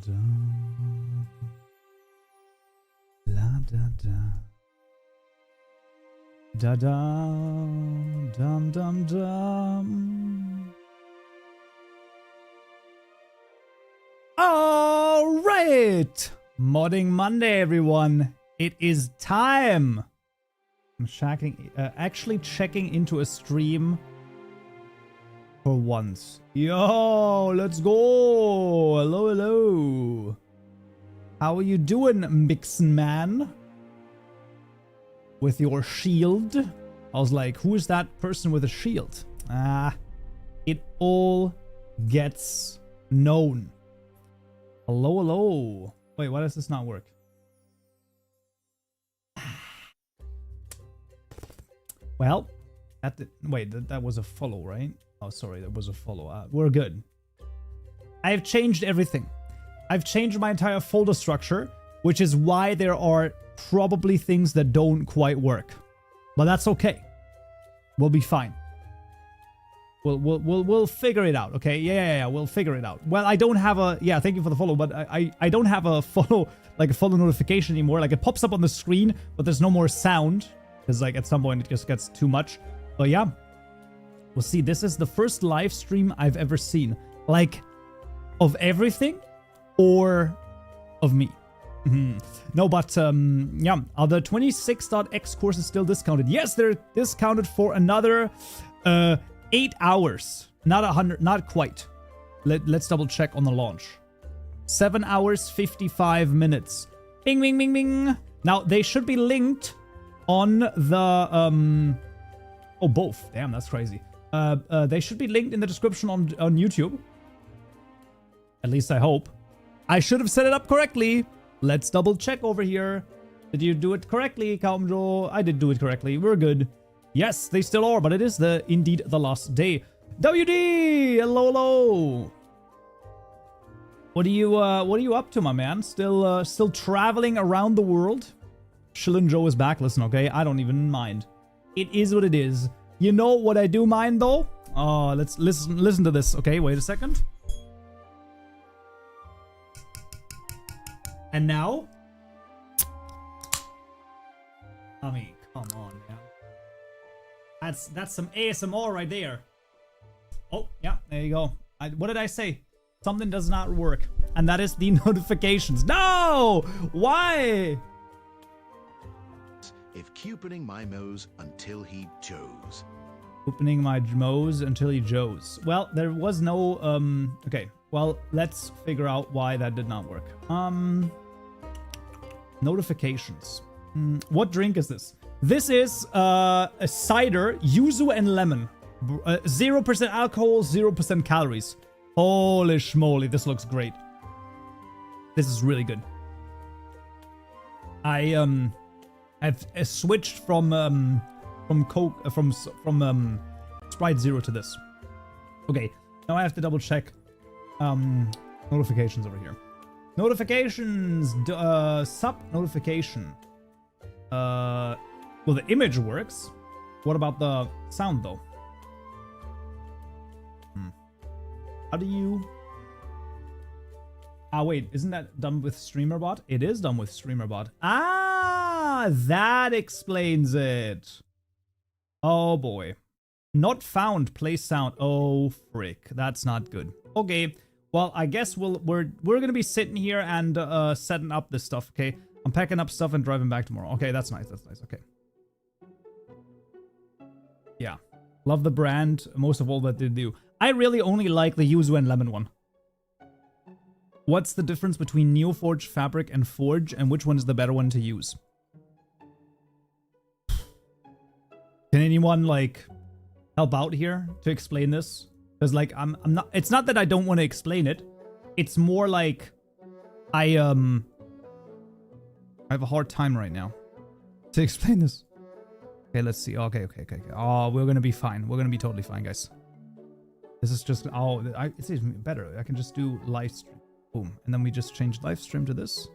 da. La da da. Da da. Dum dum dum. All right. Modding Monday, everyone. It is time. I'm actually checking into a stream for once. Yo, let's go. Hello, hello. How are you doing, Mixin Man? With your shield. I was like, who is that person with a shield? It all gets known. Hello, hello. Wait, why does this not work? Well, that was a follow, right? Oh, sorry, that was a follow. We're good. I've changed everything. I've changed my entire folder structure, which is why there are probably things that don't quite work. But that's okay. We'll be fine. We'll figure it out, okay? Yeah, we'll figure it out. Well, I don't have a... Yeah, thank you for the follow, but I don't have a follow, like a follow notification anymore. Like, it pops up on the screen, but there's no more sound. Because, like, at some point, it just gets too much. But, yeah. We'll see. This is the first live stream I've ever seen. Like, of everything or of me. No, but, yeah. The 26.x course is still discounted. Yes, they're discounted for another 8 hours. Not 100, not quite. Let's double check on the launch. 7 hours, 55 minutes. Bing, bing, bing, bing. Now, they should be linked on the, oh, both. Damn, that's crazy. They should be linked in the description on YouTube. At least I hope. I should have set it up correctly. Let's double check over here. Did you do it correctly, Kaupenjoe? I did do it correctly. We're good. Yes, they still are, but it is indeed the last day. WD! Hello, hello. What are you up to, my man? Still traveling around the world? Shillin' Joe is back. Listen, okay? I don't even mind. It is what it is. You know what I do mind, though? Oh, let's listen to this. Okay, wait a second. And now? I mean, come on, man. That's some ASMR right there. Oh, yeah, there you go. What did I say? Something does not work. And that is the notifications. No! Why? If couponing my mows until he joes. Opening my mows until he joes. Well, there was no, okay. Well, let's figure out why that did not work. Notifications. What drink is this? This is, a cider, yuzu and lemon. 0% alcohol, 0% calories. Holy schmoly, this looks great. This is really good. I've switched from Coke from Sprite Zero to this. Okay, now I have to double check notifications over here. Notifications, sub notification. Well, the image works. What about the sound though? How do you? Ah, wait, isn't that done with StreamerBot? It is done with StreamerBot. Ah, that explains it. Oh boy. Not found, play sound. Oh frick, that's not good. Okay, well, I guess we're gonna be sitting here and setting up this stuff. Okay, I'm packing up stuff and driving back tomorrow. Okay, that's nice. That's nice. Okay. Yeah, love the brand most of all that they do. I really only like the yuzu and lemon one. What's the difference between NeoForge Fabric and Forge, and which one is the better one to use? Can anyone, like, help out here to explain this? Because, like, I'm not... It's not that I don't want to explain it. It's more like... I have a hard time right now to explain this. Okay, let's see. Okay. Oh, we're gonna be fine. We're gonna be totally fine, guys. This is just... Oh, it's even better. I can just do live stream. Boom. And then we just change live stream to this.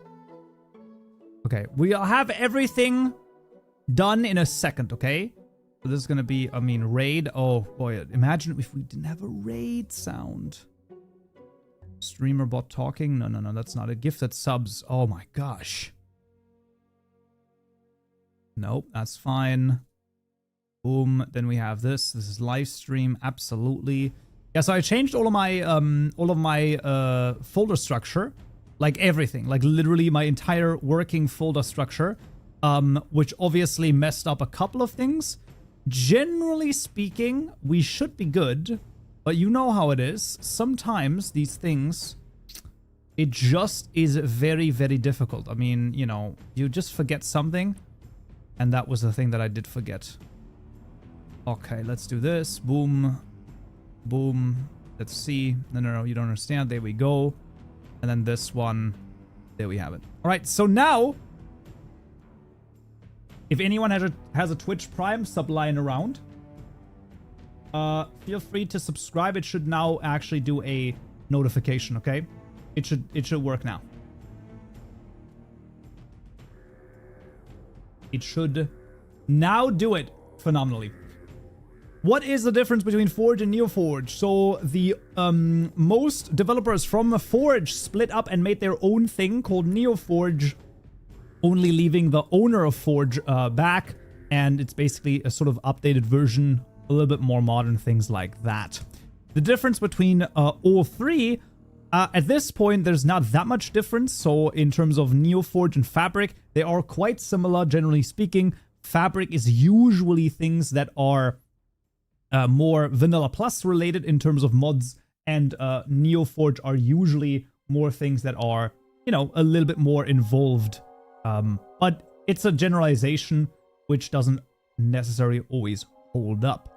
Okay. We'll have everything done in a second, okay? So this is gonna be, I mean, raid. Oh, boy. Imagine if we didn't have a raid sound. Streamer bot talking. No, that's not it. Gifted subs. Oh my gosh. Nope, that's fine. Boom. Then we have this. This is live stream. Absolutely. Yeah, so I changed all of my folder structure, like everything, like literally my entire working folder structure, which obviously messed up a couple of things. Generally speaking, we should be good, but you know how it is. Sometimes these things, it just is very, very difficult. I mean, you know, you just forget something, and that was the thing that I did forget. Okay, let's do this. Boom. Boom. Let's see. No, you don't understand. There we go. And then this one. There we have it. All right, so now, if anyone has a Twitch Prime sub lying around, feel free to subscribe. It should now actually do a notification, okay? It should work now. It should now do it phenomenally. What is the difference between Forge and NeoForge? So the most developers from Forge split up and made their own thing called NeoForge, only leaving the owner of Forge back, and it's basically a sort of updated version, a little bit more modern, things like that. The difference between all three, at this point, there's not that much difference. So in terms of NeoForge and Fabric, they are quite similar, generally speaking. Fabric is usually things that are more Vanilla Plus related in terms of mods, and NeoForge are usually more things that are, you know, a little bit more involved. But it's a generalization which doesn't necessarily always hold up.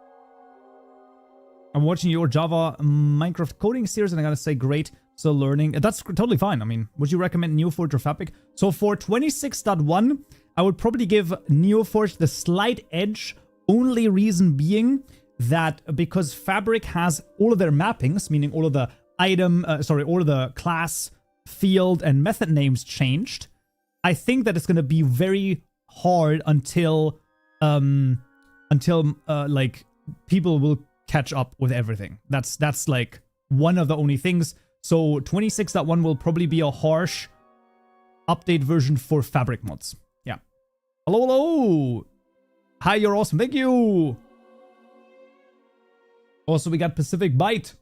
I'm watching your Java Minecraft coding series, and I gotta say, great. So learning. That's totally fine. I mean, would you recommend NeoForge or Fabric? So for 26.1, I would probably give NeoForge the slight edge. Only reason being that because Fabric has all of their mappings, meaning all of the all of the class, field, and method names changed, I think that it's going to be very hard until like people will catch up with everything. That's like one of the only things. So 26.1 will probably be a harsh update version for Fabric mods. Yeah. Hello. Hi, you're awesome. Thank you. Also, we got Pacific Bite.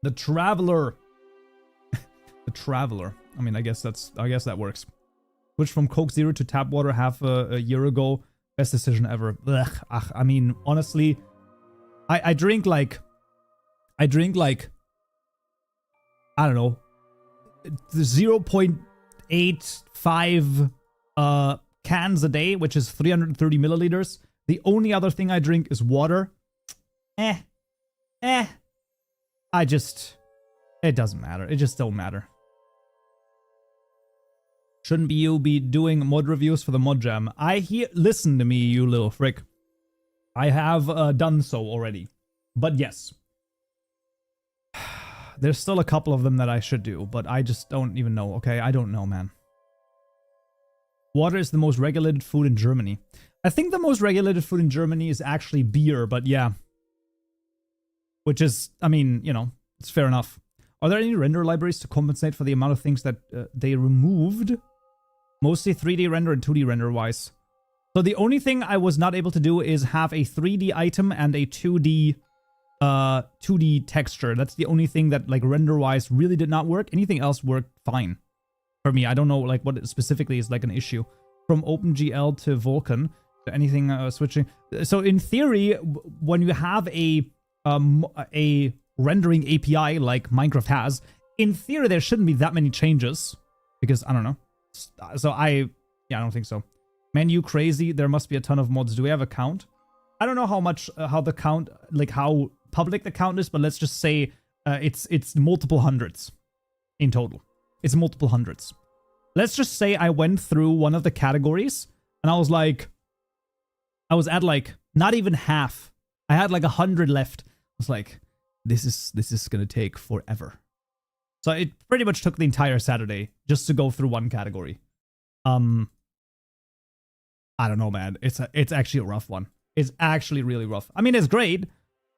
The Traveler. The Traveler. I mean, I guess that works. Switched from Coke Zero to tap water half a year ago. Best decision ever. Ugh. I mean, honestly, I drink like, I don't know, 0.85 cans a day, which is 330 milliliters. The only other thing I drink is water. It doesn't matter. It just don't matter. Shouldn't you be doing mod reviews for the mod jam? Listen to me, you little frick. I have done so already. But yes. There's still a couple of them that I should do, but I just don't even know, okay? I don't know, man. Water is the most regulated food in Germany. I think the most regulated food in Germany is actually beer, but yeah. Which is, I mean, you know, it's fair enough. Are there any render libraries to compensate for the amount of things that they removed? Mostly 3D render and 2D render wise. So the only thing I was not able to do is have a 3D item and a 2D texture. That's the only thing that, like, render wise really did not work. Anything else worked fine for me. I don't know, like, what specifically is like an issue. From OpenGL to Vulkan, to anything switching. So in theory, when you have a rendering API like Minecraft has, in theory there shouldn't be that many changes, because I don't know. So I don't think so. Man, you crazy? There must be a ton of mods. Do we have a count? I don't know how much how the count, like how public the count is, but let's just say it's multiple hundreds in total. It's multiple hundreds. Let's just say I went through one of the categories and I was at like not even half. I had like 100 left. I was like, this is gonna take forever. So it pretty much took the entire Saturday just to go through one category. I don't know, man. It's actually a rough one. It's actually really rough. I mean, it's great,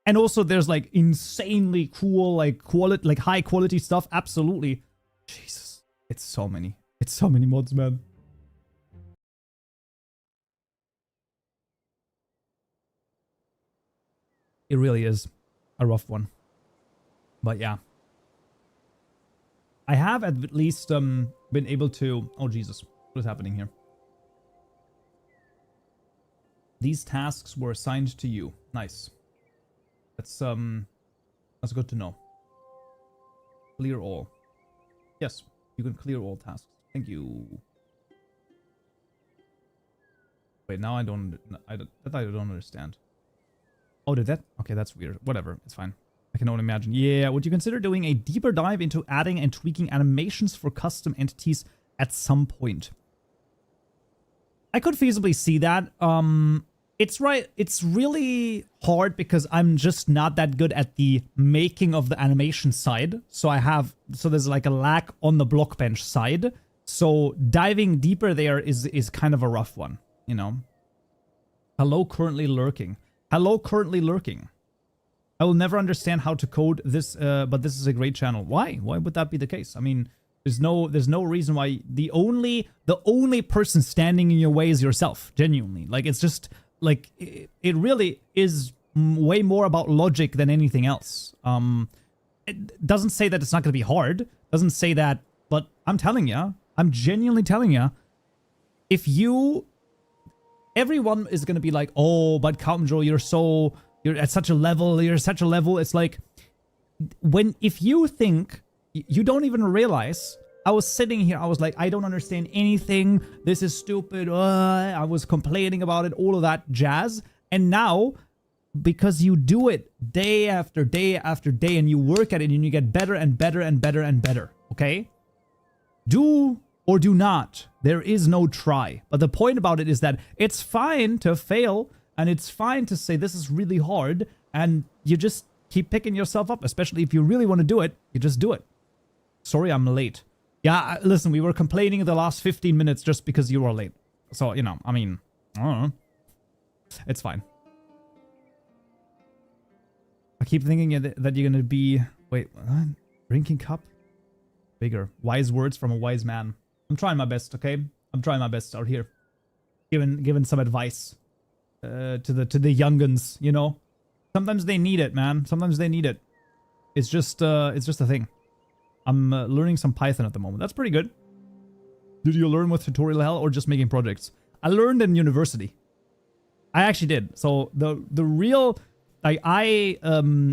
And also there's like insanely cool, like high quality stuff. Absolutely. Jesus. It's so many mods, man. It really is a rough one. But yeah. I have at least been able to... Oh, Jesus. What is happening here? These tasks were assigned to you. Nice. That's good to know. Clear all. Yes, you can clear all tasks. Thank you. Wait, now I don't understand. Oh, did that? Okay, that's weird. Whatever, it's fine. I can only imagine. Yeah, would you consider doing a deeper dive into adding and tweaking animations for custom entities at some point? I could feasibly see that. It's right. It's really hard because I'm just not that good at the making of the animation side. So there's like a lack on the blockbench side. So diving deeper there is kind of a rough one, you know. Hello, currently lurking. Hello, currently lurking. I will never understand how to code this, but this is a great channel. Why? Why would that be the case? I mean, there's no reason why the only person standing in your way is yourself. Genuinely, like it's just like it really is way more about logic than anything else. It doesn't say that it's not going to be hard. Doesn't say that, but I'm telling you, I'm genuinely telling you, everyone is going to be like, oh, but Kaupenjoe, you're at such a level. It's like, if you think, you don't even realize, I was sitting here, I was like, I don't understand anything. This is stupid. I was complaining about it, all of that jazz. And now, because you do it day after day after day and you work at it and you get better and better and better and better, okay? Do or do not. There is no try. But the point about it is that it's fine to fail and it's fine to say this is really hard and you just keep picking yourself up, especially if you really want to do it, you just do it. Sorry, I'm late. Yeah, listen, we were complaining the last 15 minutes just because you were late. So, you know, I mean, I don't know. It's fine. I keep thinking that you're going to be... Wait, what? Drinking cup? Bigger. Wise words from a wise man. I'm trying my best, okay? I'm trying my best out here. Giving some advice to the young'uns, you know? Sometimes they need it, man. Sometimes they need it. It's just a thing. I'm learning some Python at the moment. That's pretty good. Did you learn with tutorial hell or just making projects? I learned in university. I actually did. So the real... I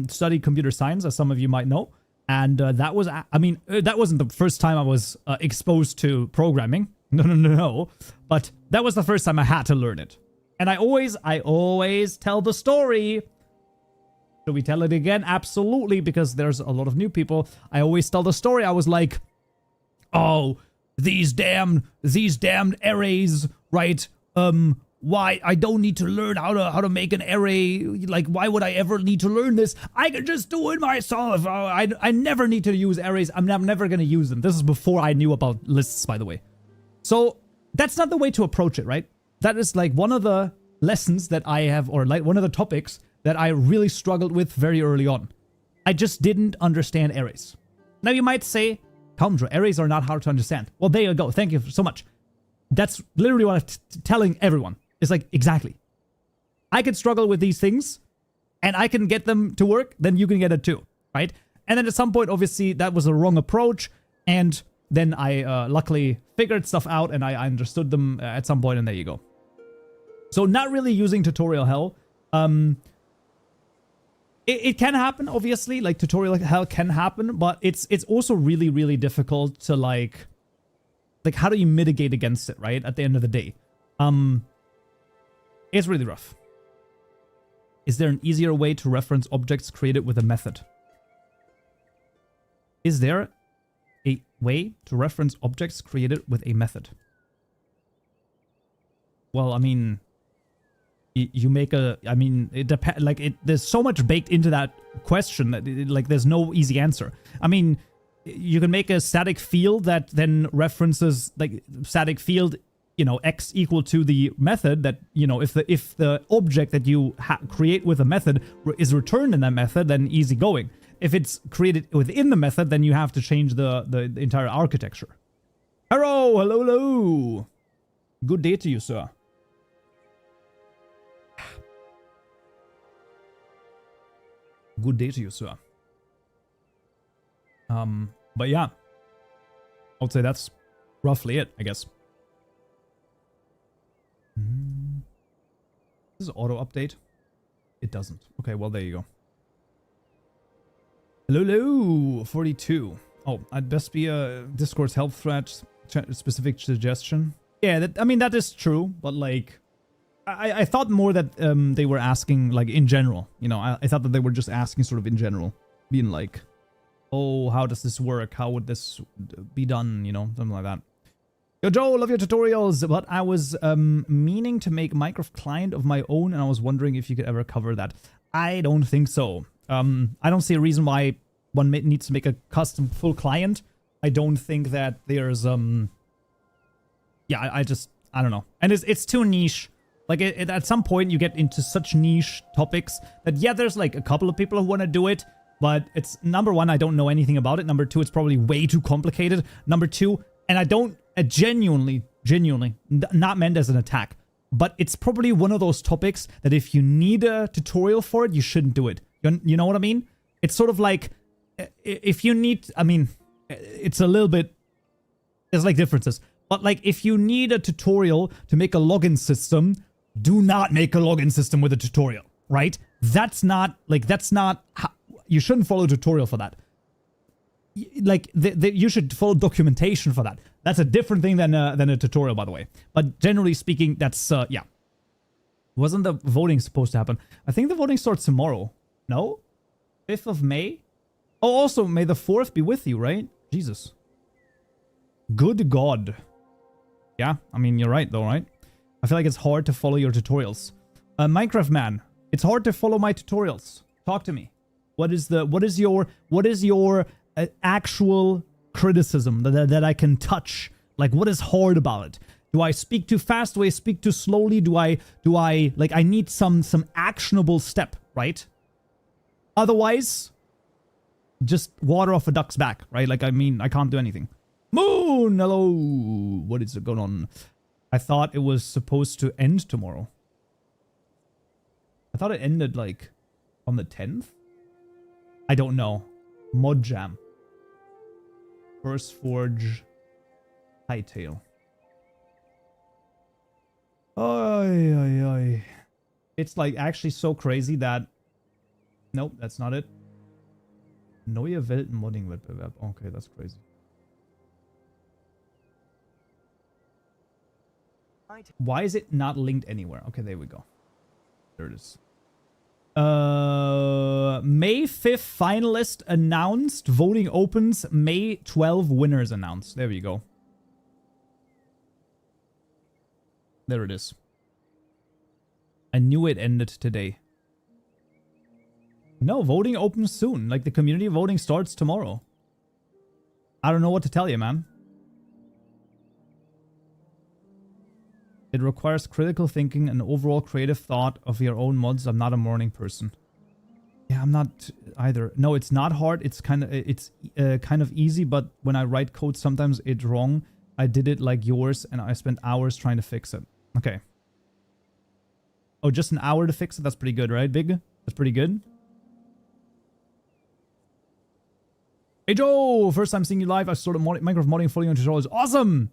studied computer science, as some of you might know. And that was... I mean, that wasn't the first time I was exposed to programming. No. But that was the first time I had to learn it. And I always tell the story. Should we tell it again? Absolutely, because there's a lot of new people. I always tell the story. I was like, oh, these damned arrays, right? Why I don't need to learn how to make an array. Like, why would I ever need to learn this? I can just do it myself. I never need to use arrays. I'm never going to use them. This is before I knew about lists, by the way. So that's not the way to approach it, right? That is like one of the lessons that I have, or like one of the topics that I really struggled with very early on. I just didn't understand arrays. Now you might say, Kaupenjoe, arrays are not hard to understand. Well, there you go. Thank you so much. That's literally what I'm telling everyone. It's like, exactly. I can struggle with these things and I can get them to work, then you can get it too, right? And then at some point, obviously, that was a wrong approach. And then I luckily figured stuff out and I understood them at some point, and there you go. So not really using tutorial hell. It can happen, obviously, like tutorial hell can happen, but it's also really, really difficult to like how do you mitigate against it, right? At the end of the day. It's really rough. Is there an easier way to reference objects created with a method? Is there a way to reference objects created with a method? Well, I mean, you make a... I mean, it depends. Like, there's so much baked into that question that, like, there's no easy answer. I mean, you can make a static field that then references, like, static field you know, x equal to the method that, you know, if the object that you create with a method is returned in that method, then easy going. If it's created within the method, then you have to change the entire architecture. Hello, hello, hello. Good day to you, sir. Good day to you, sir. But yeah, I would say that's roughly it, I guess. This is auto update. It doesn't. Okay, well, there you go. Hello, hello, 42. Oh, I'd best be a Discord's help thread specific suggestion. Yeah, that, I mean, that is true, but like, I thought more that they were asking like in general, you know, I thought that they were just asking sort of in general, being like, oh, how does this work? How would this be done? You know, something like that. Yo, Joe, love your tutorials, but I was meaning to make Minecraft client of my own, and I was wondering if you could ever cover that. I don't think so. I don't see a reason why one needs to make a custom full client. I don't think that there's yeah, I don't know, and it's too niche. Like, at some point, you get into such niche topics that, yeah, there's, like, a couple of people who want to do it, but it's, number one, I don't know anything about it. Number two, it's probably way too complicated. Number two, and I don't, genuinely, not meant as an attack, but it's probably one of those topics that if you need a tutorial for it, you shouldn't do it. You know what I mean? It's sort of like, if you need, I mean, it's a little bit, there's, like, differences. But, like, if you need a tutorial to make a login system, do not make a login system with a tutorial, right? That's not, how, you shouldn't follow a tutorial for that. Like, you should follow documentation for that. That's a different thing than a tutorial, by the way. But generally speaking, that's, yeah. Wasn't the voting supposed to happen? I think the voting starts tomorrow. No? 5th of May? Oh, also, may the 4th be with you, right? Jesus. Good God. Yeah, I mean, you're right, though, right? I feel like it's hard to follow your tutorials. Minecraft man, it's hard to follow my tutorials. Talk to me. What is your actual criticism that I can touch? Like, what is hard about it? Do I speak too fast? Do I speak too slowly? Do I like, I need some actionable step, right? Otherwise, just water off a duck's back, right? Like, I mean, I can't do anything. Moon, hello. What is going on? I thought it was supposed to end tomorrow. I thought it ended, like, on the 10th? I don't know. Mod Jam. First Forge. Hytale. Oi. It's, like, actually so crazy that... Nope, that's not it. Neue Welten-Modding-Wettbewerb. Okay, that's crazy. Why is it not linked anywhere? Okay, there we go. There it is. May 5th finalist announced. Voting opens. May 12 winners announced. There we go. There it is. I knew it ended today. No, voting opens soon. Like, the community voting starts tomorrow. I don't know what to tell you, man. It requires critical thinking and overall creative thought of your own mods. I'm not a morning person. Yeah, I'm not either. No, it's not hard. It's kind of easy, but when I write code, sometimes it's wrong. I did it like yours, and I spent hours trying to fix it. Okay. Oh, just an hour to fix it? That's pretty good, right, Big? That's pretty good. Hey, Joe! First time seeing you live. I started Minecraft modding fully on tutorials. Awesome!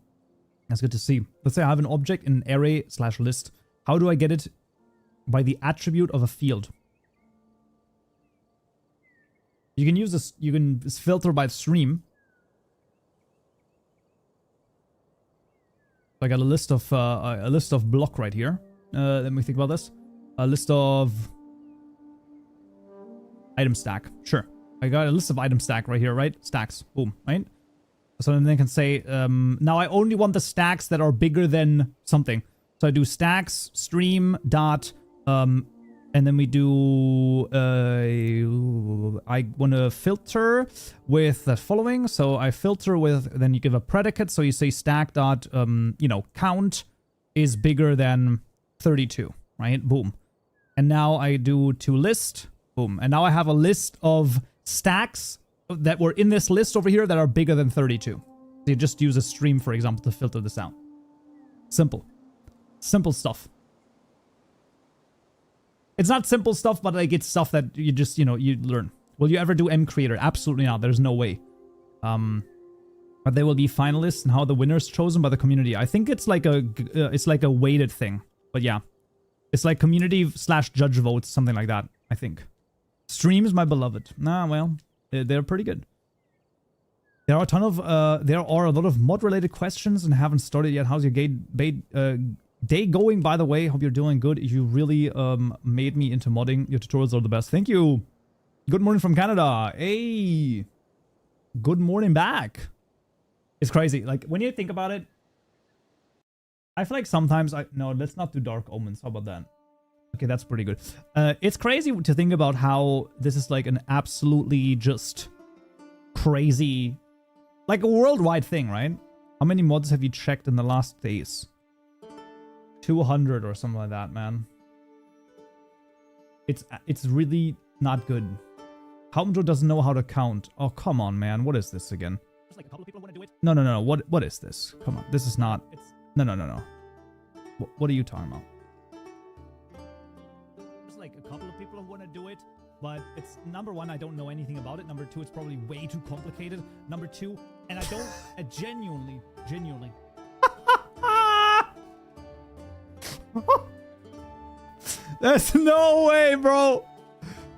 That's good to see. Let's say I have an object in an array/list. How do I get it? By the attribute of a field. You can use this. You can filter by stream. I got a list of block right here. Let me think about this. A list of item stack. Sure. I got a list of item stack right here, right? Stacks. Boom. Right? So then I can say, now I only want the stacks that are bigger than something. So I do stacks, stream, dot, and then we do, I want to filter with the following. So I filter with, then you give a predicate. So you say stack dot, you know, count is bigger than 32, right? Boom. And now I do to list, boom. And now I have a list of stacks that were in this list over here that are bigger than 32. So you just use a stream, for example, to filter this out. Simple. Simple stuff. It's not simple stuff, but like it's stuff that you just, you know, you learn. Will you ever do M Creator? Absolutely not. There's no way. But there will be finalists and how the winner's chosen by the community. I think it's like a weighted thing. But yeah. It's like community / judge votes, something like that, I think. Streams, my beloved. Nah, well, they're pretty good. There are a lot of mod-related questions and haven't started yet. How's your day going, by the way? Hope you're doing good. You really made me into modding. Your tutorials are the best. Thank you. Good morning from Canada. Hey. Good morning back. It's crazy. Like, when you think about it, I feel like sometimes no, let's not do Dark Omens. How about that? Okay, that's pretty good. It's crazy to think about how this is like an absolutely just crazy, like a worldwide thing, right? How many mods have you checked in the last days? 200 or something like that, man. It's really not good. Kaupenjoe doesn't know how to count. Oh, come on, man. What is this again? Just like a couple of people want to do it. No. What is this? Come on. This is not. No. What are you talking about? Just like a couple of people want to do it, but it's number one, I don't know anything about it. Number two, it's probably way too complicated. Number two, and I don't genuinely. There's no way, bro.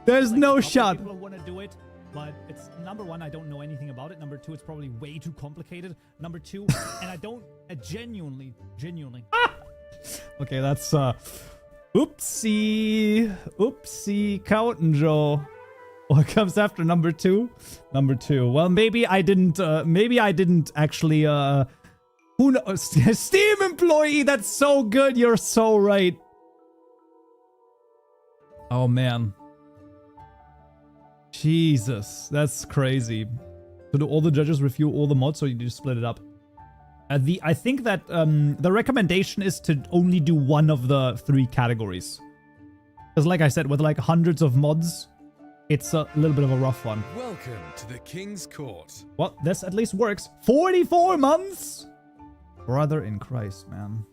There's like no shot. People want to do it, but it's number one, I don't know anything about it. Number two, it's probably way too complicated. Number two, and I don't genuinely. Okay, that's oopsie, Kaupenjoe. What comes after number two? Number two. Well, maybe I didn't actually. Who knows? Steam employee. That's so good. You're so right. Oh man. Jesus, that's crazy. So do all the judges review all the mods, or you just split it up? I think that the recommendation is to only do one of the 3 categories. Because like I said, with like hundreds of mods, it's a little bit of a rough one. Welcome to the King's Court. Well, this at least works. 44 months? Brother in Christ, man.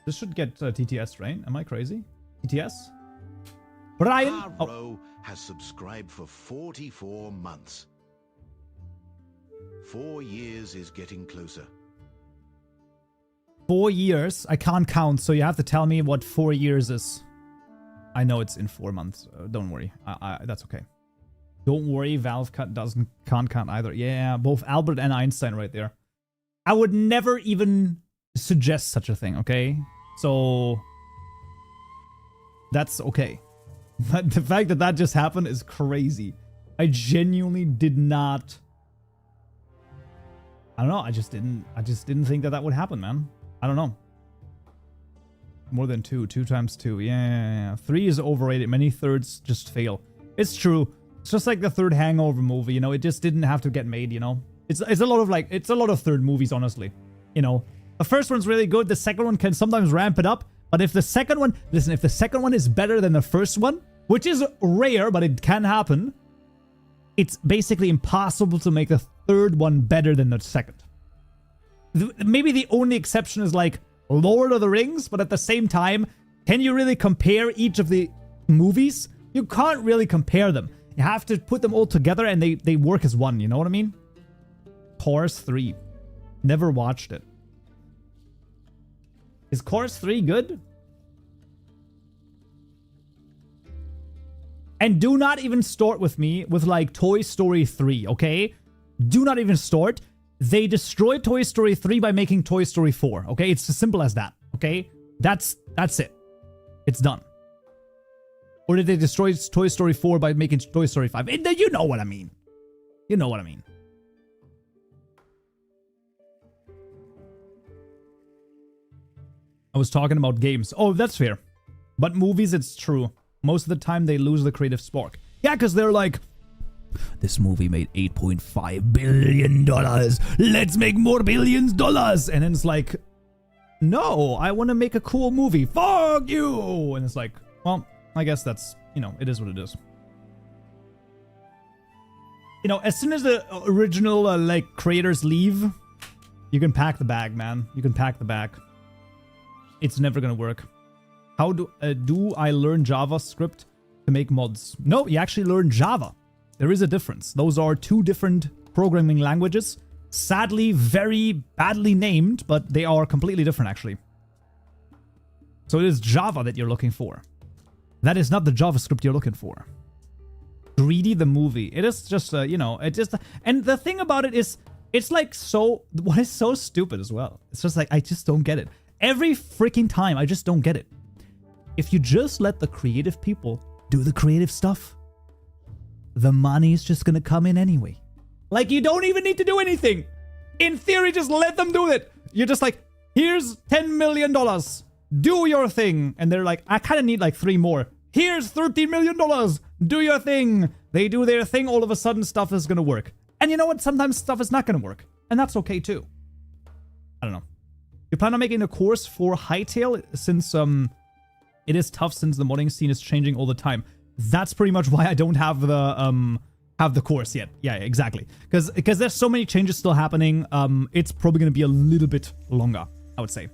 This should get TTS, right? Am I crazy? TTS? Brian! Haro has subscribed for 44 months. 4 years is getting closer. 4 years? I can't count, so you have to tell me what 4 years is. I know it's in 4 months. Don't worry. That's okay. Don't worry, Valve can't count either. Yeah, both Albert and Einstein right there. I would never even suggest such a thing, okay? So that's okay. But the fact that that just happened is crazy. I genuinely did not. I don't know. I just didn't think that that would happen, man. I don't know. More than 2. 2 times 2. Yeah. 3 is overrated. Many thirds just fail. It's true. It's just like the third Hangover movie, you know. It just didn't have to get made, you know. It's a lot of third movies, honestly. You know, the first one's really good. The second one can sometimes ramp it up. But if the second one, listen, if the second one is better than the first one, which is rare, but it can happen, it's basically impossible to make the third one better than the second. Maybe the only exception is like Lord of the Rings, but at the same time, can you really compare each of the movies? You can't really compare them. You have to put them all together and they work as one, you know what I mean? Chorus 3. Never watched it. Is Chorus 3 good? And do not even start with me with like Toy Story 3, okay? Do not even start. They destroyed Toy Story 3 by making Toy Story 4, okay? It's as simple as that, okay? That's it. It's done. Or did they destroy Toy Story 4 by making Toy Story 5? You know what I mean. You know what I mean. I was talking about games. Oh, that's fair. But movies, it's true. Most of the time, they lose the creative spark. Yeah, because they're like, this movie made $8.5 billion. Let's make more billions dollars. And then it's like, no, I want to make a cool movie. Fuck you. And it's like, well, I guess that's, you know, it is what it is. You know, as soon as the original, like, creators leave, you can pack the bag, man. You can pack the bag. It's never gonna work. How do I learn JavaScript to make mods? No, you actually learn Java. There is a difference. Those are two different programming languages. Sadly, very badly named, but they are completely different, actually. So it is Java that you're looking for. That is not the JavaScript you're looking for. Greedy the movie. It is just, you know, it just... And the thing about it is, it's like so... What is so stupid as well? It's just like, I just don't get it. Every freaking time, I just don't get it. If you just let the creative people do the creative stuff, the money's just gonna come in anyway. Like, you don't even need to do anything. In theory, just let them do it. You're just like, here's $10 million. Do your thing. And they're like, I kind of need like 3 more. Here's $13 million. Do your thing. They do their thing. All of a sudden, stuff is going to work. And you know what? Sometimes stuff is not going to work. And that's okay, too. I don't know. You plan on making a course for Hytale since it is tough since the modding scene is changing all the time. That's pretty much why I don't have the course yet. Yeah, exactly. Because there's so many changes still happening. It's probably going to be a little bit longer, I would say.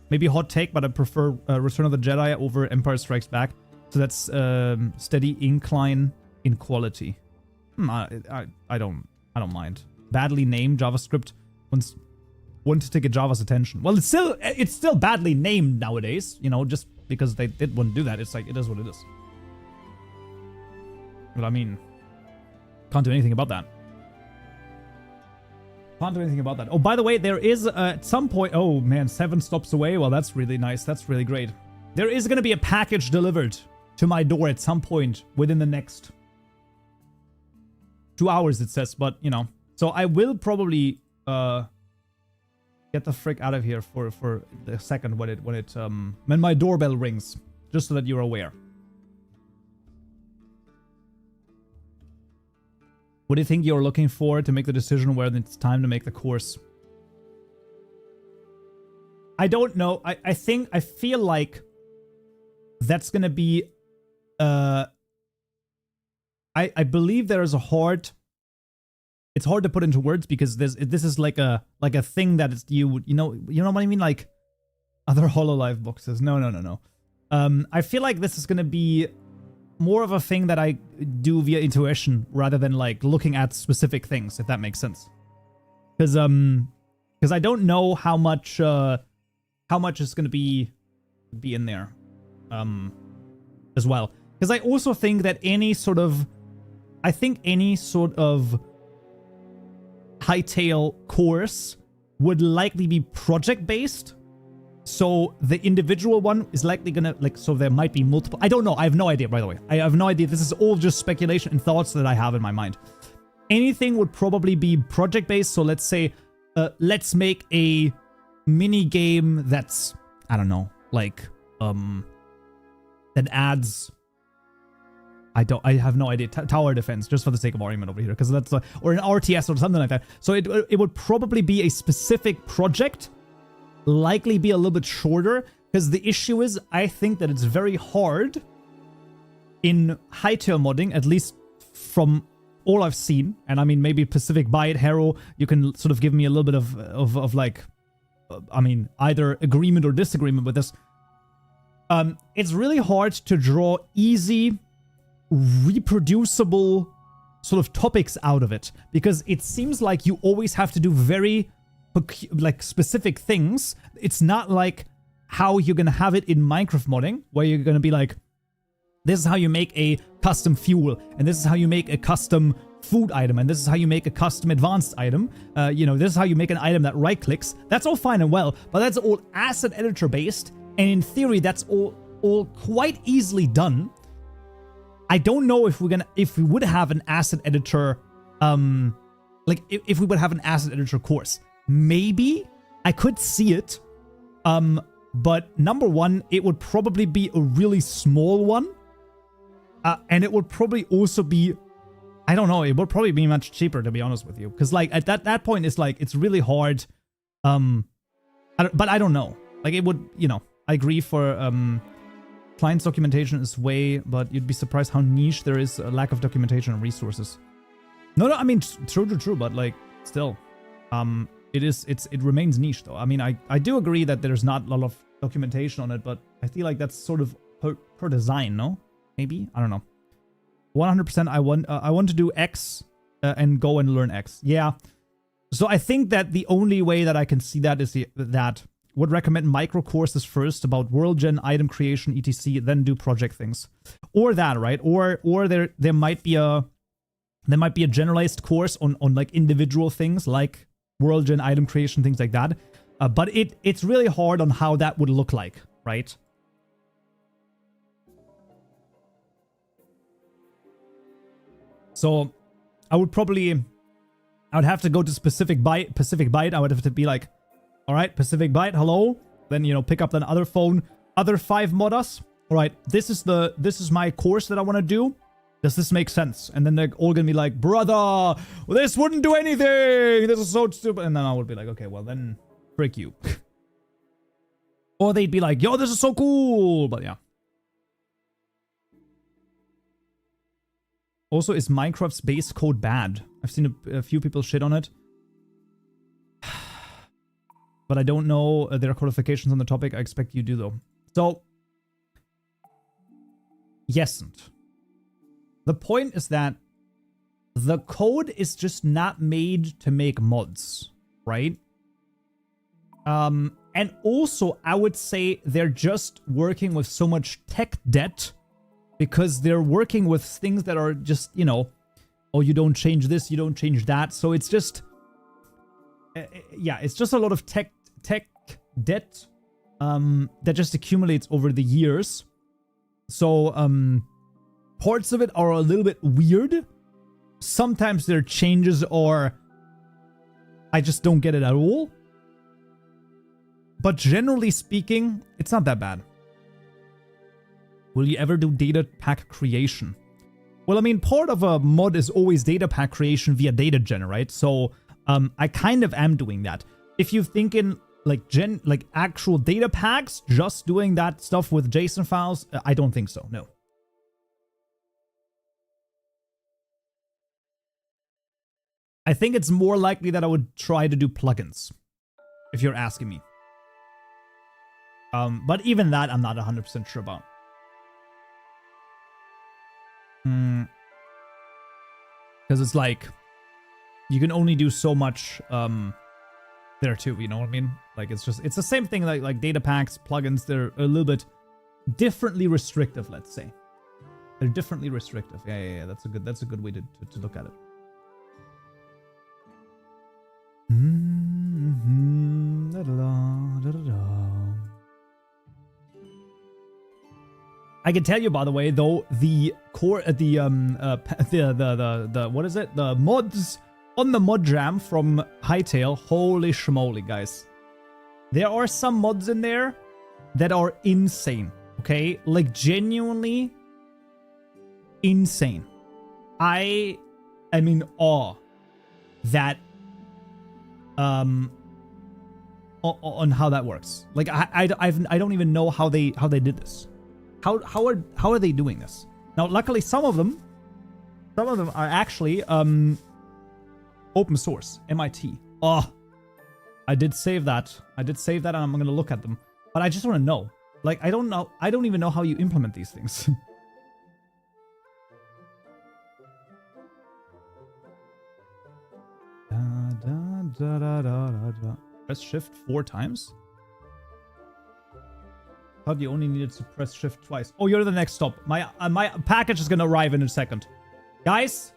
Maybe a hot take, but I prefer Return of the Jedi over Empire Strikes Back. So that's steady incline in quality. I don't mind. Badly named JavaScript want to take a Java's attention. Well, it's still badly named nowadays. You know, just because they did want to do that, it's like it is what it is. But I mean, can't do anything about that. Can't do anything about that. Oh, by the way, there is at some point... Oh, man, 7 stops away. Well, that's really nice. That's really great. There is going to be a package delivered to my door at some point within the next 2 hours, it says. But, you know. So I will probably get the frick out of here for the second when my doorbell rings. Just so that you're aware. What do you think you're looking for to make the decision whether it's time to make the course? I don't know. I feel like that's gonna be I believe there is a hard... It's hard to put into words because this is like a thing that is you know what I mean, like other HoloLive boxes. No. I feel like this is gonna be more of a thing that I do via intuition rather than like looking at specific things, if that makes sense. Because I don't know how much is gonna be in there as well. Because I also think that any sort of Hytale course would likely be project based. So the individual one is likely gonna, like, so there might be multiple. I don't know. I have no idea, by the way. I have no idea. This is all just speculation and thoughts that I have in my mind. Anything would probably be project based. So let's say, let's make a mini game that's, I don't know, like, that adds, I have no idea, tower defense, just for the sake of argument over here, because that's, or an RTS or something like that. So it would probably be a specific project, likely be a little bit shorter, because the issue is, I think that it's very hard in Hytale modding, at least from all I've seen, and I mean, maybe Pacific Buy It, Hero, you can sort of give me a little bit of like, I mean, either agreement or disagreement with this. It's really hard to draw easy, reproducible sort of topics out of it, because it seems like you always have to do very like specific things. It's not like how you're gonna have it in Minecraft modding, where you're gonna be like, this is how you make a custom fuel, and this is how you make a custom food item, and this is how you make a custom advanced item. You know, this is how you make an item that right clicks. That's all fine and well, but that's all asset editor based, and in theory that's all quite easily done. I don't know if we would have an asset editor, like if we would have an asset editor course. Maybe I could see it, but number one, it would probably be a really small one, and it would probably also be, I don't know. It would probably be much cheaper, to be honest with you. Because, like, at that point, it's like, it's really hard. But I don't know. Like, it would, you know, I agree for client's documentation is way, but you'd be surprised how niche there is a lack of documentation and resources. No, I mean, true, but, like, still, it remains niche, though. I mean, I do agree that there's not a lot of documentation on it, but I feel like that's sort of per design, no? Maybe? I don't know. 100% I want to do X and go and learn X. Yeah. So I think that the only way that I can see that is that would recommend micro courses first about world gen, item creation, etc. Then do project things, or that, right? Or there might be a generalized course on like individual things like world gen, item creation, things like that. But it's really hard on how that would look like, right? So I would have to go to Pacific Byte. I would have to be like, all right, Pacific Byte, hello. Then, you know, pick up another phone, other 5 modders. All right, this is my course that I want to do. Does this make sense? And then they're all gonna be like, brother, this wouldn't do anything. This is so stupid. And then I would be like, okay, well then, frick you. Or they'd be like, yo, this is so cool. But yeah. Also, is Minecraft's base code bad? I've seen a few people shit on it. But I don't know their qualifications on the topic. I expect you do, though. So, yesn't. The point is that the code is just not made to make mods, right? And also, I would say they're just working with so much tech debt because they're working with things that are just, you know, oh, you don't change this, you don't change that. So it's just, yeah, it's just a lot of tech debt that just accumulates over the years. So parts of it are a little bit weird. Sometimes there are changes or I just don't get it at all. But generally speaking, it's not that bad. Will you ever do data pack creation? Well, I mean, part of a mod is always data pack creation via data gen, right? So I kind of am doing that. If you think in like actual data packs, just doing that stuff with JSON files, I don't think so, no. I think it's more likely that I would try to do plugins, if you're asking me. But even that, I'm not 100% sure about. Because it's like, you can only do so much there too, you know what I mean? Like, it's the same thing like data packs, plugins, they're a little bit differently restrictive, let's say. They're differently restrictive. Yeah, that's a good way to look at it. I can tell you, by the way, though, the core, what is it? The mods on the mod jam from Hytale. Holy schmoly, guys! There are some mods in there that are insane. Okay, like genuinely insane. I am in awe that on how that works. Like I don't even know how they did this. How are they doing this? Now, luckily, some of them are actually open source, MIT. Oh, I did save that. And I'm gonna look at them. But I just want to know. Like, I don't know. I don't even know how you implement these things. Press shift 4 times? Thought you only needed to press shift twice. Oh, you're the next stop. My package is gonna arrive in a second. Guys,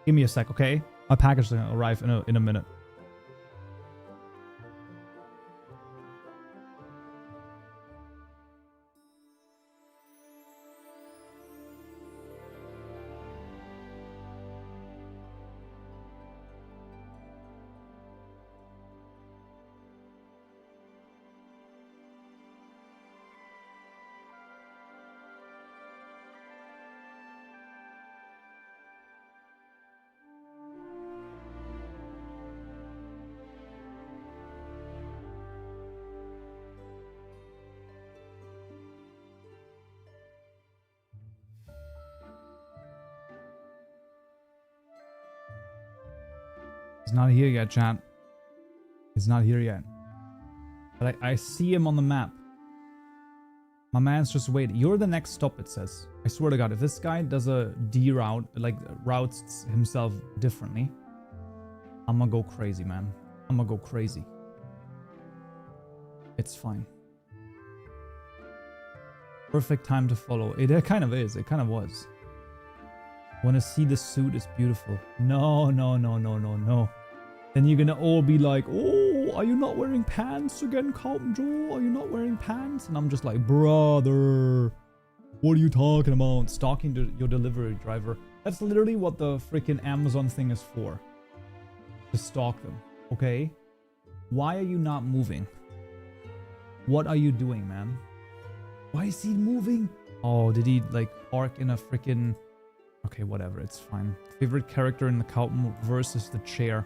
give me a sec, okay? My package is gonna arrive in a minute. He's not here yet, chat. He's not here yet. But I see him on the map. My man's just waiting. You're the next stop, it says. I swear to God, if this guy does a D route, like routes himself differently, I'm gonna go crazy, man. I'm gonna go crazy. It's fine. Perfect time to follow. It kind of is. It kind of was. Wanna see the suit? It's beautiful. No, no, no, no, no, no. Then you're gonna all be like, oh, are you not wearing pants again, Kaupenjoe? Are you not wearing pants? And I'm just like, brother, what are you talking about? Stalking your delivery driver. That's literally what the freaking Amazon thing is for. To stalk them, okay? Why are you not moving? What are you doing, man? Why is he moving? Oh, did he like park in a freaking... Okay, whatever, it's fine. Favorite character in the Kaupen versus the chair.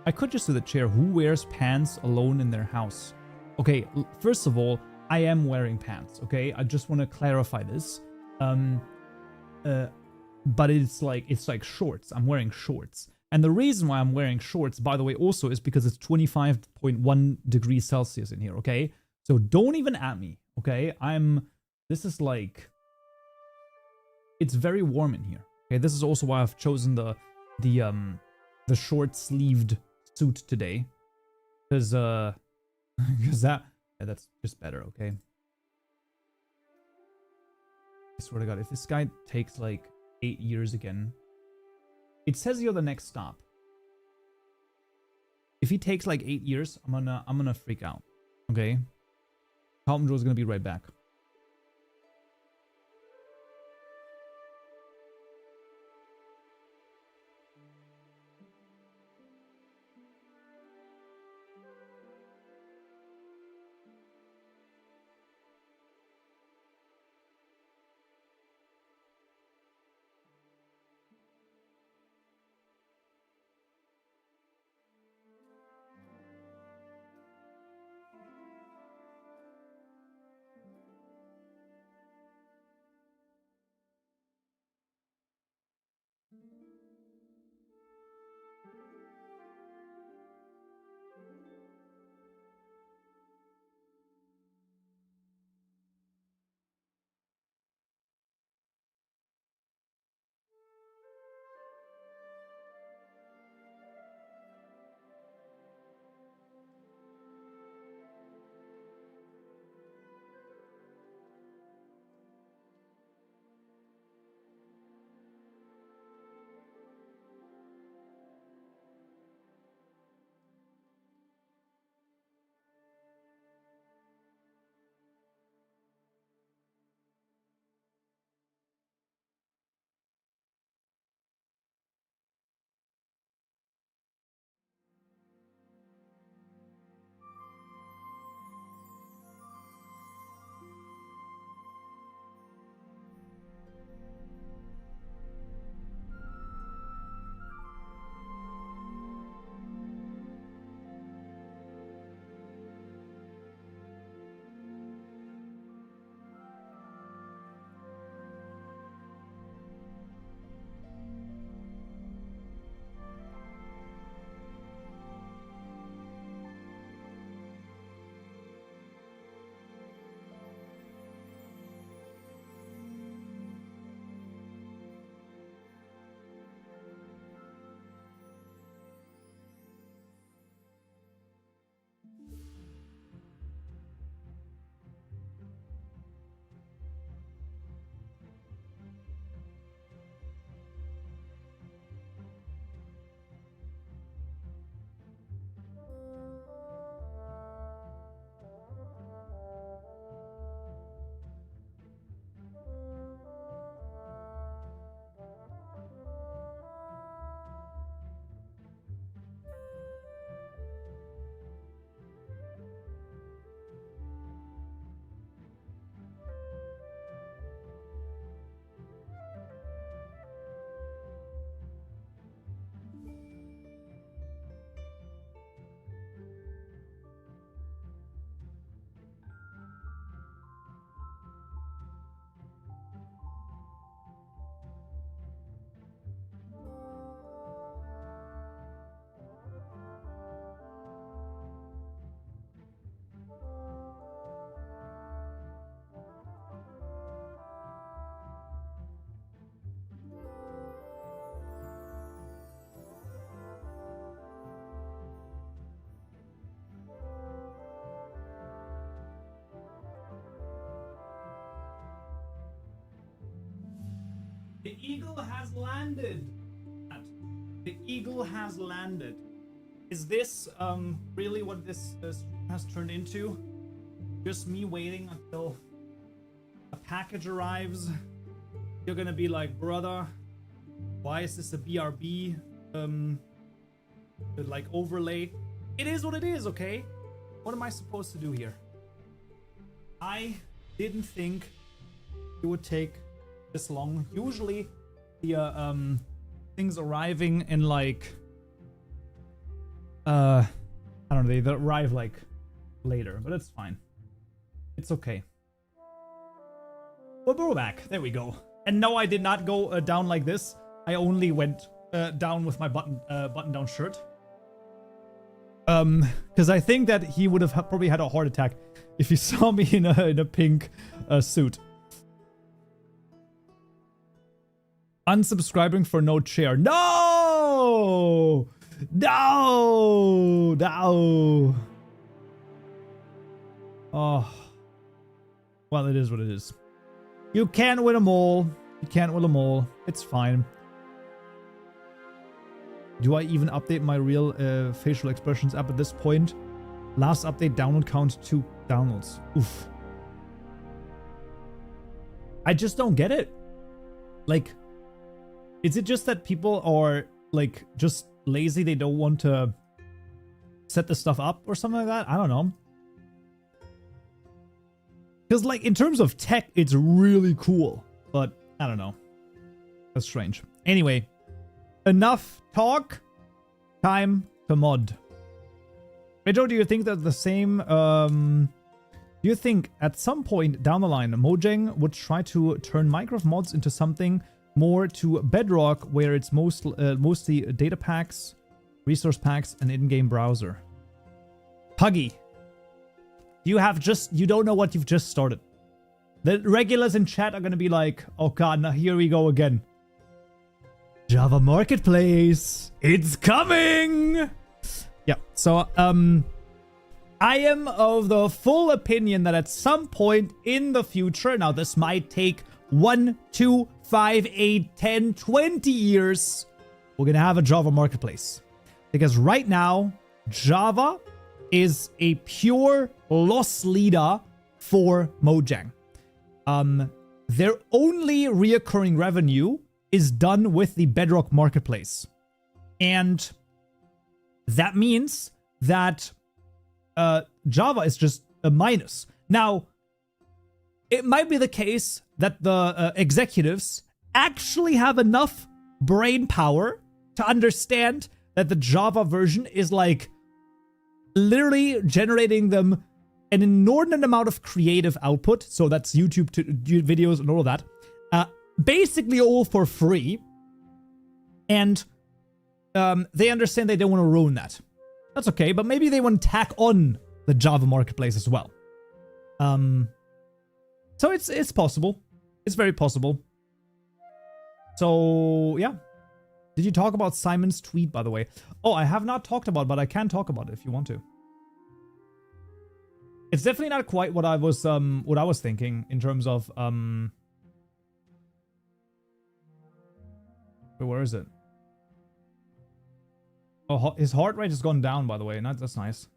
I could just do the chair. Who wears pants alone in their house? Okay, first of all, I am wearing pants, okay? I just want to clarify this. But it's like shorts. I'm wearing shorts. And the reason why I'm wearing shorts, by the way, also is because it's 25.1 degrees Celsius in here, okay? So don't even at me, okay? This is like... It's very warm in here. Okay, this is also why I've chosen the short-sleeved suit today. Because that's just better, okay? I swear to God, if this guy takes like 8 years again... It says you're the next stop. If he takes like 8 years, I'm gonna freak out. Okay? Kaupenjoe is gonna be right back. The eagle has landed. The eagle has landed. Is this really what this stream has turned into? Just me waiting until a package arrives? You're gonna be like, brother, why is this a BRB like overlay? It is what it is, okay? What am I supposed to do here? I didn't think it would take this long. Usually the things arriving in like I don't know, they arrive like later, but it's fine. It's okay. But we're back. There we go. And no, I did not go down like this. I only went down with my button-down shirt. Because I think that he would have probably had a heart attack if he saw me in a pink suit. Unsubscribing for no chair. No! No! No! Oh. Well, it is what it is. You can't win them all. You can't win them all. It's fine. Do I even update my real facial expressions app at this point? Last update download count 2 downloads. Oof. I just don't get it. Like, is it just that people are like just lazy? They don't want to set the stuff up or something like that? I don't know. Because like in terms of tech, it's really cool. But I don't know. That's strange. Anyway. Enough talk. Time to mod. Joe, do you think that the same... do you think at some point down the line, Mojang would try to turn Minecraft mods into something more to Bedrock, where it's mostly data packs, resource packs, and in-game browser? Puggy. You don't know what you've just started. The regulars in chat are going to be like, oh god, now here we go again. Java Marketplace, it's coming! Yeah, so, I am of the full opinion that at some point in the future, now this might take 1, 2, 5, 8, 10, 20 years, we're gonna have a Java Marketplace. Because right now, Java is a pure loss leader for Mojang. Their only reoccurring revenue is done with the Bedrock Marketplace. And that means that Java is just a minus. Now, it might be the case that the executives actually have enough brain power to understand that the Java version is like literally generating them an inordinate amount of creative output. So that's YouTube videos and all of that. Basically all for free. And they understand they don't want to ruin that. That's okay, but maybe they want to tack on the Java Marketplace as well. So it's possible. It's very possible. So, yeah. Did you talk about Simon's tweet, by the way? Oh, I have not talked about it, but I can talk about it if you want to. It's definitely not quite what I was thinking in terms of where is it? Oh, his heart rate has gone down, by the way. That's nice.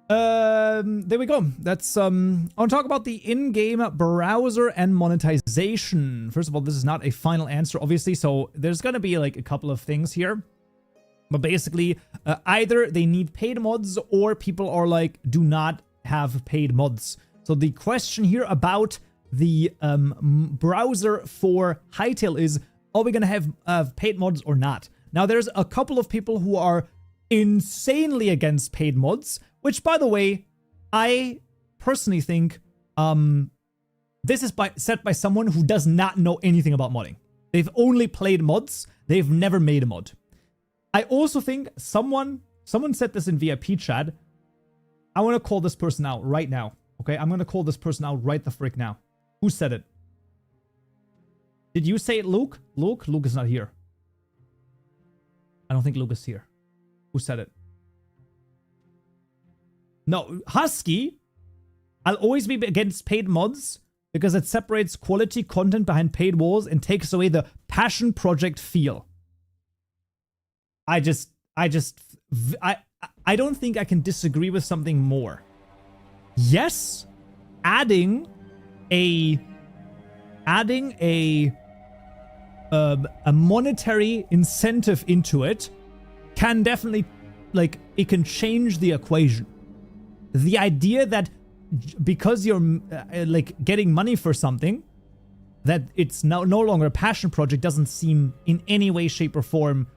There we go. That's I want to talk about the in-game browser and monetization. First of all, this is not a final answer, obviously, so there's gonna be like a couple of things here. But basically, either they need paid mods or people are like, do not have paid mods. So the question here about the browser for Hytale is, are we gonna have paid mods or not? Now, there's a couple of people who are insanely against paid mods, which, by the way, I personally think this is said by someone who does not know anything about modding. They've only played mods. They've never made a mod. I also think someone said this in VIP chat. I want to call this person out right now. Okay, I'm going to call this person out right the frick now. Who said it? Did you say it, Luke? Luke is not here. I don't think Luke is here. Who said it? No, Husky. I'll always be against paid mods because it separates quality content behind paid walls and takes away the passion project feel. I don't think I can disagree with something more. Yes, adding a monetary incentive into it can definitely, like, it can change the equation. The idea that because you're like getting money for something, that it's no longer a passion project doesn't seem in any way, shape, or form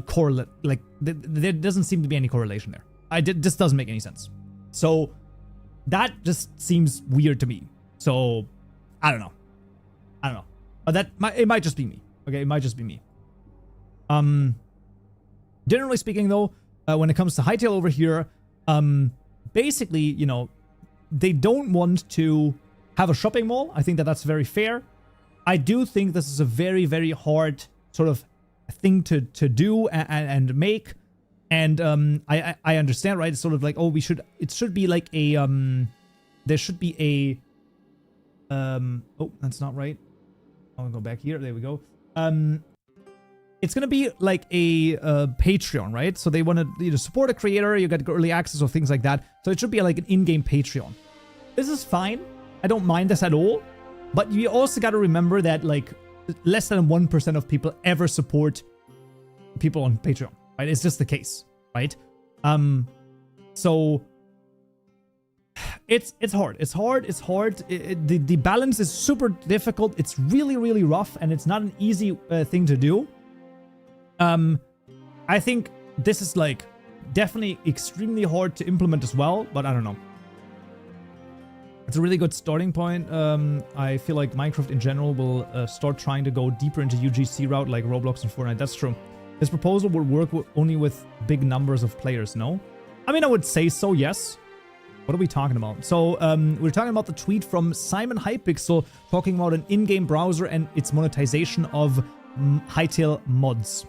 correlate. Like there doesn't seem to be any correlation there. This doesn't make any sense. So that just seems weird to me. So I don't know. But it might just be me. Okay, it might just be me. Generally speaking, though, when it comes to Hytale over here, basically, you know, they don't want to have a shopping mall. I think that that's very fair. I do think this is a very, very hard sort of thing to do and make. And I understand, right? It's sort of like, oh, it should be like a, there should be a, oh, that's not right. I'll go back here. There we go. It's going to be like a Patreon, right? So they want to either support a creator, you get early access or things like that. So it should be like an in-game Patreon. This is fine. I don't mind this at all. But you also got to remember that like less than 1% of people ever support people on Patreon, right? It's just the case, right? So it's hard. It's hard. The balance is super difficult. It's really, really rough, and it's not an easy thing to do. I think this is like definitely extremely hard to implement as well, but I don't know. It's a really good starting point. I feel like Minecraft in general will start trying to go deeper into UGC route like Roblox and Fortnite. That's true. This proposal would work only with big numbers of players, no? I mean, I would say so, yes. What are we talking about? So, we're talking about the tweet from Simon Hypixel talking about an in-game browser and its monetization of Hytale mods.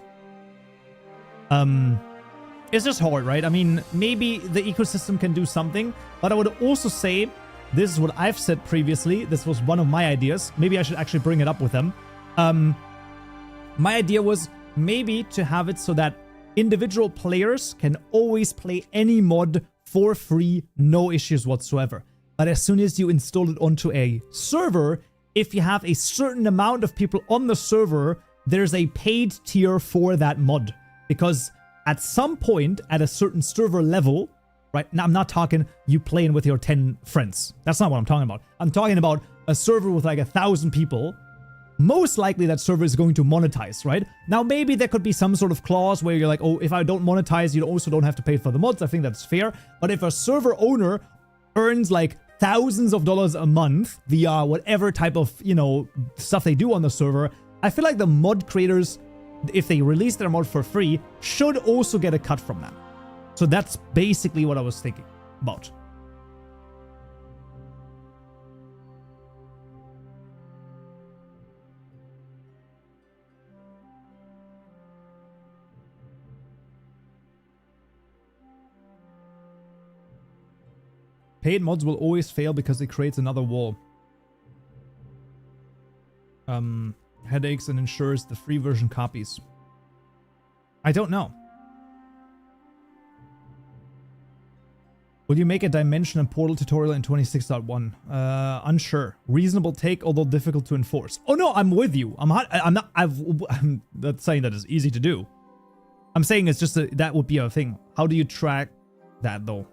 It's just hard, right? I mean, maybe the ecosystem can do something, but I would also say, this is what I've said previously. This was one of my ideas. Maybe I should actually bring it up with them. My idea was maybe to have it so that individual players can always play any mod for free, no issues whatsoever. But as soon as you install it onto a server, if you have a certain amount of people on the server, there's a paid tier for that mod. Because at some point, at a certain server level, right? Now, I'm not talking you playing with your 10 friends. That's not what I'm talking about. I'm talking about a server with like 1,000 people. Most likely that server is going to monetize, right? Now, maybe there could be some sort of clause where you're like, oh, if I don't monetize, you also don't have to pay for the mods. I think that's fair. But if a server owner earns like thousands of dollars a month via whatever type of, you know, stuff they do on the server, I feel like the mod creators, if they release their mod for free, should also get a cut from that. So that's basically what I was thinking about. Paid mods will always fail because it creates another wall. Headaches and ensures the free version copies. I don't know. Will you make a dimension and portal tutorial in 26.1? Unsure. Reasonable take, although difficult to enforce. Oh no, I'm with you. I'm not saying that it's easy to do. I'm saying it's just that would be a thing. How do you track that though?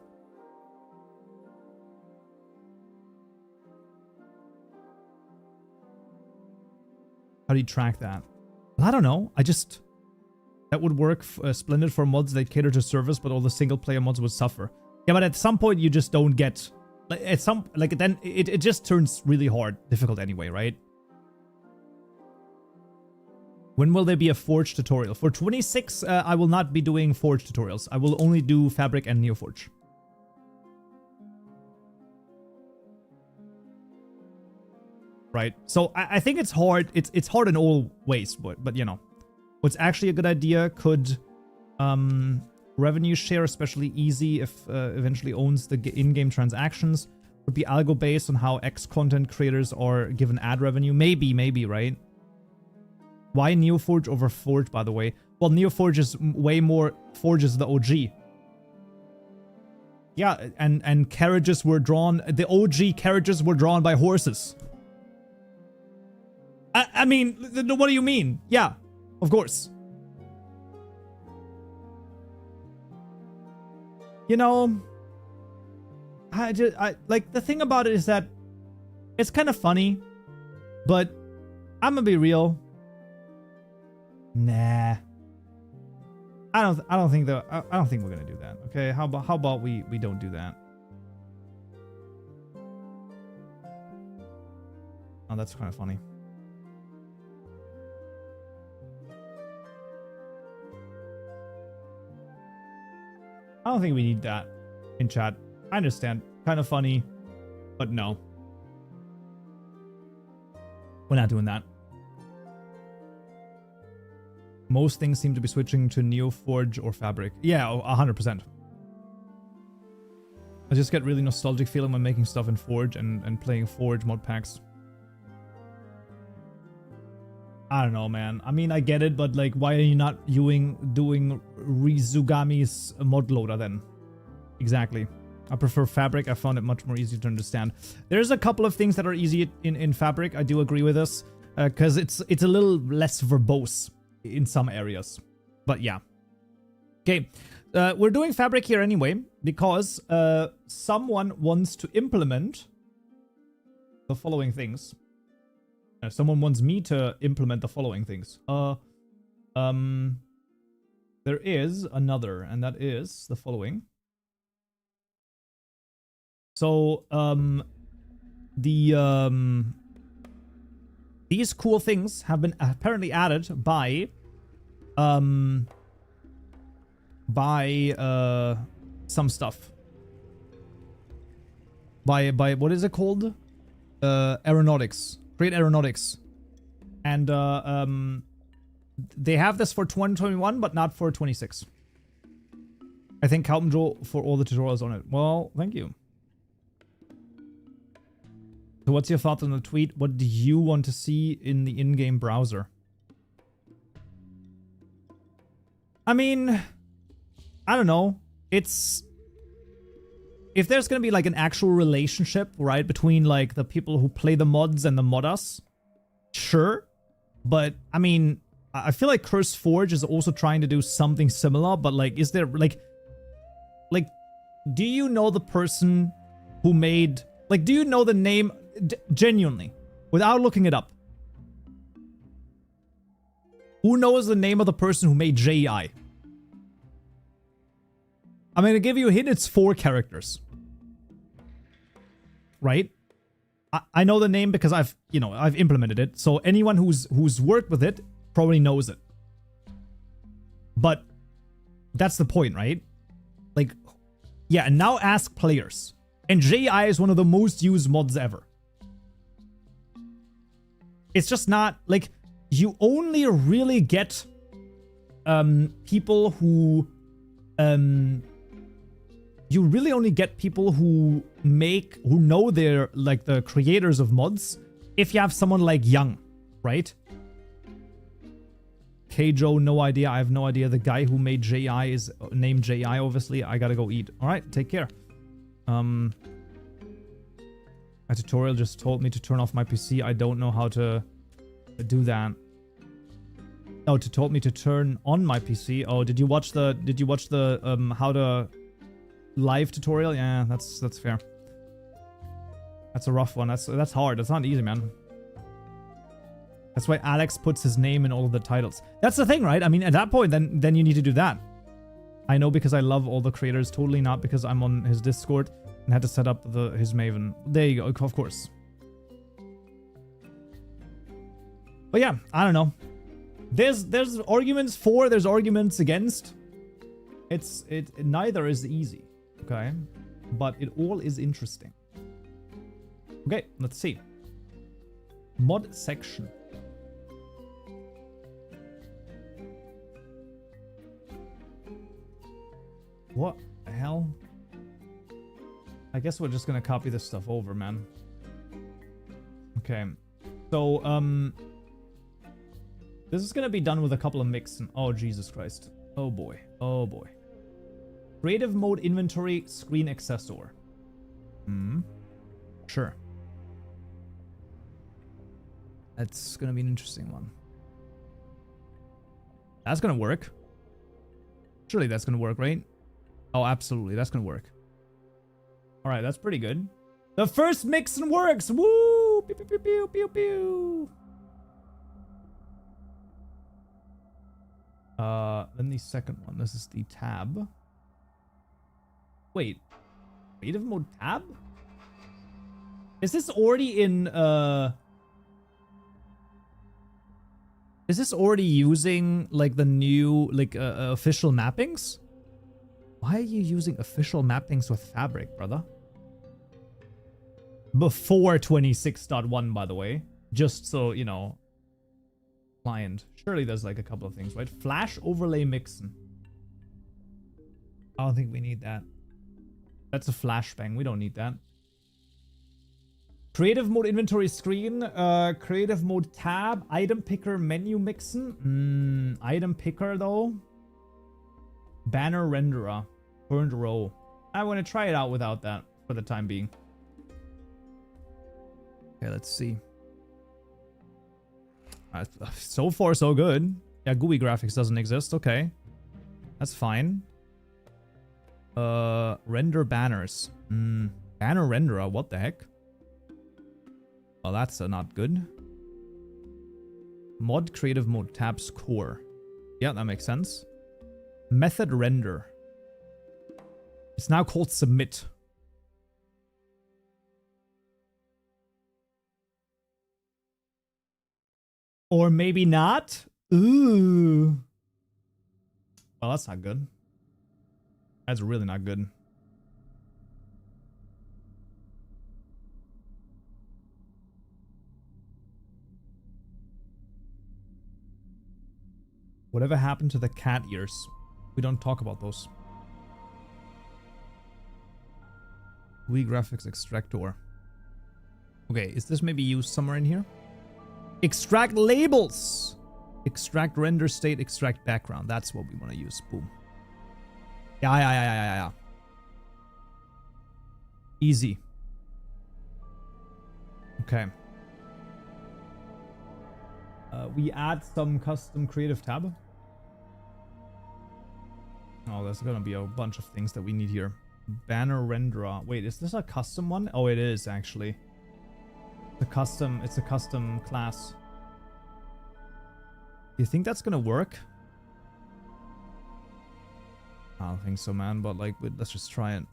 How do you track that? I don't know. That would work splendid for mods that cater to servers, but all the single player mods would suffer. Yeah, but at some point you just don't get, then it just turns really hard, difficult anyway, right? When will there be a Forge tutorial? For 26, I will not be doing Forge tutorials. I will only do Fabric and NeoForge. Right, so I think it's hard. It's hard in all ways, but you know, what's actually a good idea could revenue share, especially easy if eventually owns the in-game transactions. Would be algo based on how X content creators are given ad revenue. Maybe, right? Why NeoForge over Forge, by the way? Well, NeoForge is way more... Forge is the OG. Yeah, and carriages were drawn... The OG carriages were drawn by horses. I mean, what do you mean? Yeah, of course. You know... I like, the thing about it is that it's kind of funny, but I'm gonna be real. Nah. I don't think we're gonna do that. Okay, how about we don't do that? Oh, that's kind of funny. I don't think we need that in chat. I understand. Kind of funny, but no. We're not doing that. Most things seem to be switching to NeoForge or Fabric. Yeah, 100%. I just get really nostalgic feeling when making stuff in Forge and playing Forge mod packs. I don't know, man. I mean, I get it, but like, why are you not doing Rizugami's mod loader then? Exactly. I prefer Fabric. I found it much more easy to understand. There's a couple of things that are easy in Fabric. I do agree with this, because it's a little less verbose in some areas. But yeah. Okay. We're doing Fabric here anyway, because someone wants to implement the following things. Someone wants me to implement the following things. There is another, and that is the following. So, these cool things have been apparently added by some stuff. By what is it called? Aeronautics. Create Aeronautics. And, they have this for 2021, but not for 26. I think Kaupenjoe for all the tutorials on it. Well, thank you. So what's your thought on the tweet? What do you want to see in the in-game browser? I mean, I don't know. It's... If there's gonna be like an actual relationship, right, between like the people who play the mods and the modders, sure. But, I mean, I feel like Curse Forge is also trying to do something similar, but like, is there like, do you know the person who made... Like, do you know the name... genuinely, without looking it up? Who knows the name of the person who made JEI? I'm gonna give you a hint, it's 4 characters. Right? I know the name because I've implemented it, so anyone who's worked with it probably knows it. But that's the point, right? Like, yeah, and now ask players. And JEI is one of the most used mods ever. It's just not, like, you only really get people who... you really only get people who know they're, like, the creators of mods if you have someone like Young, right? Kaupenjoe, no idea. I have no idea. The guy who made JEI is named JEI, obviously. I gotta go eat. Alright, take care. A tutorial just told me to turn off my PC. I don't know how to do that. Oh, it told me to turn on my PC. Oh, did you watch the how to live tutorial? Yeah, that's fair. That's a rough one. That's hard. That's not easy, man. That's why Alex puts his name in all of the titles. That's the thing, right? I mean, at that point, then you need to do that. I know because I love all the creators, totally not because I'm on his Discord and had to set up his Maven. There you go, of course. But yeah, I don't know. There's arguments for, there's arguments against. Neither is easy, okay? But it all is interesting. Okay, let's see. Mod section. What the hell? I guess we're just gonna copy this stuff over, man. Okay. So, this is gonna be done with a couple of mixing. Oh, Jesus Christ. Oh boy. Oh boy. Creative mode inventory screen accessor. Sure. That's gonna be an interesting one. That's gonna work. Surely that's gonna work, right? Oh, absolutely. That's gonna work. Alright, that's pretty good. The first mixin works! Woo! Pew, pew, pew, pew, pew, pew. Then the second one. This is the tab. Wait. Creative mode tab? Is this already in, is this already using, like, the new, like, official mappings? Why are you using official mappings with Fabric, brother? Before 26.1, by the way. Just so, you know. Client. Surely there's, like, a couple of things, right? Flash overlay mixin. I don't think we need that. That's a flashbang. We don't need that. Creative mode inventory screen, creative mode tab, item picker menu mixin. Item picker though. Banner renderer, current row. I want to try it out without that for the time being. Okay, let's see. So far, so good. Yeah, GUI graphics doesn't exist. Okay, that's fine. Render banners. Banner renderer. What the heck? Oh, that's not good. Mod creative mode tabs core. Yeah, that makes sense. Method render. It's now called submit. Or maybe not. Ooh. Well, that's not good. That's really not good. Whatever happened to the cat ears? We don't talk about those. GUI graphics extractor. Okay, is this maybe used somewhere in here? Extract labels! Extract render state, extract background. That's what we want to use. Boom. Yeah. Easy. Okay. We add some custom creative tab. Oh, there's gonna be a bunch of things that we need here. Banner renderer. Wait, is this a custom one? Oh, it is actually. It's a custom class. Do you think that's gonna work? I don't think so, man, but like, let's just try it.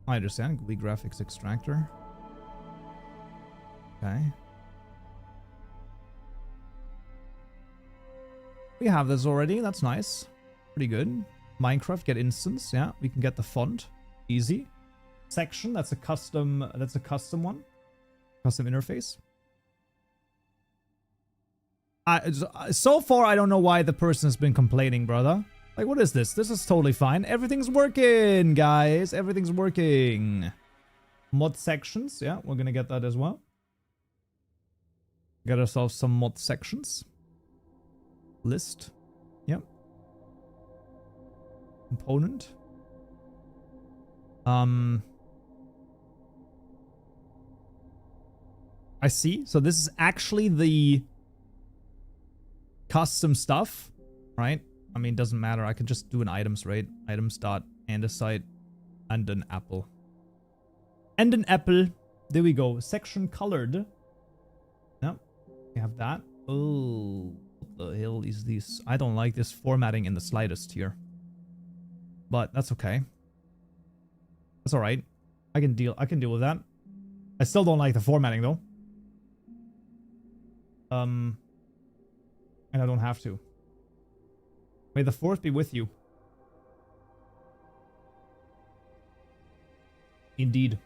I understand. GUI graphics extractor. Okay. We have this already. That's nice. Pretty good. Minecraft, get instance. Yeah, we can get the font. Easy. Section, that's a custom one. Custom interface. So far, I don't know why the person has been complaining, brother. Like, what is this? This is totally fine. Everything's working, guys. Everything's working. Mod sections. Yeah, we're gonna get that as well. Get ourselves some mod sections. List. Yep. Component. I see. So this is actually the custom stuff, right? I mean, doesn't matter. I could just do an items, right? Items dot andesite and an apple. And an apple. There we go. Section colored. Yep. We have that. Oh, what the hell is this? I don't like this formatting in the slightest here. But that's okay. That's alright. I can deal with that. I still don't like the formatting though. And I don't have to. May the fourth be with you. Indeed.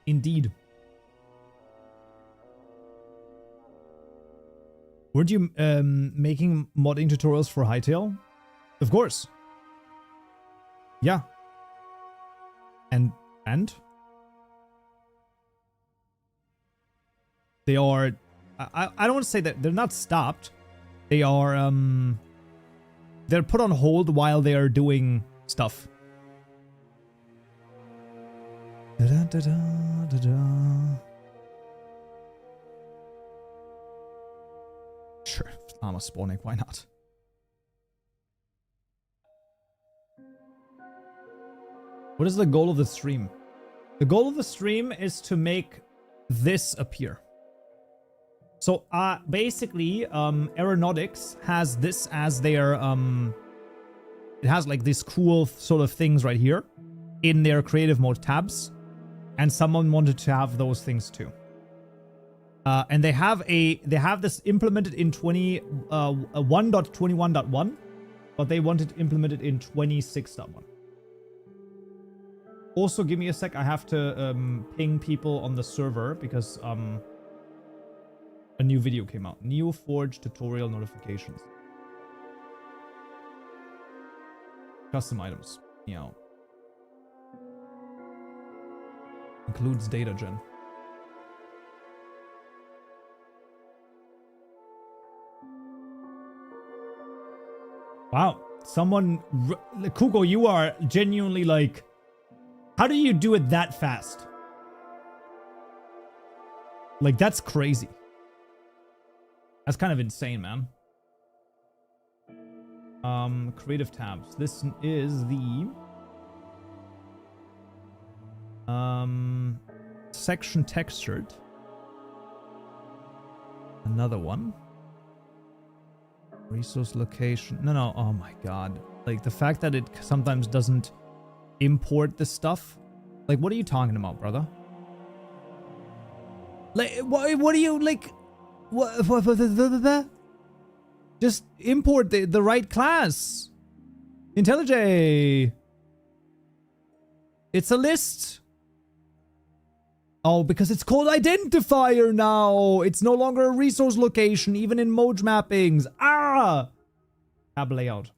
Indeed. Weren't you making modding tutorials for Hytale? Of course. Yeah. And they are, I don't want to say that they're not stopped. They are, they're put on hold while they are doing stuff. Sure, llama spawning, why not? What is the goal of the stream? The goal of the stream is to make this appear. So basically, Aeronautics has this as their, it has like these cool sort of things right here in their creative mode tabs. And someone wanted to have those things too. And they have this implemented in 1.21.1, but they wanted implemented in 26.1. Also, give me a sec. I have to ping people on the server because a new video came out. NeoForge tutorial notifications. Custom items. Meow. Includes data gen. Wow. Someone... Kuko, you are genuinely like... How do you do it that fast? Like, that's crazy. That's kind of insane, man. Creative tabs. This is the... section textured. Another one. Resource location. No. Oh my god. Like, the fact that it sometimes doesn't import this stuff. Like, what are you talking about, brother? Like, what are you, like... What? Just import the right class. IntelliJ. It's a list. Oh, because it's called identifier now. It's no longer a resource location, even in mode mappings. Ah! Tab layout.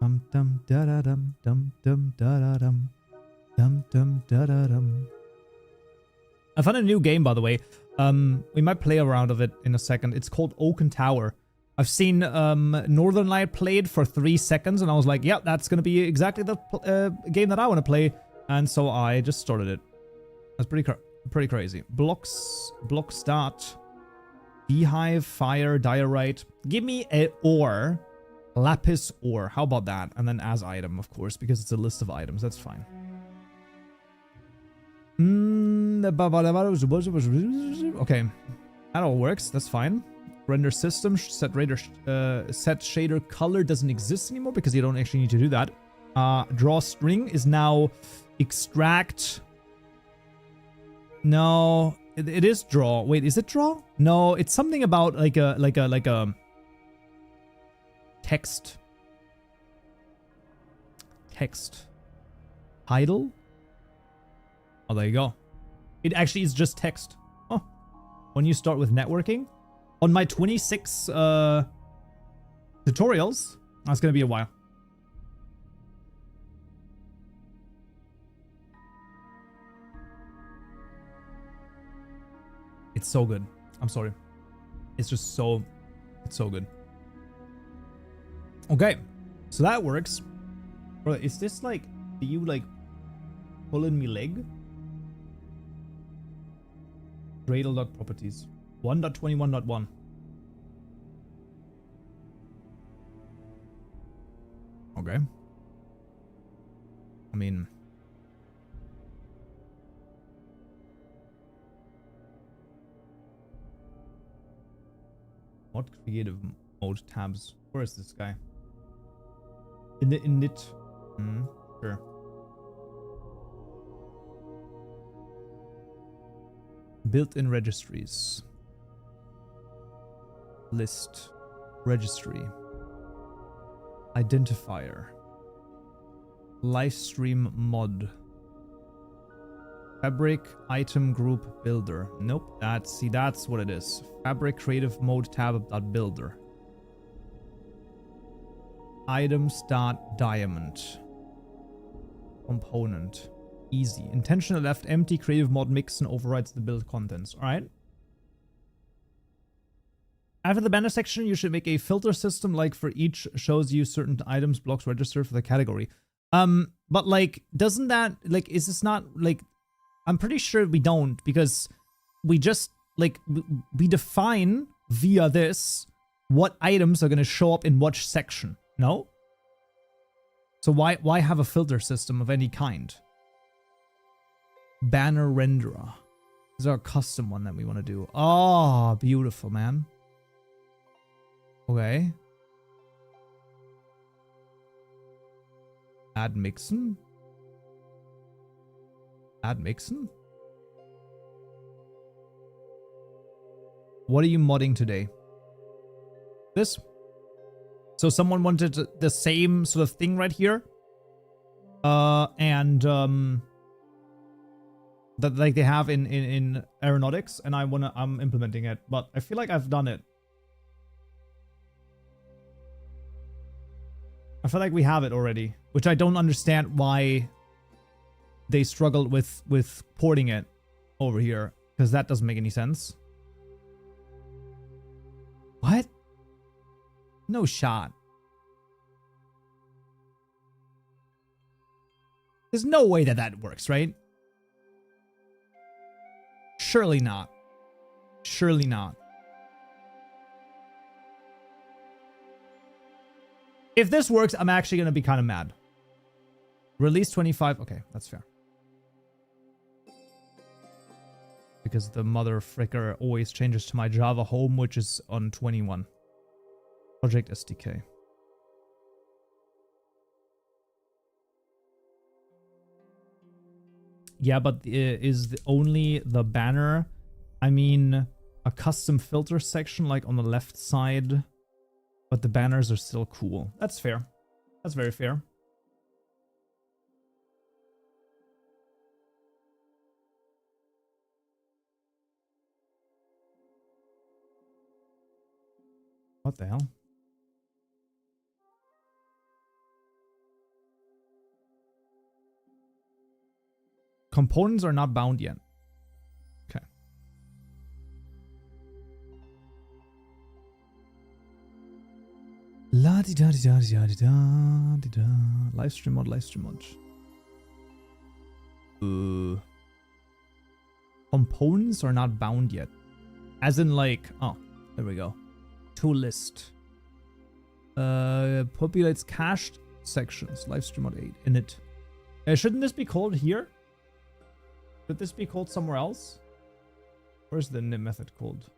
Dum dum da da dum dum dum da da dum dum dum da da dum. I found a new game, by the way. We might play around of it in a second. It's called Oaken Tower. I've seen Northern Light played for 3 seconds, and I was like, "Yep, that's gonna be exactly the game that I want to play." And so I just started it. That's pretty crazy. Block start, beehive, fire, diorite. Give me a ore, lapis ore. How about that? And then as item, of course, because it's a list of items. That's fine. Okay, that all works. That's fine. Render system, set shader color doesn't exist anymore because you don't actually need to do that. Draw string is now extract. No, it is draw. Wait, is it draw? No, it's something about like a text. Hytale? Oh, there you go. It actually is just text. Oh, when you start with networking. On my 26 tutorials, that's going to be a while. It's so good. I'm sorry. It's just so... It's so good. Okay. So that works. Bro, is this like... Do you like... Pulling me leg? Gradle.properties. 1.21.1. Okay. I mean... What creative mode tabs? Where is this guy? In it. Sure. Built-in registries. List. Registry. Identifier. Livestream mod. Fabric item group builder. Nope. That's what it is. Fabric creative mode tab builder. Items.diamond. Component. Easy. Intentional left empty. Creative mod mix and overrides the build contents. Alright. After the banner section, you should make a filter system like for each shows you certain items blocks registered for the category. But like, doesn't that, like, is this not, like, I'm pretty sure we don't, because we just, like, we define via this what items are going to show up in which section, no? So why have a filter system of any kind? Banner renderer. This is our custom one that we want to do. Oh, beautiful, man. Okay. Add mixin. Add mixin. What are you modding today? This? So someone wanted the same sort of thing right here. That like they have in aeronautics, and I'm implementing it, but I feel like I've done it. I feel like we have it already, which I don't understand why they struggled with porting it over here, because that doesn't make any sense. What? No shot. There's no way that that works, right? Surely not. Surely not. If this works, I'm actually going to be kind of mad. Release 25. Okay, that's fair. Because the mother fricker always changes to my Java home, which is on 21. Project SDK. Yeah, but is only the banner, I mean, a custom filter section like on the left side, but the banners are still cool. That's fair. That's very fair. What the hell? Components are not bound yet. Okay. La di da di da di da di da di da. Livestream mod, livestream mod. Components are not bound yet. As in like, oh, there we go. To list. Populates cached sections. Livestream mod 8. Init. Shouldn't this be called here? Should this be called somewhere else? Where's the init method called?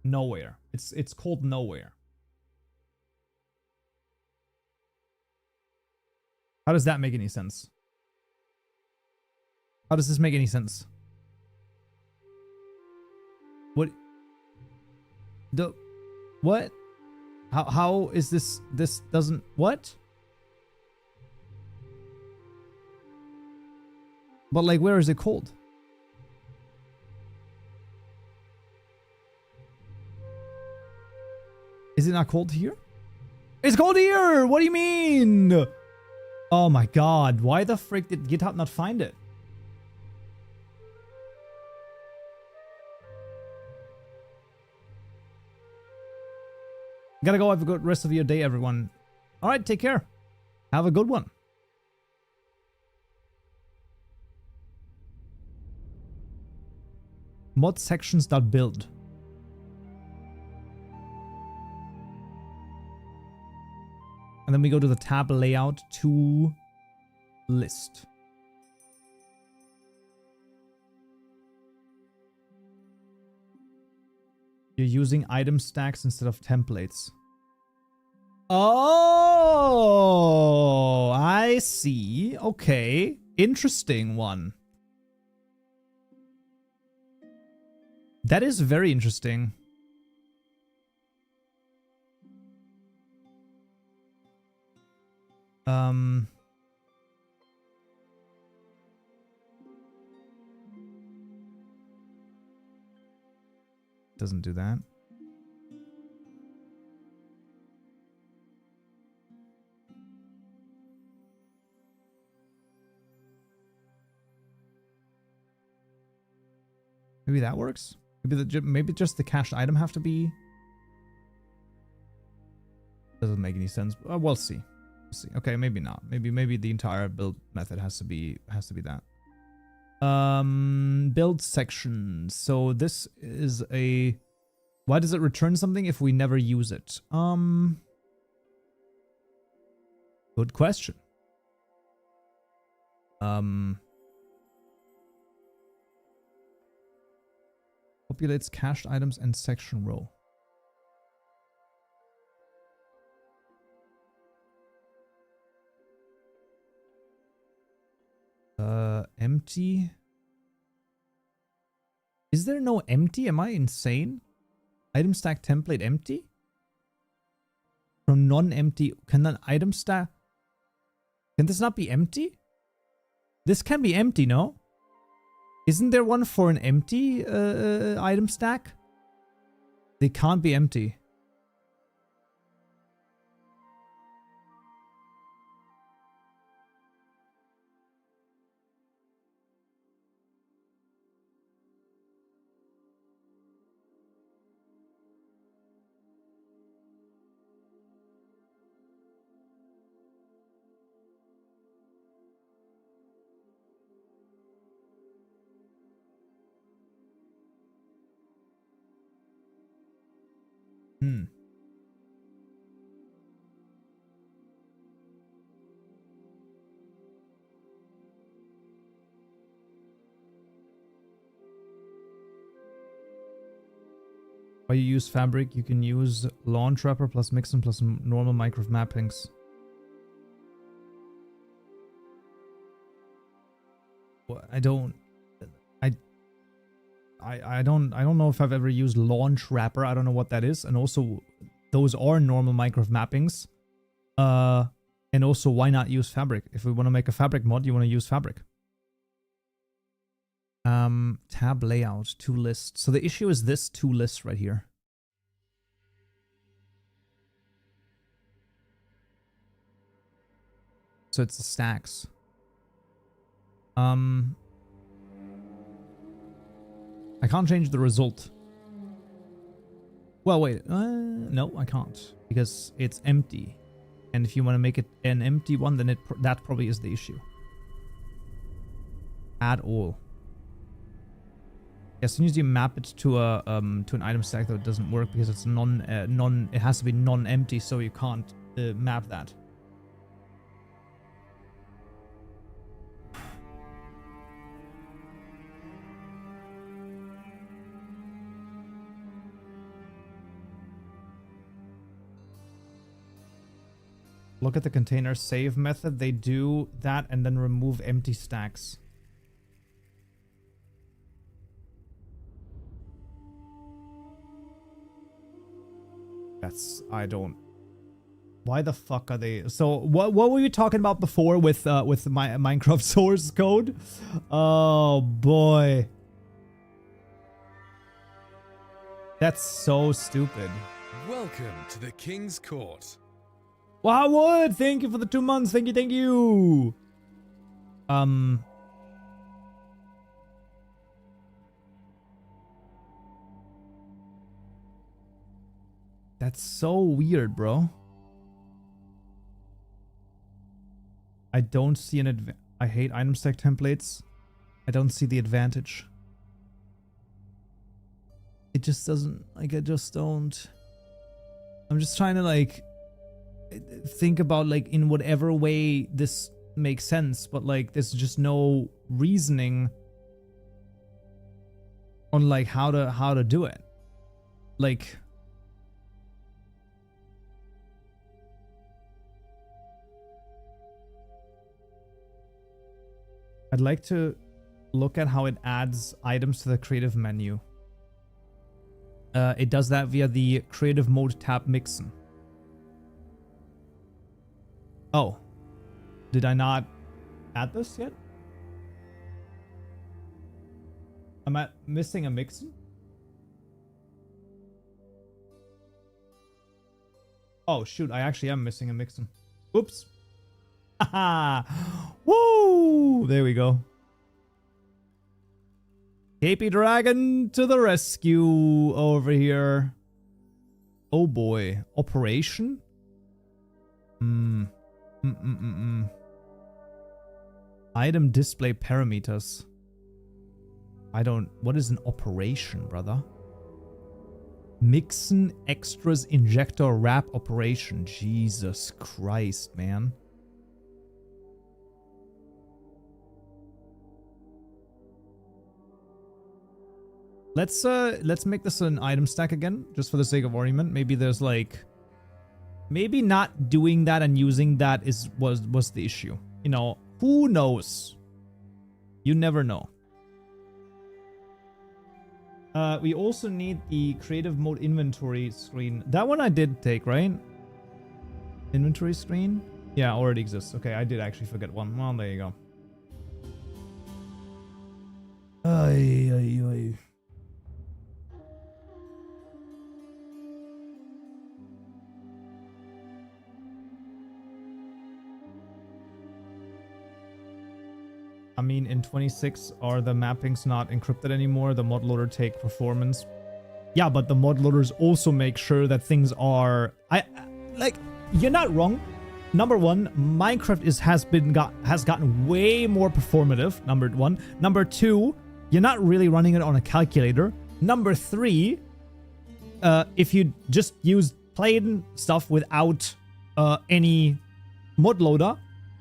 Nowhere. It's called nowhere. How does that make any sense? How does this make any sense? What? What? How is this doesn't what? But like, where is it called? Is it not called here? It's called here! What do you mean? Oh my god, why the frick did GitHub not find it? Gotta go. Have a good rest of your day, everyone. Alright, take care. Have a good one. Mod sections.build. And then we go to the tab layout to list. You're using item stacks instead of templates. Oh, I see. Okay. Interesting one. That is very interesting. doesn't do that. Maybe that works. Maybe just the cached item have to be. Doesn't make any sense. We'll see. We'll see. Okay, maybe not. Maybe the entire build method has to be that. Build section. So this is a. Why does it return something if we never use it? Good question. Populates cached items and section row. Empty. Is there no empty? Am I insane? Item stack template empty? From non-empty, can an item stack... Can this not be empty? This can be empty, no? Isn't there one for an empty item stack? They can't be empty. While you use fabric, you can use launch wrapper plus mixin plus normal micro mappings. Well, I don't know if I've ever used launch wrapper. I don't know what that is. And also those are normal micro mappings. And also why not use fabric? If we want to make a fabric mod, you want to use fabric. Tab layout, to list. So the issue is this to list right here. So it's the stacks. I can't change the result. Well, wait. No, I can't because it's empty. And if you want to make it an empty one, then that probably is the issue. Add all. As soon as you map it to an item stack, though, it doesn't work because it's it has to be non-empty, so you can't map that. Look at the container save method. They do that and then remove empty stacks. I don't. Why the fuck are they? So what were you talking about before with my Minecraft source code? Oh boy. That's so stupid. Welcome to the King's Court. Wildwood, thank you for the 2 months. Thank you. That's so weird, bro. I don't see an I hate item stack templates. I don't see the advantage. It just doesn't, like, I just don't. I'm just trying to, like, think about, like, in whatever way this makes sense, but, like, there's just no reasoning on, like, how to do it. Like, I'd like to look at how it adds items to the creative menu. It does that via the creative mode tab mixin. Oh, did I not add this yet? Am I missing a mixin? Oh, shoot. I actually am missing a mixin. Oops. Haha. Woo! There we go. KP Dragon to the rescue over here. Oh boy. Operation? Item display parameters. I don't... What is an operation, brother? Mixin extras injector wrap operation. Jesus Christ, man. Let's make this an item stack again, just for the sake of argument. Maybe there's like, maybe not doing that and using that was the issue. You know, who knows? You never know. We also need the creative mode inventory screen. That one I did take, right? Inventory screen? Yeah, already exists. Okay, I did actually forget one. Well, there you go. Ay, ay, ay. I mean, in 26, are the mappings not encrypted anymore? The mod loader take performance. Yeah, but the mod loaders also make sure that things are... like, you're not wrong. Number one, Minecraft has gotten way more performative, number one. Number two, you're not really running it on a calculator. Number three, if you just use plain stuff without any mod loader,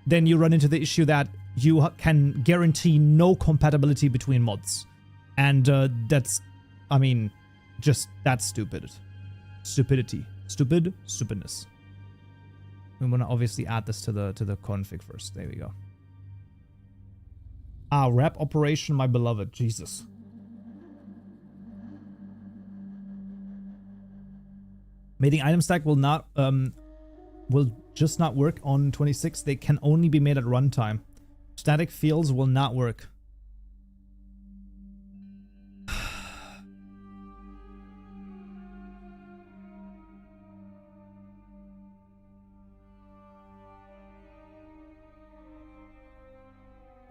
then you run into the issue that you can guarantee no compatibility between mods. And that's, I mean, just that's stupid. Stupidity. Stupidness. We want to obviously add this to the config first. There we go. Ah, wrap operation, my beloved. Jesus. Mating item stack will not will just not work on 26. They can only be made at runtime. Static fields will not work.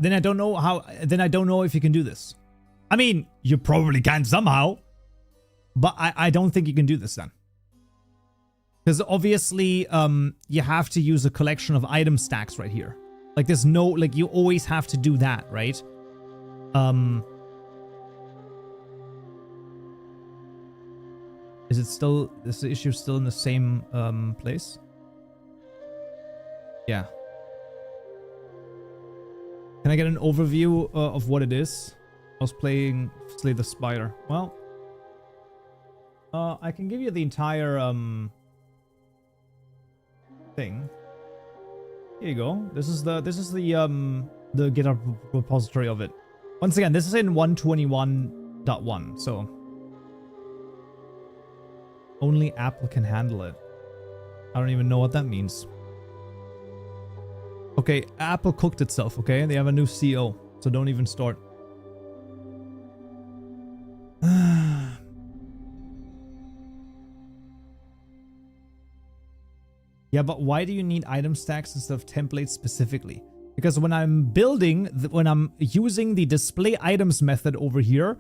Then I don't know how. Then I don't know if you can do this. I mean, you probably can somehow, but I don't think you can do this then. Because obviously, you have to use a collection of item stacks right here. Like, there's no, like, you always have to do that, right? Is it still, is the issue still in the same place? Yeah. Can I get an overview of what it is? I was playing Slay the Spider. Well, I can give you the entire thing. Here you go. This is the GitHub repository of it. Once again, this is in 121.1, so only Apple can handle it. I don't even know what that means. Okay, Apple cooked itself, okay? They have a new CEO, so don't even start. Yeah, but why do you need item stacks instead of templates specifically? Because when I'm building, when I'm using the display items method over here,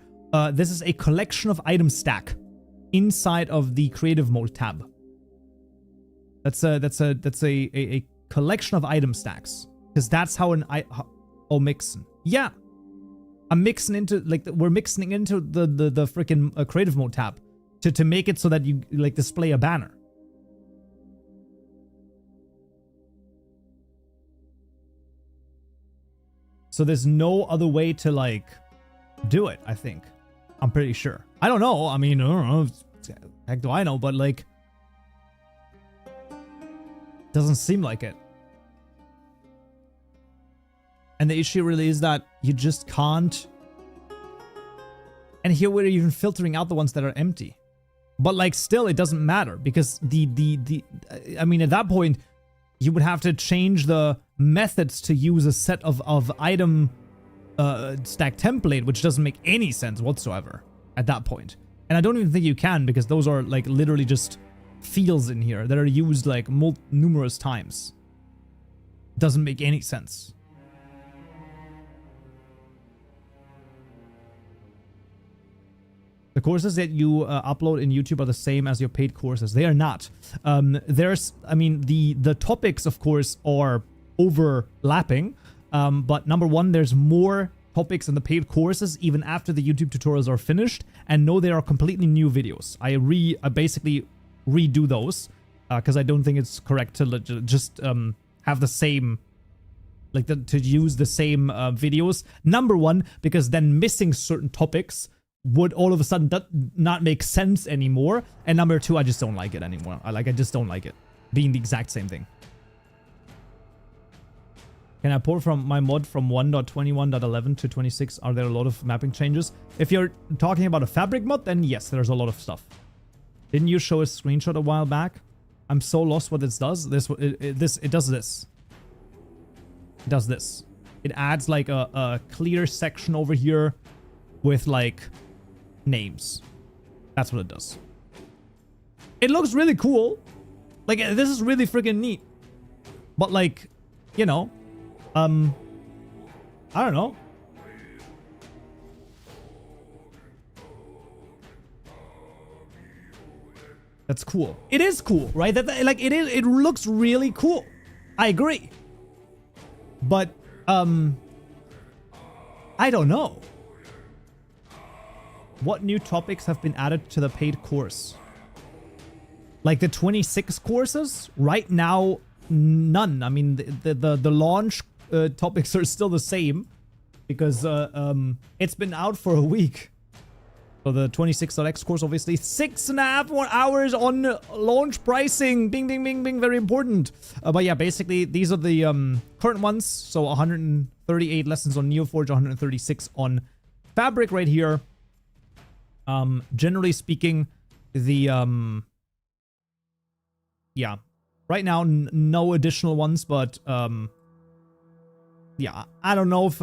this is a collection of item stack inside of the creative mode tab. That's a collection of item stacks, because that's how mixin. Yeah, I'm mixing into, like, we're mixing into the freaking creative mode tab to make it so that you like display a banner. So there's no other way to, like, do it, I think. I'm pretty sure. I don't know. I mean, I don't know. Heck do I know, but, like, doesn't seem like it. And the issue really is that you just can't. And here we're even filtering out the ones that are empty. But, like, still, it doesn't matter, because I mean, at that point, you would have to change the methods to use a set of item stack template, which doesn't make any sense whatsoever at that point. And I don't even think you can, because those are, like, literally just fields in here that are used like numerous times. Doesn't make any sense. The courses that you upload in YouTube are the same as your paid courses. They are not. I mean, the topics, of course, are overlapping. But number one, there's more topics in the paid courses even after the YouTube tutorials are finished. And no, they are completely new videos. I basically redo those because I don't think it's correct to just have the same, like to use the same videos. Number one, because then missing certain topics would all of a sudden not make sense anymore. And number two, I just don't like it anymore. I just don't like it being the exact same thing. Can I port from my mod from 1.21.11 to 26? Are there a lot of mapping changes? If you're talking about a fabric mod, then yes, there's a lot of stuff. Didn't you show a screenshot a while back? I'm so lost what this does. It does this. It does this. It adds like a clear section over here with like names. That's what it does. It looks really cool. Like, this is really freaking neat. But like, you know, I don't know. That's cool. It is cool, right? Like it looks really cool. I agree. But I don't know. What new topics have been added to the paid course? Like the 26 courses? Right now, none. I mean, the launch topics are still the same because it's been out for a week. So the 26.x course, obviously, 6.5 more hours on launch pricing. Bing, bing, bing, bing. Very important. But yeah, basically, these are the current ones. So 138 lessons on NeoForge, 136 on Fabric right here. Generally speaking, the yeah, right now no additional ones, but yeah, I don't know if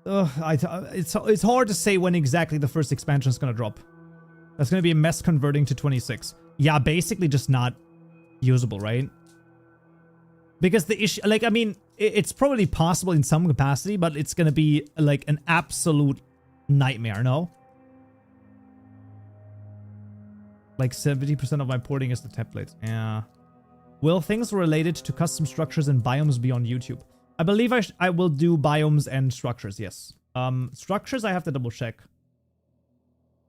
it's hard to say when exactly the first expansion is gonna drop. That's gonna be a mess converting to 26. Yeah, basically just not usable, right? Because the issue, like, I mean, it's probably possible in some capacity, but it's gonna be like an absolute nightmare, no? Like 70% of my porting is the templates. Yeah. Will things related to custom structures and biomes be on YouTube? I believe I will do biomes and structures, yes. Structures I have to double check.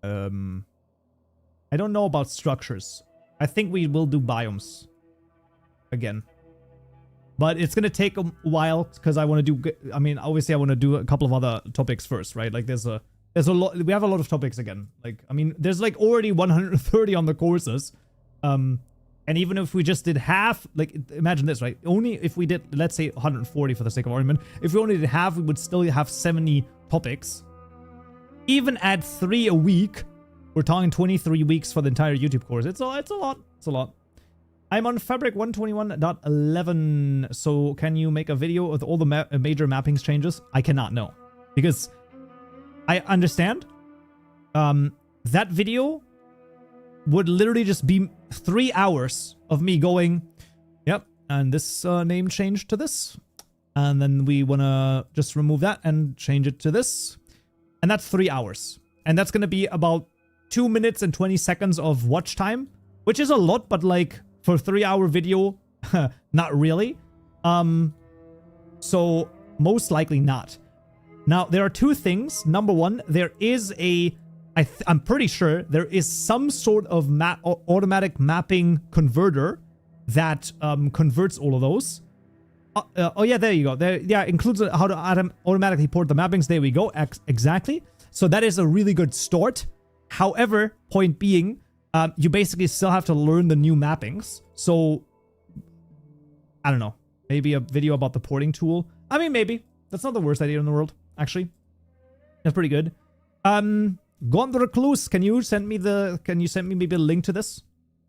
I don't know about structures. I think we will do biomes again. But it's gonna take a while because I want to do, I mean, obviously I want to do a couple of other topics first, right? Like there's a lot, we have a lot of topics again. Like, I mean, there's like already 130 on the courses. And even if we just did half, like, imagine this, right? Only if we did, let's say 140 for the sake of argument. If we only did half, we would still have 70 topics. Even at 3 a week, we're talking 23 weeks for the entire YouTube course. It's a lot. It's a lot. I'm on Fabric 121.11. So can you make a video with all the major mappings changes? I cannot, no. Because I understand that video would literally just be 3 hours of me going, yep, and this name changed to this. And then we want to just remove that and change it to this. And that's 3 hours. And that's going to be about 2 minutes and 20 seconds of watch time, which is a lot, but like for a 3-hour video, not really. So most likely not. Now, there are two things. Number one, there is I'm pretty sure there is some sort of automatic mapping converter that converts all of those. Oh yeah, there you go. There, yeah, includes how to automatically port the mappings. There we go. Exactly. So that is a really good start. However, point being, you basically still have to learn the new mappings. So I don't know. Maybe a video about the porting tool. I mean, maybe. That's not the worst idea in the world, actually. That's pretty good. Gone the Recluse, can you send me maybe a link to this?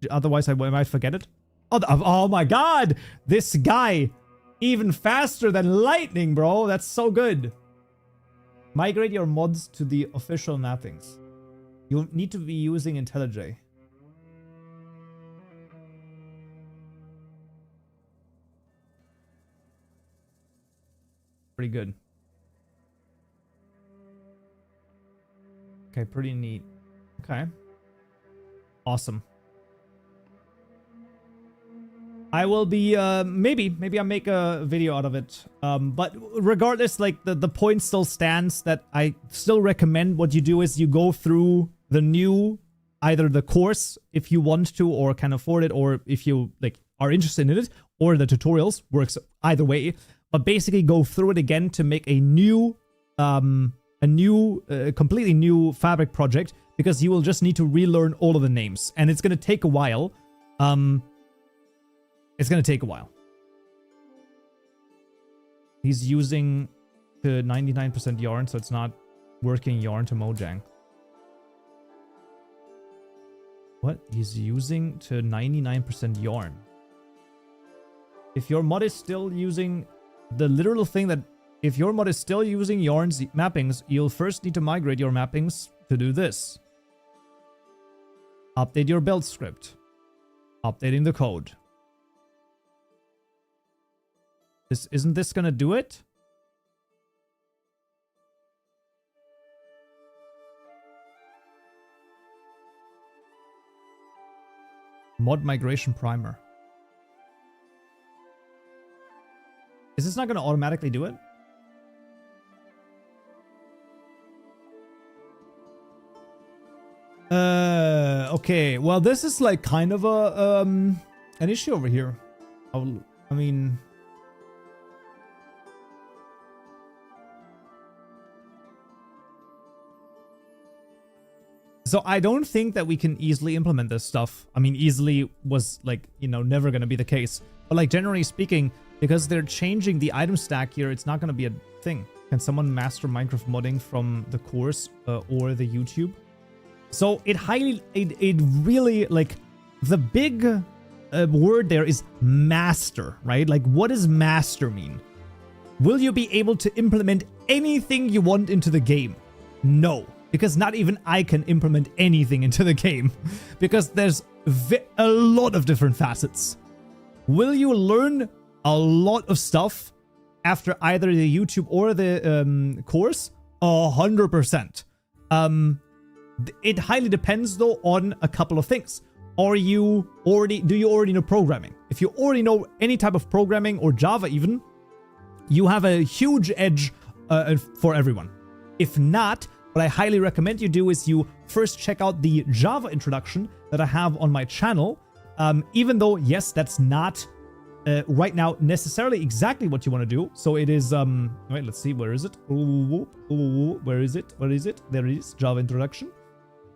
Otherwise I might forget it. Oh my god! This guy! Even faster than lightning, bro! That's so good! Migrate your mods to the official mappings. You'll need to be using IntelliJ. Pretty good. Okay, pretty neat. Okay. Awesome. I will be, maybe I make a video out of it. But regardless, like, the point still stands that I still recommend what you do is you go through the new, either the course, if you want to, or can afford it, or if you, like, are interested in it, or the tutorials, works either way. But basically go through it again to make a new, completely new Fabric project, because you will just need to relearn all of the names. And it's going to take a while. It's going to take a while. He's using to 99% yarn, so it's not working yarn to Mojang. What? He's using to 99% yarn. If your mod is still using the literal thing that... If your mod is still using yarn's mappings, you'll first need to migrate your mappings to do this. Update your build script. Updating the code. Isn't this gonna do it? Mod migration primer. Is this not gonna automatically do it? Okay. Well, this is like kind of a an issue over here. I mean. So I don't think that we can easily implement this stuff. I mean, easily was like, you know, never going to be the case. But like generally speaking, because they're changing the item stack here, it's not going to be a thing. Can someone master Minecraft modding from the course or the YouTube? So it really, like, the big word there is master, right? Like, what does master mean? Will you be able to implement anything you want into the game? No. Because not even I can implement anything into the game. Because there's a lot of different facets. Will you learn a lot of stuff after either the YouTube or the course? 100%. It highly depends, though, on a couple of things. Do you already know programming? If you already know any type of programming, or Java even, you have a huge edge for everyone. If not, what I highly recommend you do is you first check out the Java introduction that I have on my channel. Even though, yes, that's not right now necessarily exactly what you want to do. So it is, wait, let's see, where is it? Where is it? Where is it? There it is, Java introduction.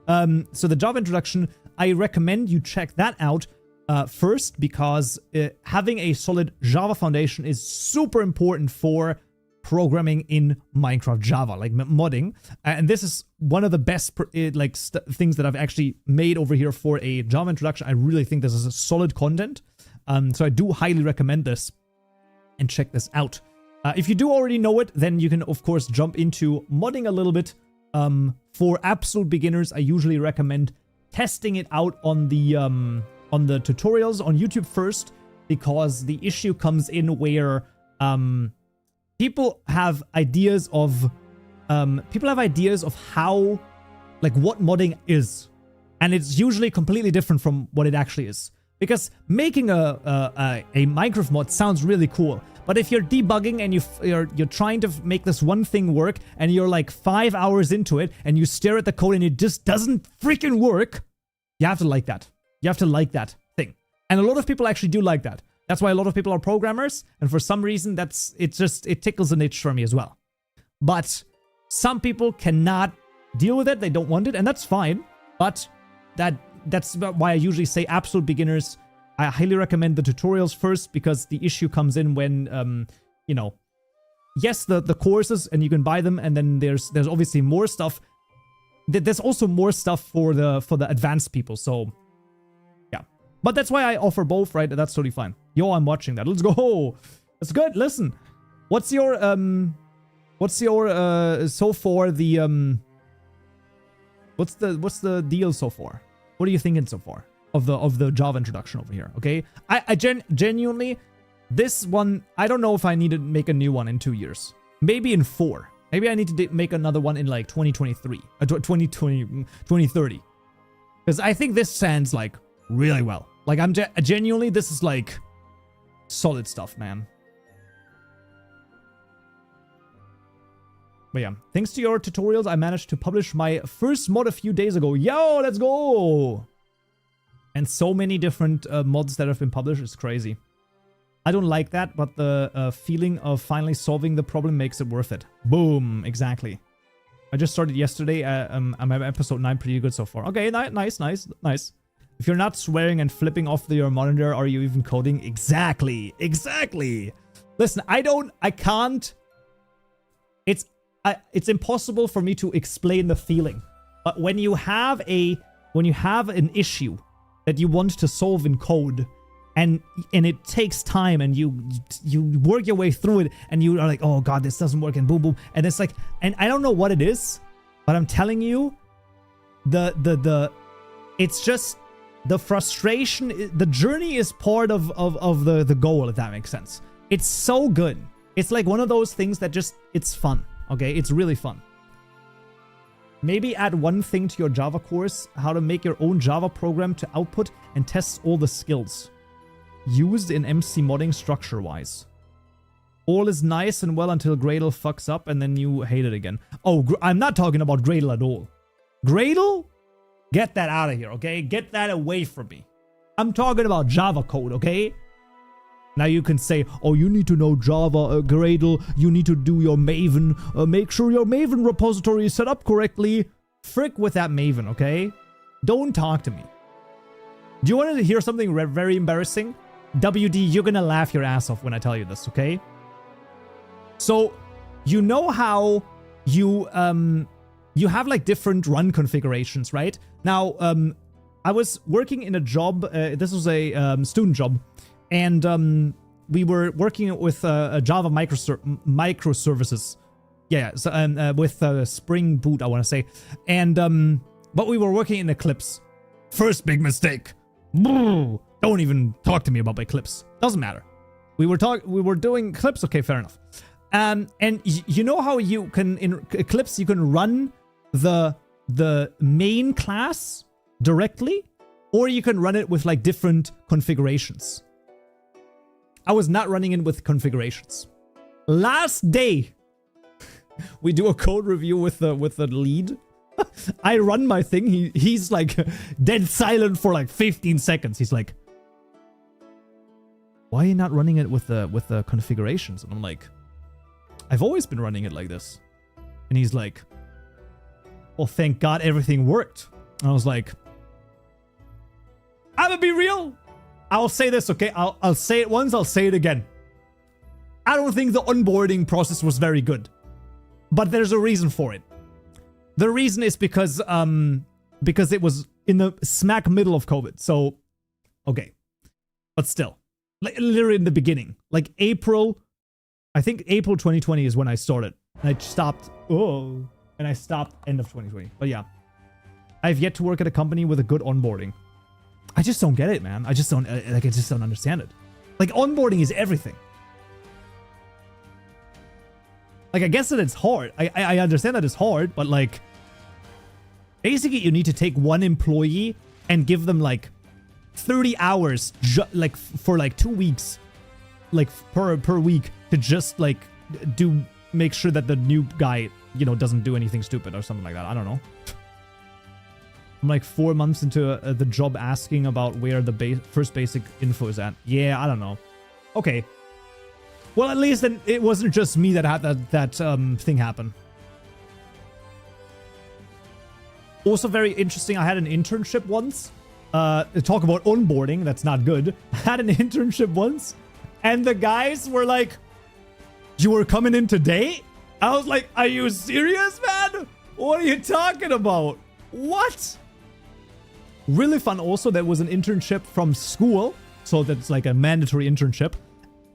So the Java introduction, I recommend you check that out first, because having a solid Java foundation is super important for programming in Minecraft Java, like modding. And this is one of the best things that I've actually made over here for a Java introduction. I really think this is a solid content. So I do highly recommend this and check this out. If you do already know it, then you can of course jump into modding a little bit. For absolute beginners, I usually recommend testing it out on the tutorials on YouTube first, because the issue comes in where people have ideas of how, like, what modding is, and it's usually completely different from what it actually is. Because making a Minecraft mod sounds really cool, but if you're debugging and you're trying to make this one thing work, and you're like 5 hours into it, and you stare at the code and it just doesn't freaking work, you have to like that. You have to like that thing, and a lot of people actually do like that. That's why a lot of people are programmers, and for some reason it tickles a niche for me as well. But some people cannot deal with it, they don't want it, and that's fine. But that's why I usually say absolute beginners. I highly recommend the tutorials first, because the issue comes in when, you know, yes, the courses, and you can buy them, and then there's obviously more stuff. There's also more stuff for the advanced people, so yeah. But that's why I offer both, right? That's totally fine. Yo, I'm watching that. Let's go. That's good. Listen, what's your so far the what's the deal so far? What are you thinking so far of the Java introduction over here? Okay, I genuinely, this one, I don't know if I need to make a new one in 2 years. Maybe in 4. Maybe I need to make another one in like 2023. 2030. Because I think this sounds like really well. Like I'm genuinely, this is like solid stuff, man. But yeah, thanks to your tutorials, I managed to publish my first mod a few days ago. Yo, let's go! And so many different mods that have been published is crazy. I don't like that, but the feeling of finally solving the problem makes it worth it. Boom, exactly. I just started yesterday. I'm at episode 9, pretty good so far. Okay, nice. If you're not swearing and flipping off your monitor, are you even coding? Exactly. Listen, I can't. It's impossible for me to explain the feeling. But when you have an issue that you want to solve in code, and it takes time, and you work your way through it, and you are like, oh god, this doesn't work, and boom boom, and it's like, and I don't know what it is, but I'm telling you, it's just the frustration. The journey is part of the goal, if that makes sense. It's so good. It's like one of those things that just, it's fun. Okay, it's really fun. Maybe add one thing to your Java course, how to make your own Java program to output and test all the skills used in MC modding structure-wise. All is nice and well until Gradle fucks up and then you hate it again. Oh, I'm not talking about Gradle at all. Gradle? Get that out of here, okay? Get that away from me. I'm talking about Java code, okay? Now you can say, oh, you need to know Java, Gradle, you need to do your Maven, make sure your Maven repository is set up correctly. Frick with that Maven, okay? Don't talk to me. Do you want to hear something very embarrassing? WD, you're gonna laugh your ass off when I tell you this, okay? So, you know how you have like different run configurations, right? Now, I was working in a job, this was a student job, and we were working with a Java microservices. Yeah, so, with Spring Boot, I want to say. And, but we were working in Eclipse. First big mistake. Don't even talk to me about Eclipse. Doesn't matter. We were doing Eclipse. Okay, fair enough. And you know how you can, in Eclipse, you can run the main class directly, or you can run it with like different configurations. I was not running it with configurations. Last day, we do a code review with the lead. I run my thing. He's like dead silent for like 15 seconds. He's like, "Why are you not running it with the configurations?" And I'm like, "I've always been running it like this." And he's like, "Well, thank God everything worked." And I was like, "I'm gonna be real. I'll say this, okay? I'll say it once, I'll say it again. I don't think the onboarding process was very good. But there's a reason for it. The reason is because it was in the smack middle of COVID. So, okay. But still. Like, literally in the beginning. Like April, I think April 2020 is when I started. And I stopped, and I stopped end of 2020. But yeah. I've yet to work at a company with a good onboarding. I just don't get it, man. I just don't understand it. Like, onboarding is everything. Like, I guess that it's hard. I understand that it's hard, but like, basically you need to take one employee and give them like 30 hours, like for like 2 weeks, like per week to just like make sure that the new guy, you know, doesn't do anything stupid or something like that. I don't know. I'm like 4 months into the job asking about where the first basic info is at. Yeah, I don't know. Okay. Well, at least then it wasn't just me that had that thing happen. Also very interesting, I had an internship once. Talk about onboarding, that's not good. I had an internship once, and the guys were like, "You were coming in today?" I was like, "Are you serious, man? What are you talking about? What?" Really fun also, there was an internship from school. So that's like a mandatory internship.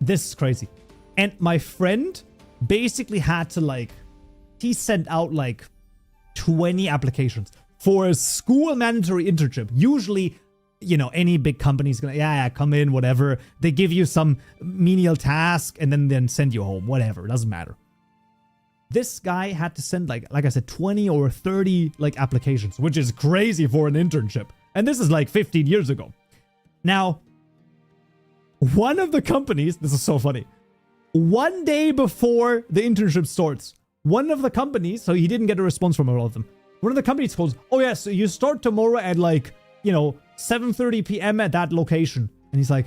This is crazy. And my friend basically had to like, he sent out like 20 applications for a school mandatory internship. Usually, you know, any big company's gonna, yeah, come in, whatever. They give you some menial task and then send you home, whatever, doesn't matter. This guy had to send like I said, 20 or 30 like applications, which is crazy for an internship. And this is like 15 years ago. Now, one of the companies, this is so funny. One day before the internship starts, one of the companies, so he didn't get a response from all of them. One of the companies goes, oh yeah, so you start tomorrow at like, 7:30 p.m. at that location. And he's like,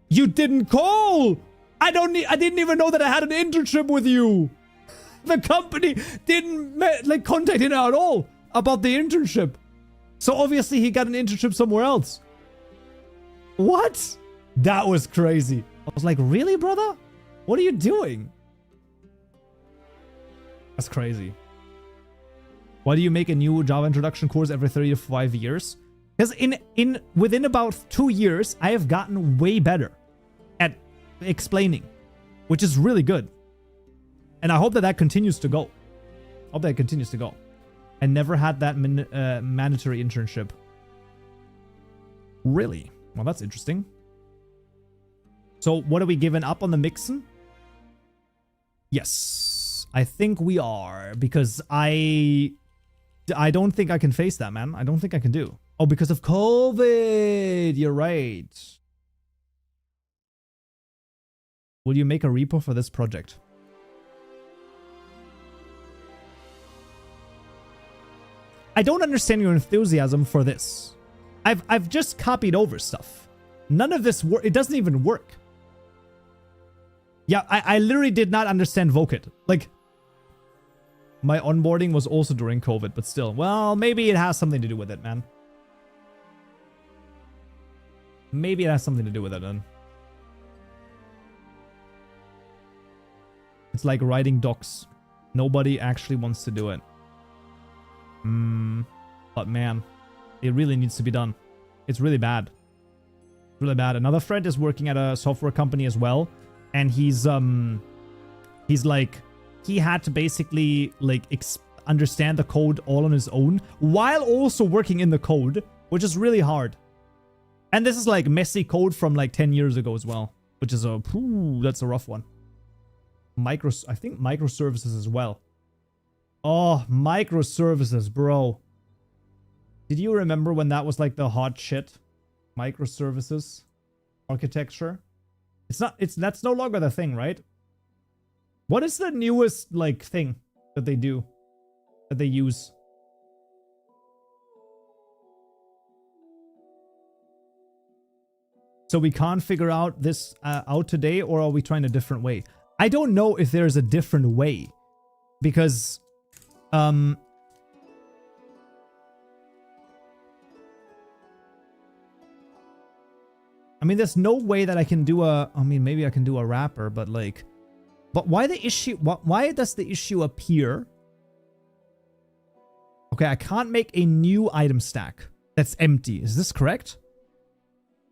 you didn't call! I didn't even know that I had an internship with you. The company didn't contact him at all about the internship. So obviously he got an internship somewhere else. What? That was crazy. I was like, really, brother? What are you doing? That's crazy. Why do you make a new Java introduction course every 3 to 5 years? Because within about 2 years, I have gotten way better at explaining, which is really good. And I hope that continues to go. I never had that mandatory internship. Really? Well, that's interesting. So what are we giving up on the mixin? Yes, I think we are, because I don't think I can face that, man. I don't think I can do. Oh, because of COVID. You're right. Will you make a repo for this project? I don't understand your enthusiasm for this. I've just copied over stuff. None of this it doesn't even work. Yeah, I literally did not understand Vocit. Like, my onboarding was also during COVID, but still. Well, maybe it has something to do with it, man. Maybe it has something to do with it, then. It's like writing docs. Nobody actually wants to do it. But man, it really needs to be done. It's really bad. Really bad. Another friend is working at a software company as well. And he's like, he had to basically like understand the code all on his own while also working in the code, which is really hard. And this is like messy code from like 10 years ago as well, which is that's a rough one. I think microservices as well. Oh, microservices, bro. Did you remember when that was like the hot shit? Microservices architecture. That's no longer the thing, right? What is the newest like thing that they do? That they use? So we can't figure out this out today, or are we trying a different way? I don't know if there's a different way. Because I mean, there's no way that I can do maybe I can do a wrapper, but like, but why the issue? Why does the issue appear? Okay, I can't make a new item stack that's empty. Is this correct?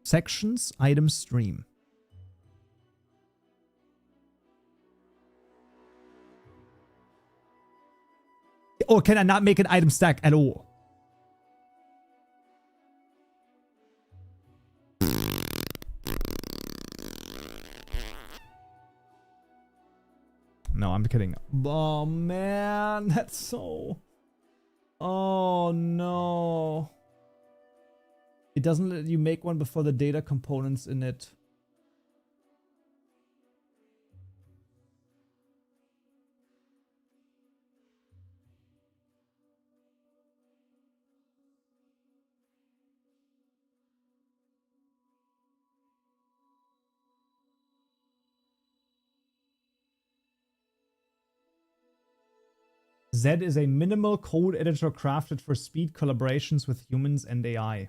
Sections, item stream. Or can I not make an item stack at all? No, I'm kidding. Oh, man. That's so... Oh, no. It doesn't let you make one before the data components in it. Zed is a minimal code editor crafted for speed collaborations with humans and AI.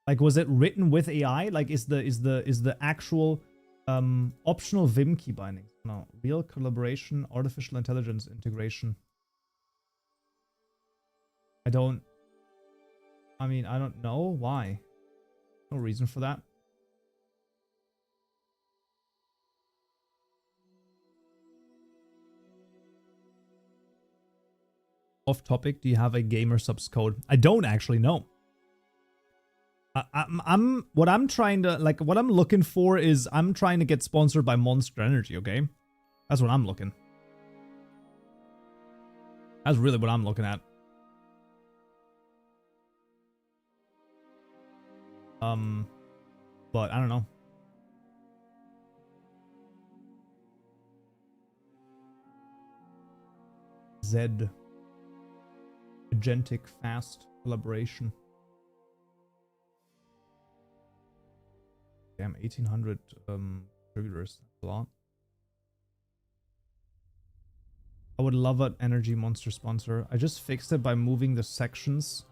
Like, was it written with AI? Like, is the actual optional Vim key binding? No, real collaboration, artificial intelligence integration. I don't know why. No reason for that. Off topic, do you have a gamer subs code? I don't actually know. what I'm trying to, like, what I'm looking for is I'm trying to get sponsored by Monster Energy, okay? That's what I'm looking. That's really what I'm looking at. But I don't know. Zed. Agentic fast collaboration. Damn, 1800 contributors. That's a lot. I would love an Energy Monster sponsor. I just fixed it by moving the sections.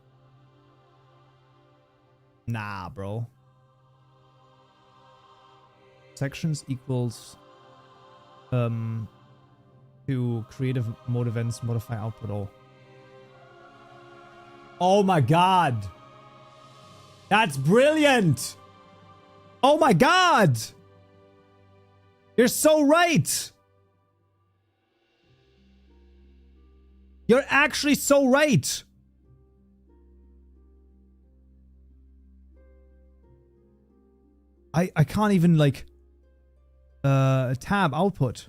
Nah, bro. Sections equals to creative mode events modify output all. Oh my god. That's brilliant. Oh my god. You're so right. You're actually so right. I can't even like tab output.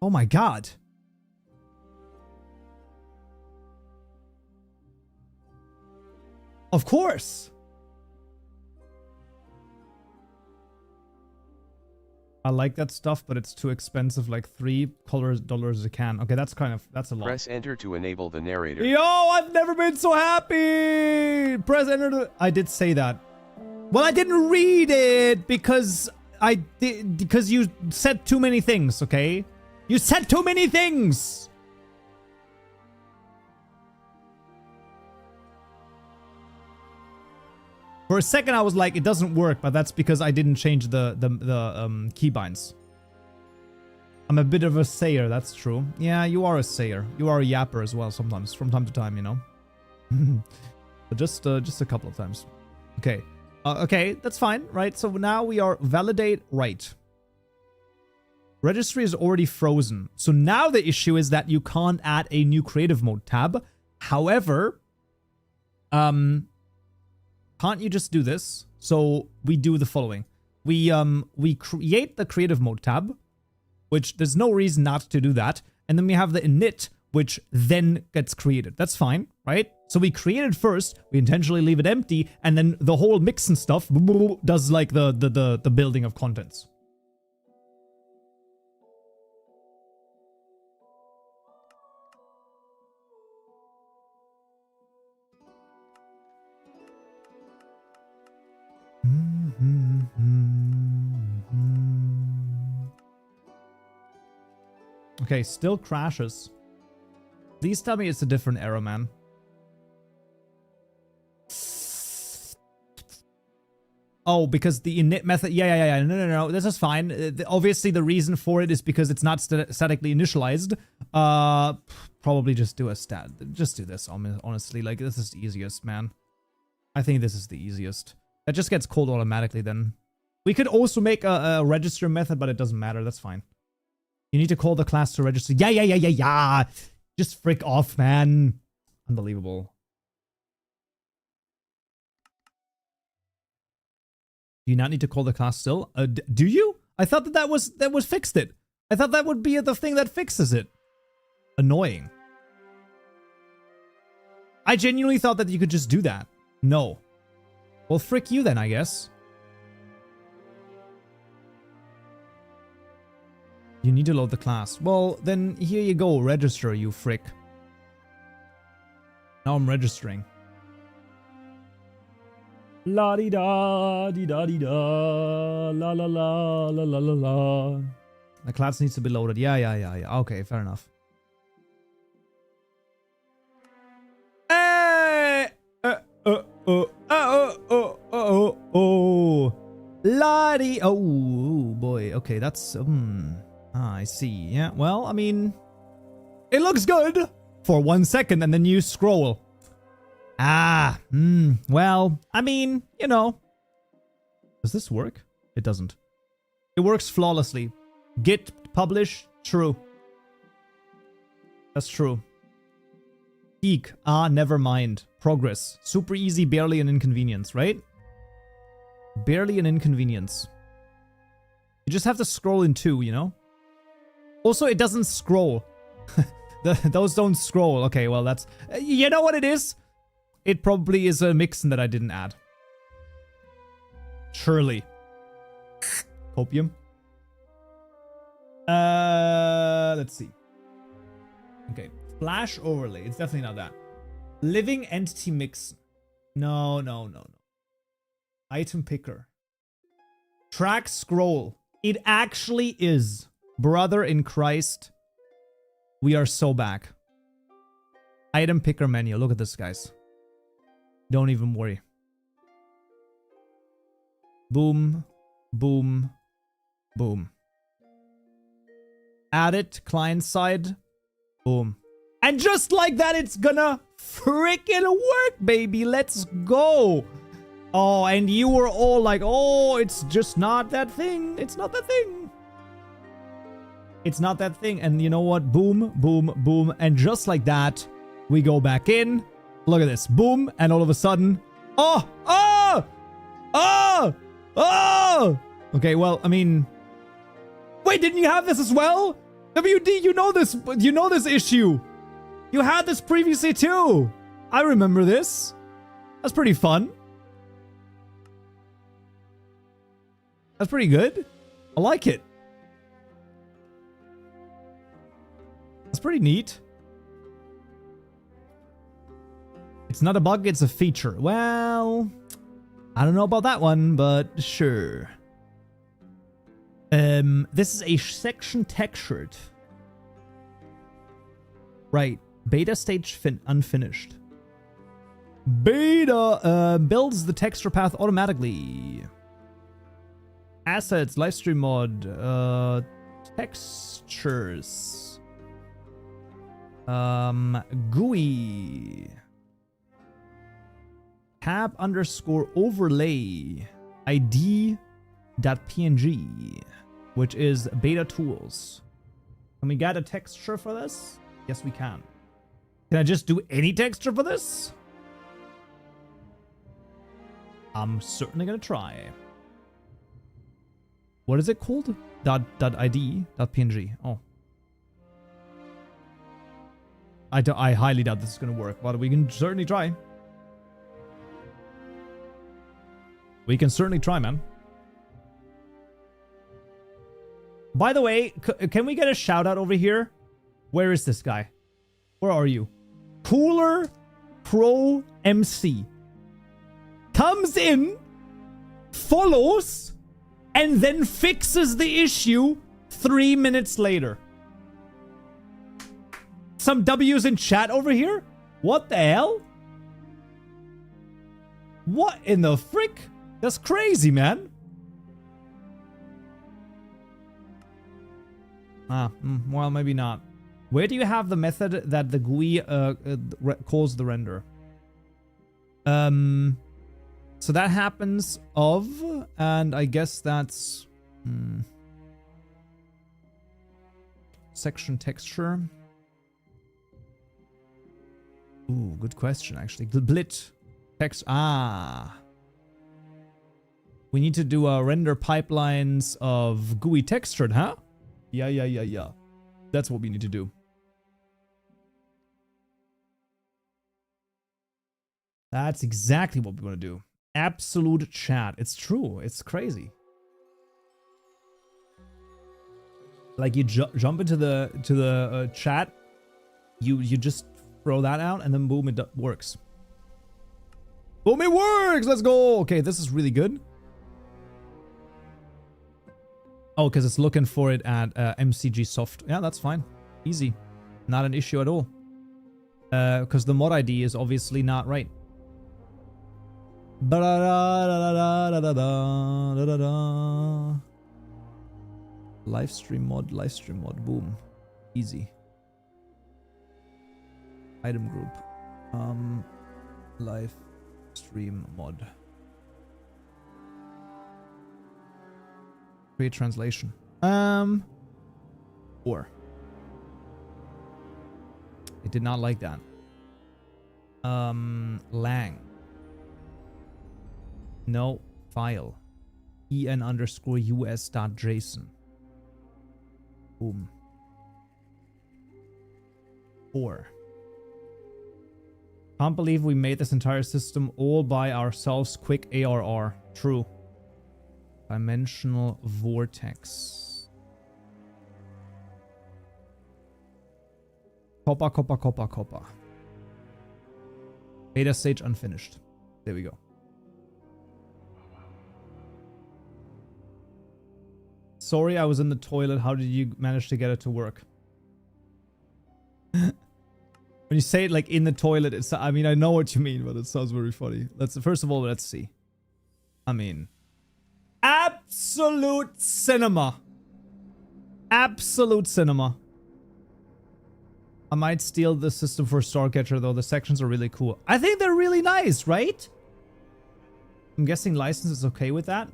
Oh my god. Of course. I like that stuff, but it's too expensive, like $3 a can. Okay, that's a lot. Press enter to enable the narrator. Yo, I've never been so happy. Press enter to... I did say that. Well, I didn't read it because because you said too many things, okay? You said too many things. For a second, I was like, it doesn't work, but that's because I didn't change the keybinds. I'm a bit of a sayer, that's true. Yeah, you are a sayer. You are a yapper as well sometimes, from time to time, you know? But just a couple of times. Okay. Okay, that's fine, right? So now we are validate right. Registry is already frozen. So now the issue is that you can't add a new creative mode tab. However, can't you just do this? So we do the following. We create the creative mode tab, which there's no reason not to do that. And then we have the init, which then gets created. That's fine, right? So we create it first, we intentionally leave it empty, and then the whole mix and stuff does like the building of contents. Okay, still crashes. Please tell me it's a different error, man. Oh, because the init method... Yeah. No. This is fine. Obviously, the reason for it is because it's not statically initialized. Probably just do a stat. Just do this, honestly. Like, this is the easiest, man. I think this is the easiest. That just gets called automatically then. We could also make a register method, but it doesn't matter. That's fine. You need to call the class to register. Yeah. Just frick off, man. Unbelievable. Do you not need to call the class still? Do you? I thought that was fixed it. I thought that would be the thing that fixes it. Annoying. I genuinely thought that you could just do that. No. Well, frick you then, I guess. You need to load the class. Well, then here you go. Register, you frick. Now I'm registering. La di da di da di da la la la la la la la. The class needs to be loaded. Yeah. Okay, fair enough. Hey! La di. Oh boy. Okay, that's I see. Yeah. Well, I mean, it looks good for 1 second, and then you scroll. Well, I mean, you know. Does this work? It doesn't. It works flawlessly. Git publish, true. That's true. Peak. Ah, never mind. Progress. Super easy, barely an inconvenience, right? Barely an inconvenience. You just have to scroll in 2, you know? Also, it doesn't scroll. Those don't scroll. Okay, well, that's... You know what it is? It probably is a mixin that I didn't add. Surely. Copium. Let's see. Okay. Flash overlay. It's definitely not that. Living entity mix. No. Item picker. Track scroll. It actually is. Brother in Christ. We are so back. Item picker menu. Look at this, guys. Don't even worry. Boom. Boom. Boom. Add it. Client side. Boom. And just like that, it's gonna freaking work, baby. Let's go. Oh, and you were all like, oh, it's just not that thing. It's not that thing. It's not that thing. And you know what? Boom, boom, boom. And just like that, we go back in. Look at this. Boom. And all of a sudden, oh. Okay, well, I mean, wait, didn't you have this as well? WD, you know this issue. You had this previously too. I remember this. That's pretty fun. That's pretty good. I like it. That's pretty neat. It's not a bug, it's a feature. Well, I don't know about that one, but sure. This is a section textured. Right. Beta stage unfinished. Beta builds the texture path automatically. Assets, livestream mod, textures. GUI. Tab underscore overlay. ID.png, which is beta tools. Can we get a texture for this? Yes, we can. Can I just do any texture for this? I'm certainly gonna try. What is it called? .id.png. Oh. I highly doubt this is gonna work, but we can certainly try. We can certainly try, man. By the way, can we get a shout out over here? Where is this guy? Where are you? Cooler Pro MC. Comes in, follows, and then fixes the issue 3 minutes later. Some W's in chat over here? What the hell? What in the frick? That's crazy, man. Well, maybe not. Where do you have the method that the GUI calls the render? So that happens and I guess that's section texture. Ooh, good question actually. Blit text. We need to do render pipelines of GUI textured, huh? Yeah. That's what we need to do. That's exactly what we want to do. Absolute chat. It's true. It's crazy. Like you jump into the chat, you just throw that out, and then boom, it works. Boom, it works. Let's go. Okay, this is really good. Oh, because it's looking for it at MCG soft. Yeah, that's fine. Easy. Not an issue at all. Because the mod ID is obviously not right. Livestream mod, boom. Easy. Item group. Live stream mod. Create translation. Or. It did not like that. Lang. No. File. en_us.json. Boom. 4. Can't believe we made this entire system all by ourselves. Quick ARR. True. Dimensional vortex. Copper. Beta stage unfinished. There we go. Sorry, I was in the toilet. How did you manage to get it to work? When you say it like in the toilet, it's, I mean, I know what you mean, but it sounds very funny. First of all, let's see. I mean, absolute cinema. Absolute cinema. I might steal the system for Starcatcher, though. The sections are really cool. I think they're really nice, right? I'm guessing license is okay with that.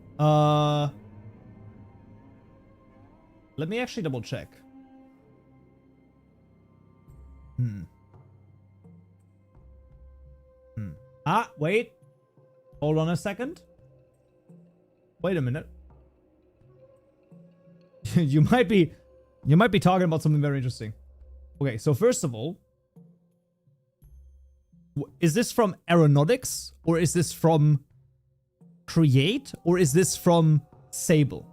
Let me actually double check. Wait. Hold on a second. Wait a minute. you might be talking about something very interesting. Okay, so first of all, is this from Aeronautics, or is this from Create, or is this from Sable?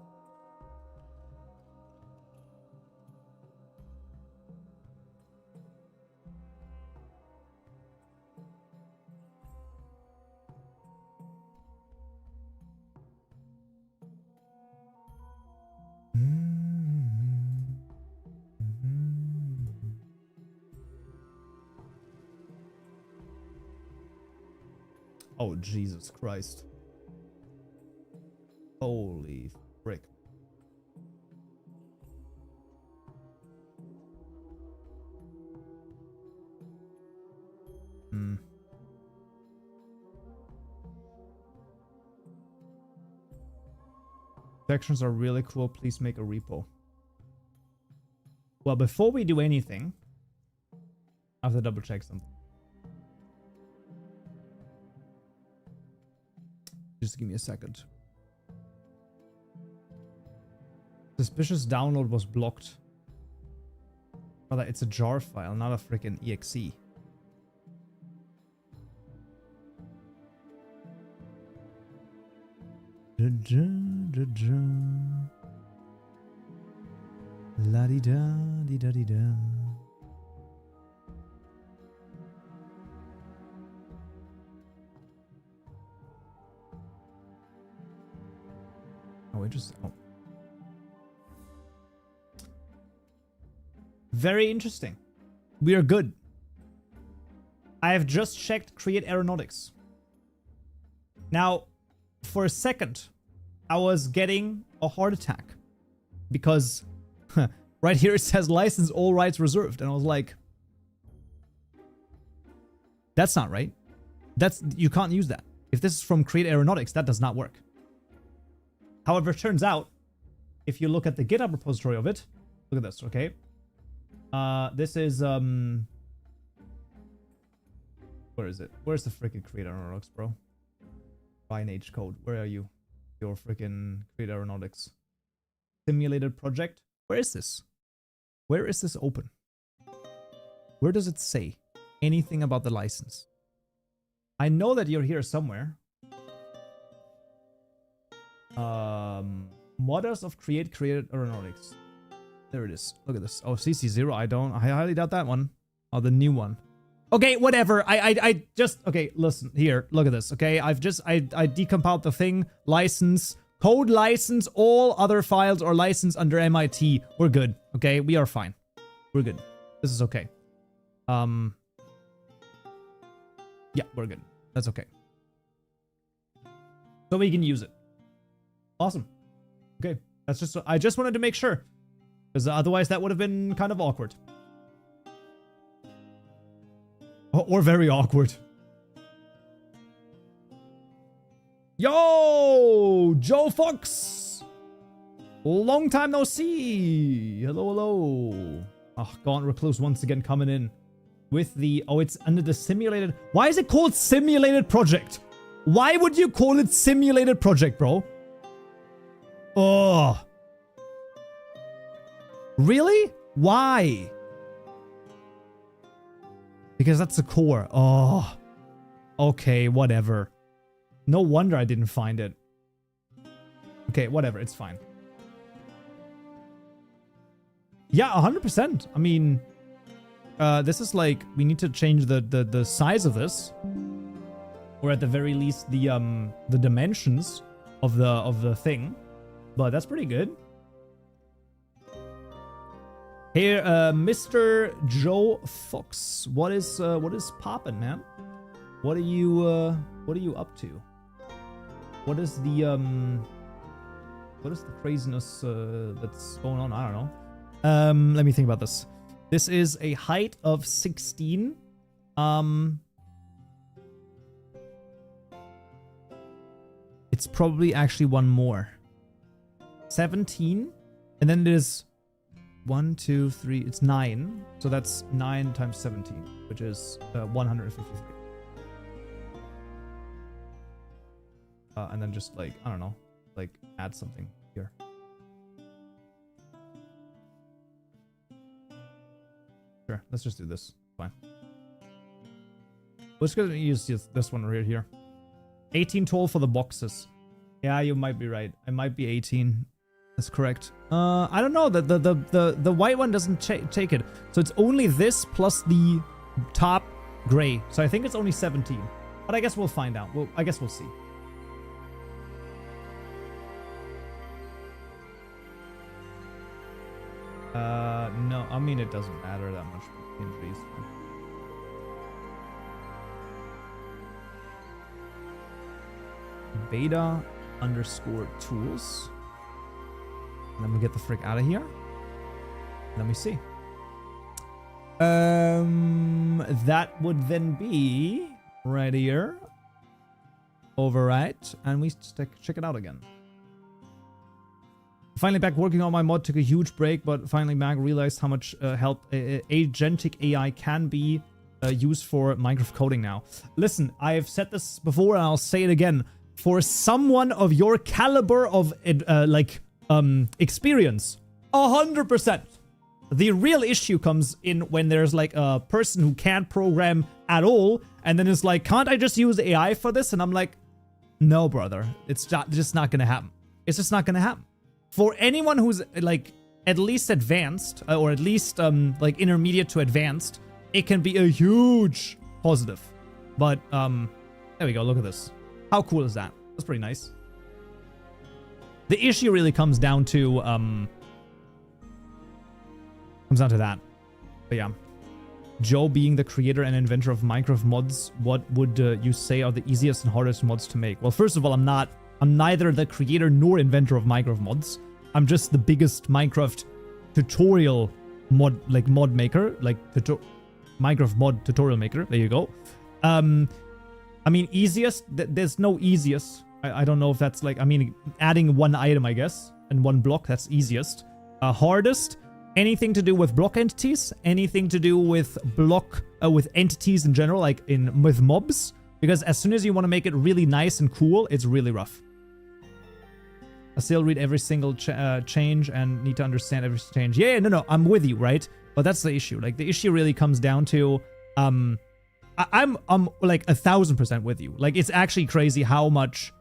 Oh, Jesus Christ. Holy frick. Sections are really cool. Please make a repo. Well, before we do anything, I have to double check something. Just give me a second. Suspicious download was blocked. Brother, it's a jar file, not a freaking exe. La-di-da-di-da-di-da. Oh, interesting. Oh. Very interesting. We are good. I have just checked Create Aeronautics. Now, for a second, I was getting a heart attack. Because right here it says license all rights reserved. And I was like, that's not right. You can't use that. If this is from Create Aeronautics, that does not work. However, it turns out, if you look at the GitHub repository of it, look at this, okay? This is, where is it? Where's the freaking Create Aeronautics, bro? H code, where are you? Your freaking Create Aeronautics. Simulated project? Where is this? Where is this open? Where does it say anything about the license? I know that you're here somewhere. Modders of Create Aeronautics. There it is. Look at this. Oh, CC0. I highly doubt that one. Oh, the new one. Okay, whatever. I just, okay, listen here. Look at this. Okay, I decompiled the thing. License, code license, all other files are licensed under MIT. We're good. Okay, we are fine. We're good. This is okay. Yeah, we're good. That's okay. So we can use it. Awesome. Okay, that's just, I just wanted to make sure. Because otherwise that would have been kind of awkward. Or very awkward. Yo! Joe Fox! Long time no see! Hello, hello. Oh, Gaunt Recluse once again coming in. with the... Oh, it's under the simulated... Why is it called simulated project? Why would you call it simulated project, bro? Oh. Really? Why? Because that's the core. Oh. Okay, whatever. No wonder I didn't find it. Okay, whatever. It's fine. Yeah, 100%. I mean, this is like, we need to change the size of this, or at the very least the dimensions of the thing. But that's pretty good. Here, Mr. Joe Fox, what is poppin', man? What are you up to? What is the craziness that's going on? I don't know. Let me think about this. This is a height of 16. It's probably actually one more. 17. And then there's 1, 2, 3. It's 9. So that's 9 times 17, which is 153. And then just like, I don't know, like add something here. Sure, let's just do this. Fine. Let's go use this one right here. 18 tall for the boxes. Yeah, you might be right. It might be 18. That's correct. I don't know. The white one doesn't take it. So it's only this plus the top gray. So I think it's only 17. But I guess we'll find out. I guess we'll see. No, I mean, it doesn't matter that much in these. Beta underscore tools. Let me get the frick out of here. Let me see. That would then be right here. Overwrite, and we check it out again. Finally back working on my mod, took a huge break, but finally back realized how much help agentic AI can be used for Minecraft coding now. Listen, I've said this before and I'll say it again. For someone of your caliber of experience, 100%. The real issue comes in when there's like a person who can't program at all, and then it's like, can't I just use AI for this? And I'm like, no, brother, it's just not gonna happen. It's just not gonna happen. For anyone who's like at least advanced or at least like intermediate to advanced, it can be a huge positive. But there we go. Look at this. How cool is that? That's pretty nice. The issue really comes down to that. But yeah, Joe being the creator and inventor of Minecraft mods, what would you say are the easiest and hardest mods to make? Well, first of all, I'm neither the creator nor inventor of Minecraft mods. I'm just the biggest Minecraft tutorial mod maker, Minecraft mod tutorial maker. There you go. I mean, easiest, there's no easiest. I don't know if that's like, I mean, adding one item, I guess, and one block, that's easiest. Hardest, anything to do with block entities, anything to do with with entities in general, like with mobs, because as soon as you want to make it really nice and cool, it's really rough. I still read every single change and need to understand every change. Yeah, no, I'm with you, right? But that's the issue. Like, the issue really comes down to, I'm like 1000% with you. Like, it's actually crazy how much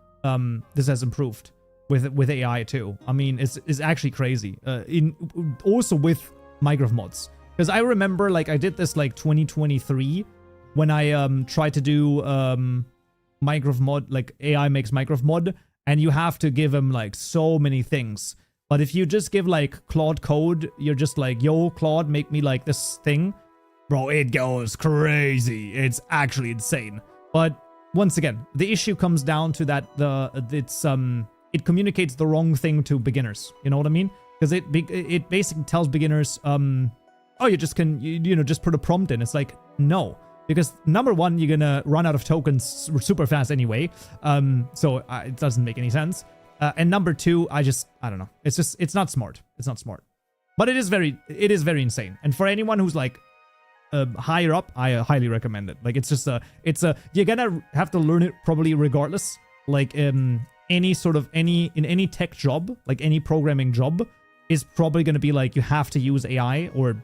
this has improved with AI too. I mean, it's actually crazy. Also with Minecraft mods, because I remember like I did this like 2023 when I tried to do Minecraft mod, like AI makes Minecraft mod. And you have to give him like so many things. But if you just give like Claude code, you're just like, yo, Claude, make me like this thing. Bro, it goes crazy. It's actually insane. But once again, the issue comes down to that it communicates the wrong thing to beginners. You know what I mean? Because it basically tells beginners, oh, you just can, you know, just put a prompt in. It's like, no. Because number one, you're gonna run out of tokens super fast anyway. So it doesn't make any sense. And number two, I don't know. It's not smart. It's not smart. But it is very insane. And for anyone who's like higher up, I highly recommend it. Like, it's just you're gonna have to learn it probably regardless. Like, any tech job, like any programming job, is probably gonna be like, you have to use AI, or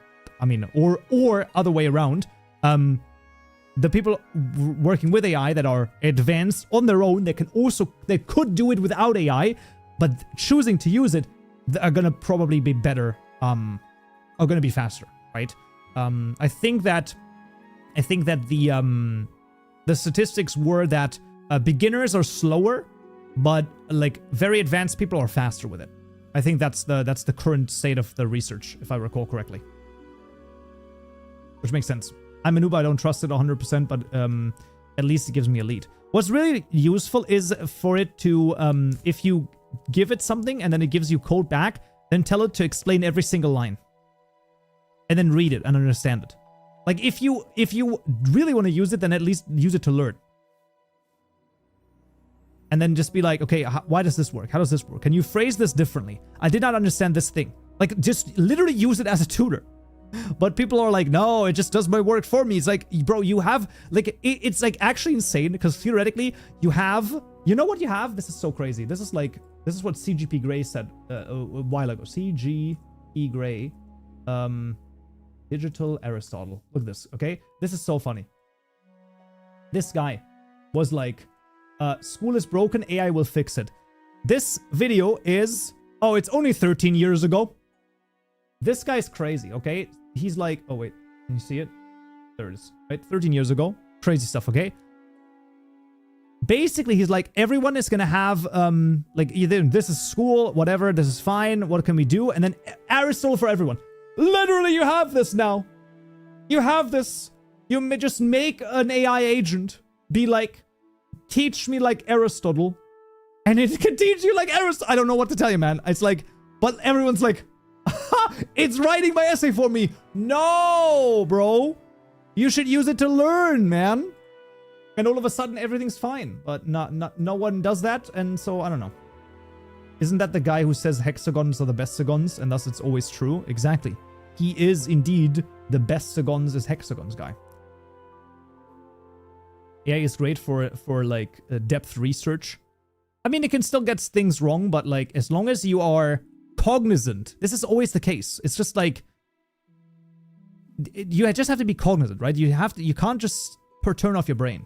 other way around. The people working with AI that are advanced on their own, they could do it without AI, but choosing to use it, are gonna probably be better, are gonna be faster, right? I think that the statistics were that beginners are slower, but like very advanced people are faster with it. I think that's the current state of the research, if I recall correctly. Which makes sense. I'm a noob, I don't trust it 100%, but at least it gives me a lead. What's really useful is for it to, if you give it something and then it gives you code back, then tell it to explain every single line. And then read it and understand it. Like, if you really want to use it, then at least use it to learn. And then just be like, okay, why does this work? How does this work? Can you phrase this differently? I did not understand this thing. Like, just literally use it as a tutor. But people are like, no, it just does my work for me. It's like, bro, you have, like, it's like actually insane, because theoretically, you know what you have? This is so crazy. This is what CGP Grey said a while ago. CGE Grey, Digital Aristotle. Look at this, okay? This is so funny. This guy was like, school is broken, AI will fix it. This video is, oh, it's only 13 years ago. This guy's crazy, okay? He's like, oh wait, can you see it? There it is, right? 13 years ago. Crazy stuff, okay? Basically, he's like, everyone is gonna have, like, either this is school, whatever, this is fine, what can we do? And then Aristotle for everyone. Literally, you have this now. You have this. You may just make an AI agent be like, teach me like Aristotle. And it can teach you like Aristotle. I don't know what to tell you, man. It's like, but everyone's like, it's writing my essay for me. No, bro. You should use it to learn, man. And all of a sudden, everything's fine. But no one does that, and so, I don't know. Isn't that the guy who says hexagons are the best sagons, and thus it's always true? Exactly. He is indeed the best sagons is hexagons guy. AI is great for like, depth research. I mean, it can still get things wrong, but, like, as long as you are cognizant, this is always the case. It's just like, you just have to be cognizant, right? You can't just turn off your brain.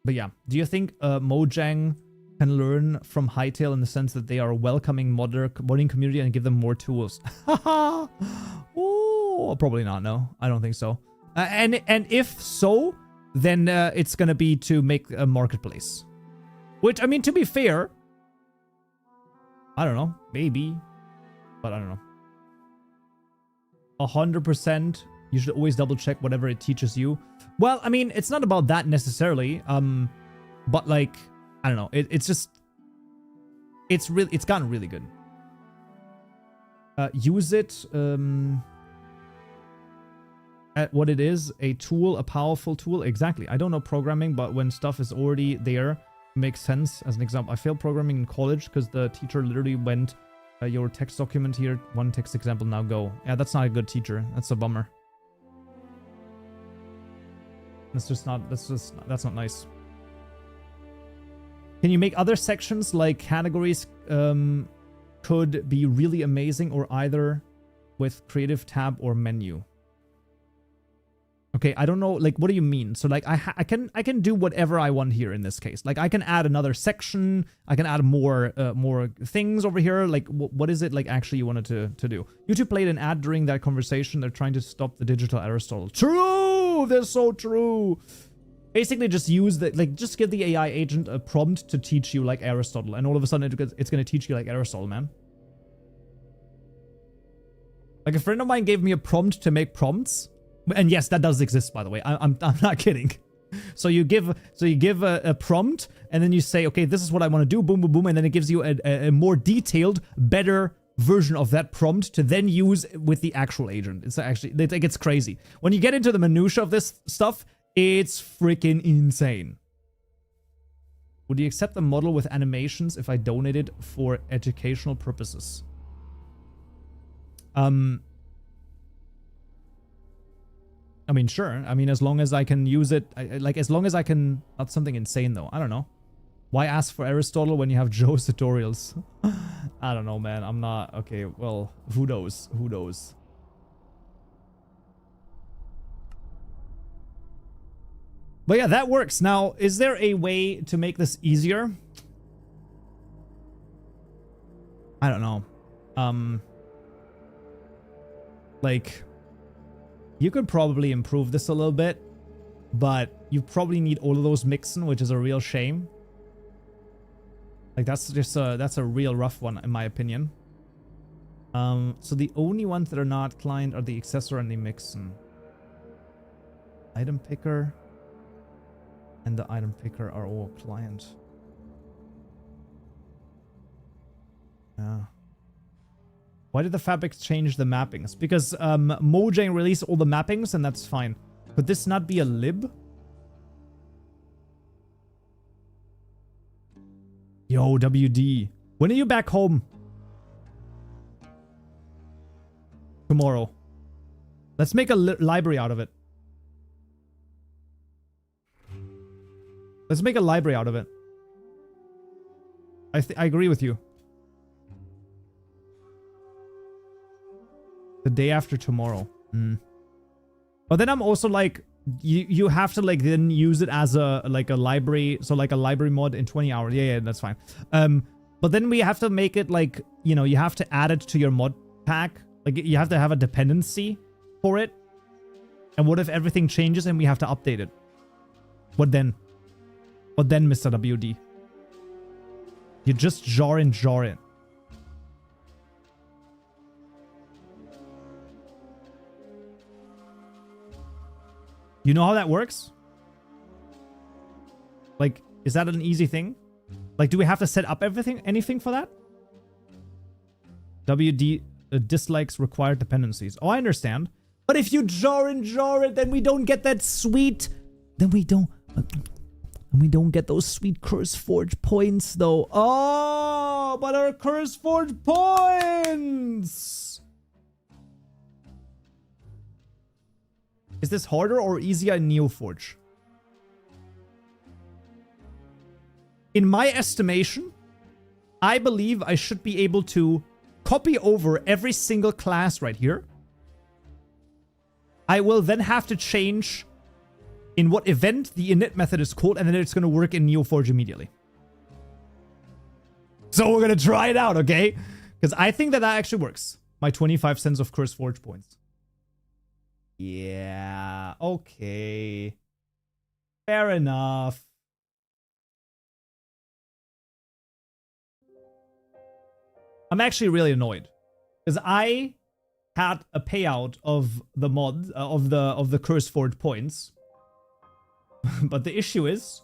But yeah, do you think Mojang can learn from Hytale in the sense that they are a welcoming modding community and give them more tools? Oh, probably not. No, I don't think so. And if so, then it's gonna be to make a marketplace. Which, I mean, to be fair, I don't know, maybe, but I don't know. 100%, you should always double check whatever it teaches you. Well, I mean, it's not about that necessarily, but like, I don't know, it's just, it's gotten really good. Use it at what it is, a tool, a powerful tool. Exactly. I don't know programming, but when stuff is already there, makes sense. As an example, I failed programming in college because the teacher literally went, your text document here, one text example, now go. Yeah, that's not a good teacher. That's a bummer. That's not nice. Can you make other sections like categories could be really amazing, or either with creative tab or menu? Okay, I don't know, like, what do you mean? So, like, I can do whatever I want here in this case. Like, I can add another section, I can add more things over here. Like, what is it, like, actually you wanted to do? YouTube played an ad during that conversation. They're trying to stop the digital Aristotle. True! They're so true! Basically, just use the, like, just give the AI agent a prompt to teach you like Aristotle, and all of a sudden it's gonna teach you like Aristotle, man. Like, a friend of mine gave me a prompt to make prompts. And yes, that does exist, by the way. I'm not kidding. So you give a prompt, and then you say, okay, this is what I want to do, boom, boom, boom, and then it gives you a more detailed, better version of that prompt to then use with the actual agent. It's actually, it gets crazy. When you get into the minutia of this stuff, it's freaking insane. Would you accept a model with animations if I donated for educational purposes? I mean, sure. I mean, as long as I can use it, like, as long as I can, not something insane though. I don't know. Why ask for Aristotle when you have Joe's tutorials? I don't know, man. I'm not, okay, well, who knows? Who knows? But yeah, that works. Now, is there a way to make this easier? I don't know. Like, you could probably improve this a little bit, but you probably need all of those mixing, which is a real shame. Like, that's just that's a real rough one, in my opinion. So the only ones that are not client are the accessor and the mixin. Item picker and the item picker are all client. Yeah. Why did the fabric change the mappings? Because Mojang released all the mappings and that's fine. Could this not be a lib? Yo, WD. When are you back home? Tomorrow. Let's make a library out of it. Let's make a library out of it. I agree with you. The day after tomorrow. But then I'm also like, you have to like then use it as a like a library, so like a library mod in 20 hours. Yeah, that's fine. But then we have to make it like, you know, you have to add it to your mod pack. Like you have to have a dependency for it. And what if everything changes and we have to update it? What then? What then, Mr. WD? You just jar it. You know how that works? Like, is that an easy thing? Like, do we have to set up anything for that? WD dislikes required dependencies. Oh, I understand. But if you jar it, then we don't get that sweet. Then we don't get those sweet CurseForge points, though. Oh, but our CurseForge points. Is this harder or easier in NeoForge? In my estimation, I believe I should be able to copy over every single class right here. I will then have to change in what event the init method is called, and then it's going to work in NeoForge immediately. So we're going to try it out, okay? Because I think that actually works. My 25 cents of CurseForge points. Yeah, okay. Fair enough. I'm actually really annoyed because I had a payout of the mod of the CurseForge points. But the issue is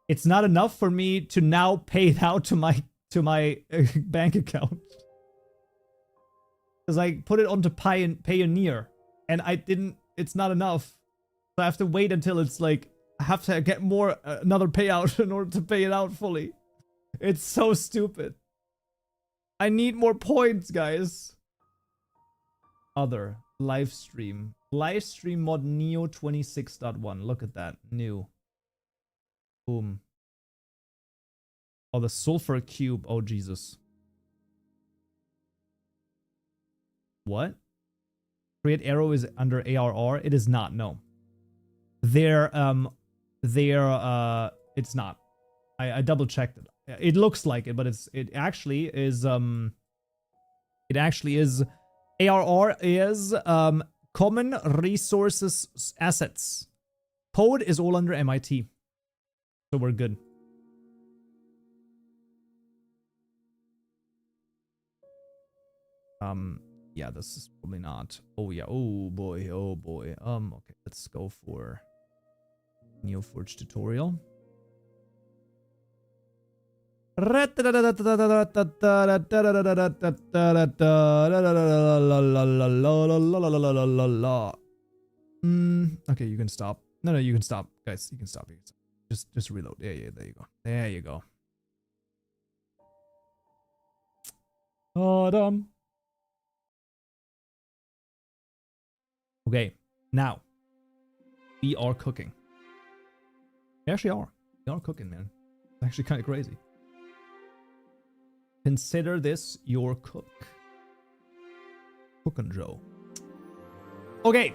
it's not enough for me to now pay it out to my bank account. Cuz I put it onto Payoneer. And it's not enough. So I have to wait until it's like, I have to get another payout in order to pay it out fully. It's so stupid. I need more points, guys. Other, live stream. Live stream mod Neo 26.1. Look at that. New. Boom. Oh, the sulfur cube. Oh, Jesus. What? Create arrow is under ARR. It is not, no. It's not. I double checked it. It looks like it, but it actually is ARR is common resources assets. Code is all under MIT. So we're good. Yeah, this is probably not. Oh yeah. Oh boy. Oh boy. Okay. Let's go for NeoForge tutorial. Okay, you can stop. No, you can stop, guys. You can stop. Just reload. Yeah. There you go. There you go. Okay, now We are cooking. We actually are. We are cooking, man. It's actually kind of crazy. Consider this your cook. Kaupenjoe. Okay.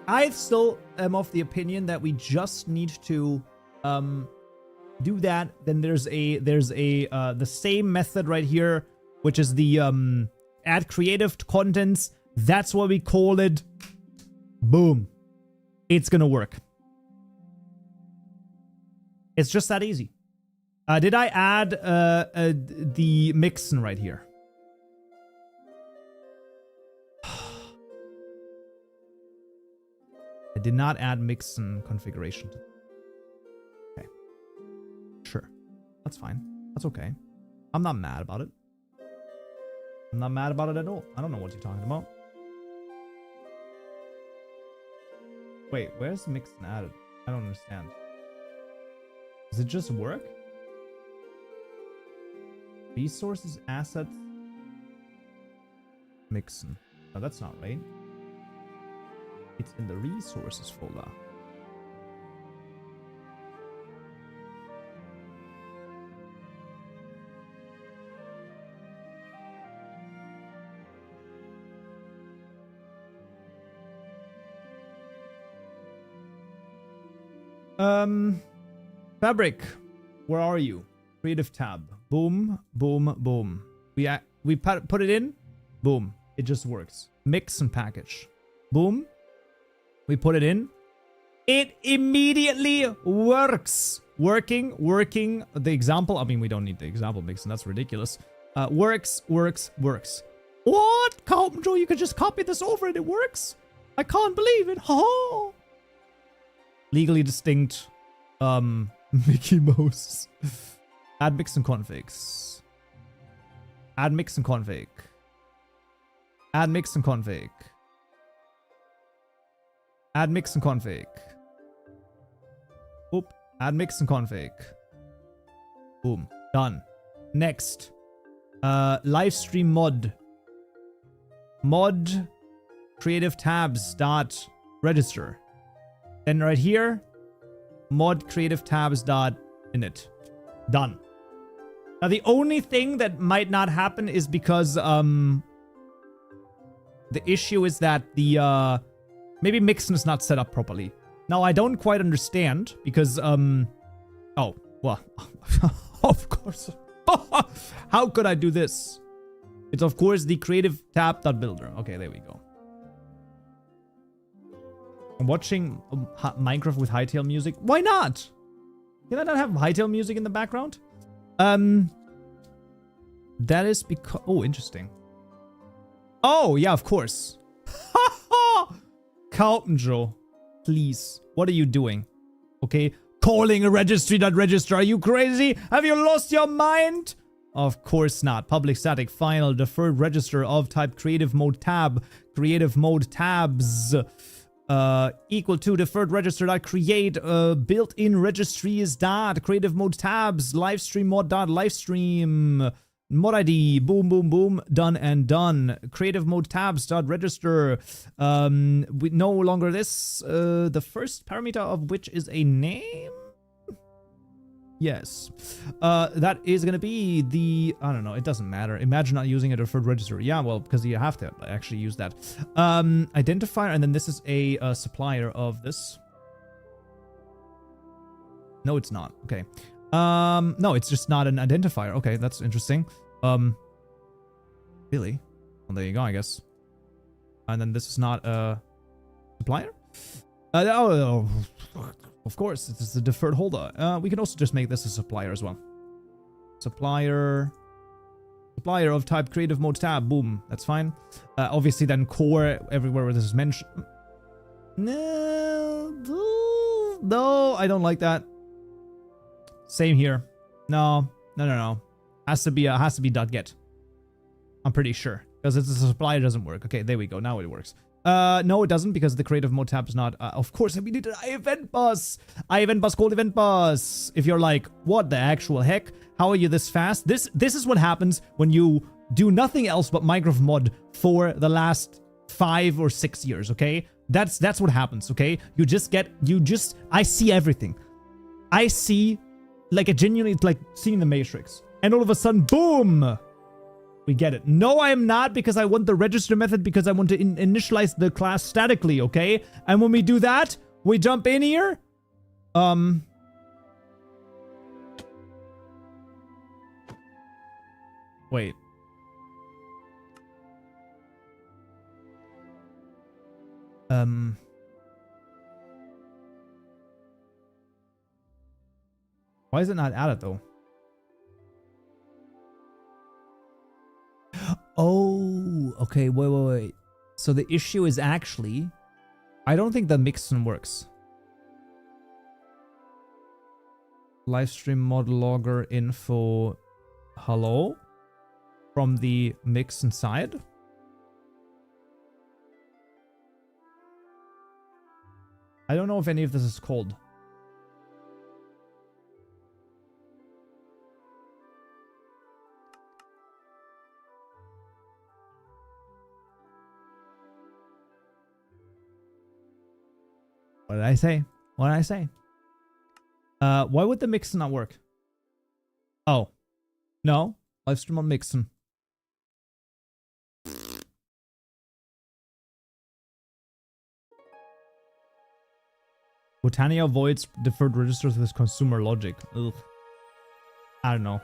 I still am of the opinion that we just need to do that. Then there's the same method right here, which is the add creative contents. That's what we call it. Boom. It's gonna work. It's just that easy. Did I add the mixin right here? I did not add mixin configuration. Okay. Sure. That's fine. That's okay. I'm not mad about it. I'm not mad about it at all. I don't know what you're talking about. Wait, where's mixin added? I don't understand. Does it just work? Resources, assets, mixin. No, that's not right. It's in the resources folder. Fabric, where are you? Creative tab. Boom, boom, boom. We put it in. Boom. It just works. Mix and package. Boom. We put it in. It immediately works. Working. The example. I mean, we don't need the example mixing. That's ridiculous. Works. What? Kaupenjoe, you could just copy this over and it works? I can't believe it. Ha! Legally distinct. Mickey Mouse. Add mix and configs. Add mix and config. Add mix and config. Add mix and config. Oop. Add mix and config. Boom. Done. Next. Live stream mod. Mod creative tabs dot register. Then right here, mod creative tabs dot init. Done. Now the only thing that might not happen is because the issue is that the maybe mixin is not set up properly. Now I don't quite understand because oh well of course. How could I do this? It's of course the creative tab dot builder. Okay, there we go. I'm watching Minecraft with Hytale music. Why not? Can I not have Hytale music in the background? That is because... Oh, interesting. Oh, yeah, of course. Kaupenjoe, please. What are you doing? Okay. Calling a registry.register. Are you crazy? Have you lost your mind? Of course not. Public static final deferred register of type creative mode tab. Creative mode tabs. Equal to deferred register dot create built-in registries dot creative mode tabs livestream mod dot livestream mod ID boom boom boom done and done creative mode tabs dot register we no longer this the first parameter of which is a name. Yes. That is going to be the... I don't know. It doesn't matter. Imagine not using a deferred register. Yeah, well, because you have to actually use that. Identifier, and then this is a supplier of this. No, it's not. Okay. No, it's just not an identifier. Okay, that's interesting. Really? Well, there you go, I guess. And then this is not a supplier? Oh, of course, it's a deferred holder. We can also just make this a supplier as well. Supplier of type creative mode tab. Boom, that's fine. Obviously, then core everywhere where this is mentioned. No, I don't like that. Same here. No. Has to be .get. I'm pretty sure because it's a supplier doesn't work. Okay, there we go. Now it works. No, it doesn't because the creative mode tab is not. Of course, we need an event bus. Event bus called event bus. If you're like, what the actual heck? How are you this fast? This is what happens when you do nothing else but Minecraft mod for the last 5 or 6 years. Okay, That's what happens, okay? I see everything. I see, like, it's like seeing the Matrix. And all of a sudden, boom! We get it. No, I am not, because I want the register method, because I want to initialize the class statically, okay? And when we do that, we jump in here. Wait. Why is it not added though? Oh, okay, wait. So the issue is actually, I don't think the mixin works. Livestream mod logger info, hello? From the mixin side? I don't know if any of this is called. What did I say? What did I say? Why would the mixin not work? Oh. No. Livestream on mixin. Botania avoids deferred registers with consumer logic. Ugh. I don't know.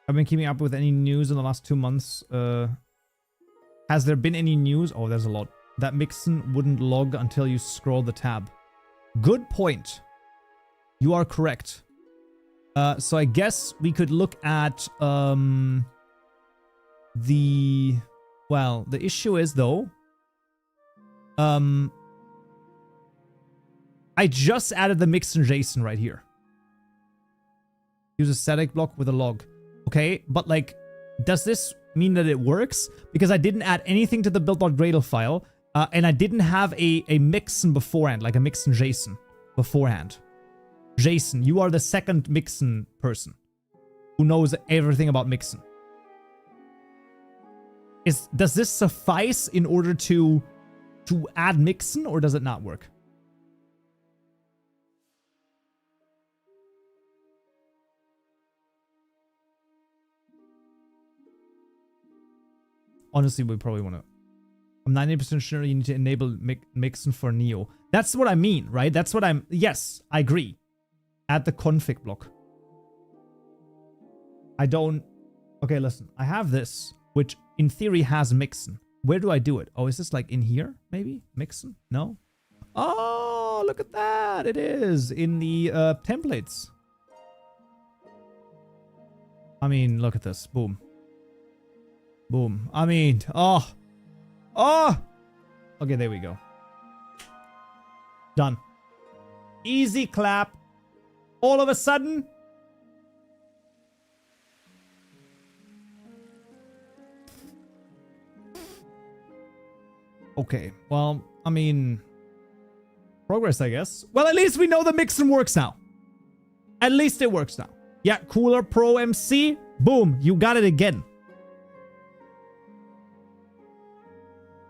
I've been keeping up with any news in the last 2 months. Has there been any news? Oh, there's a lot. That mixin wouldn't log until you scroll the tab. Good point. You are correct. So I guess we could look at the issue is though, I just added the mixin JSON right here. Use a static block with a log. Okay, but like, does this mean that it works? Because I didn't add anything to the build.gradle file, and I didn't have a mixin beforehand, like a mixin JSON beforehand. Jason, you are the second mixin person who knows everything about mixin. Does this suffice in order to add mixin, or does it not work? Honestly, we probably want to. I'm 90% sure you need to enable mixin for Neo. That's what I mean, right? That's what I'm. Yes, I agree. Add the config block. I don't. Okay, listen. I have this, which in theory has mixin. Where do I do it? Oh, is this like in here? Maybe mixin? No. Oh, look at that! It is in the templates. I mean, look at this. Boom. Boom. I mean, oh. Okay, there we go. Done. Easy clap. All of a sudden. Okay, well, I mean, progress, I guess. Well, at least we know the mixin works now. At least it works now. Yeah, Cooler Pro MC. Boom, you got it again.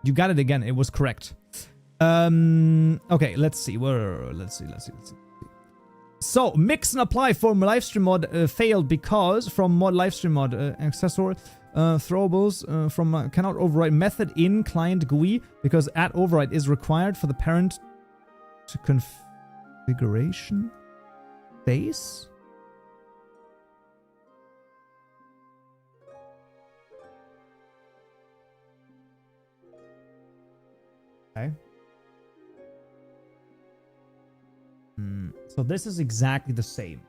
You got it again. It was correct. Okay, let's see. Let's see. So, mix and apply for livestream mod failed because from mod livestream mod accessor throwables from cannot override method in client GUI because add override is required for the parent to configuration base. Okay. So this is exactly the same.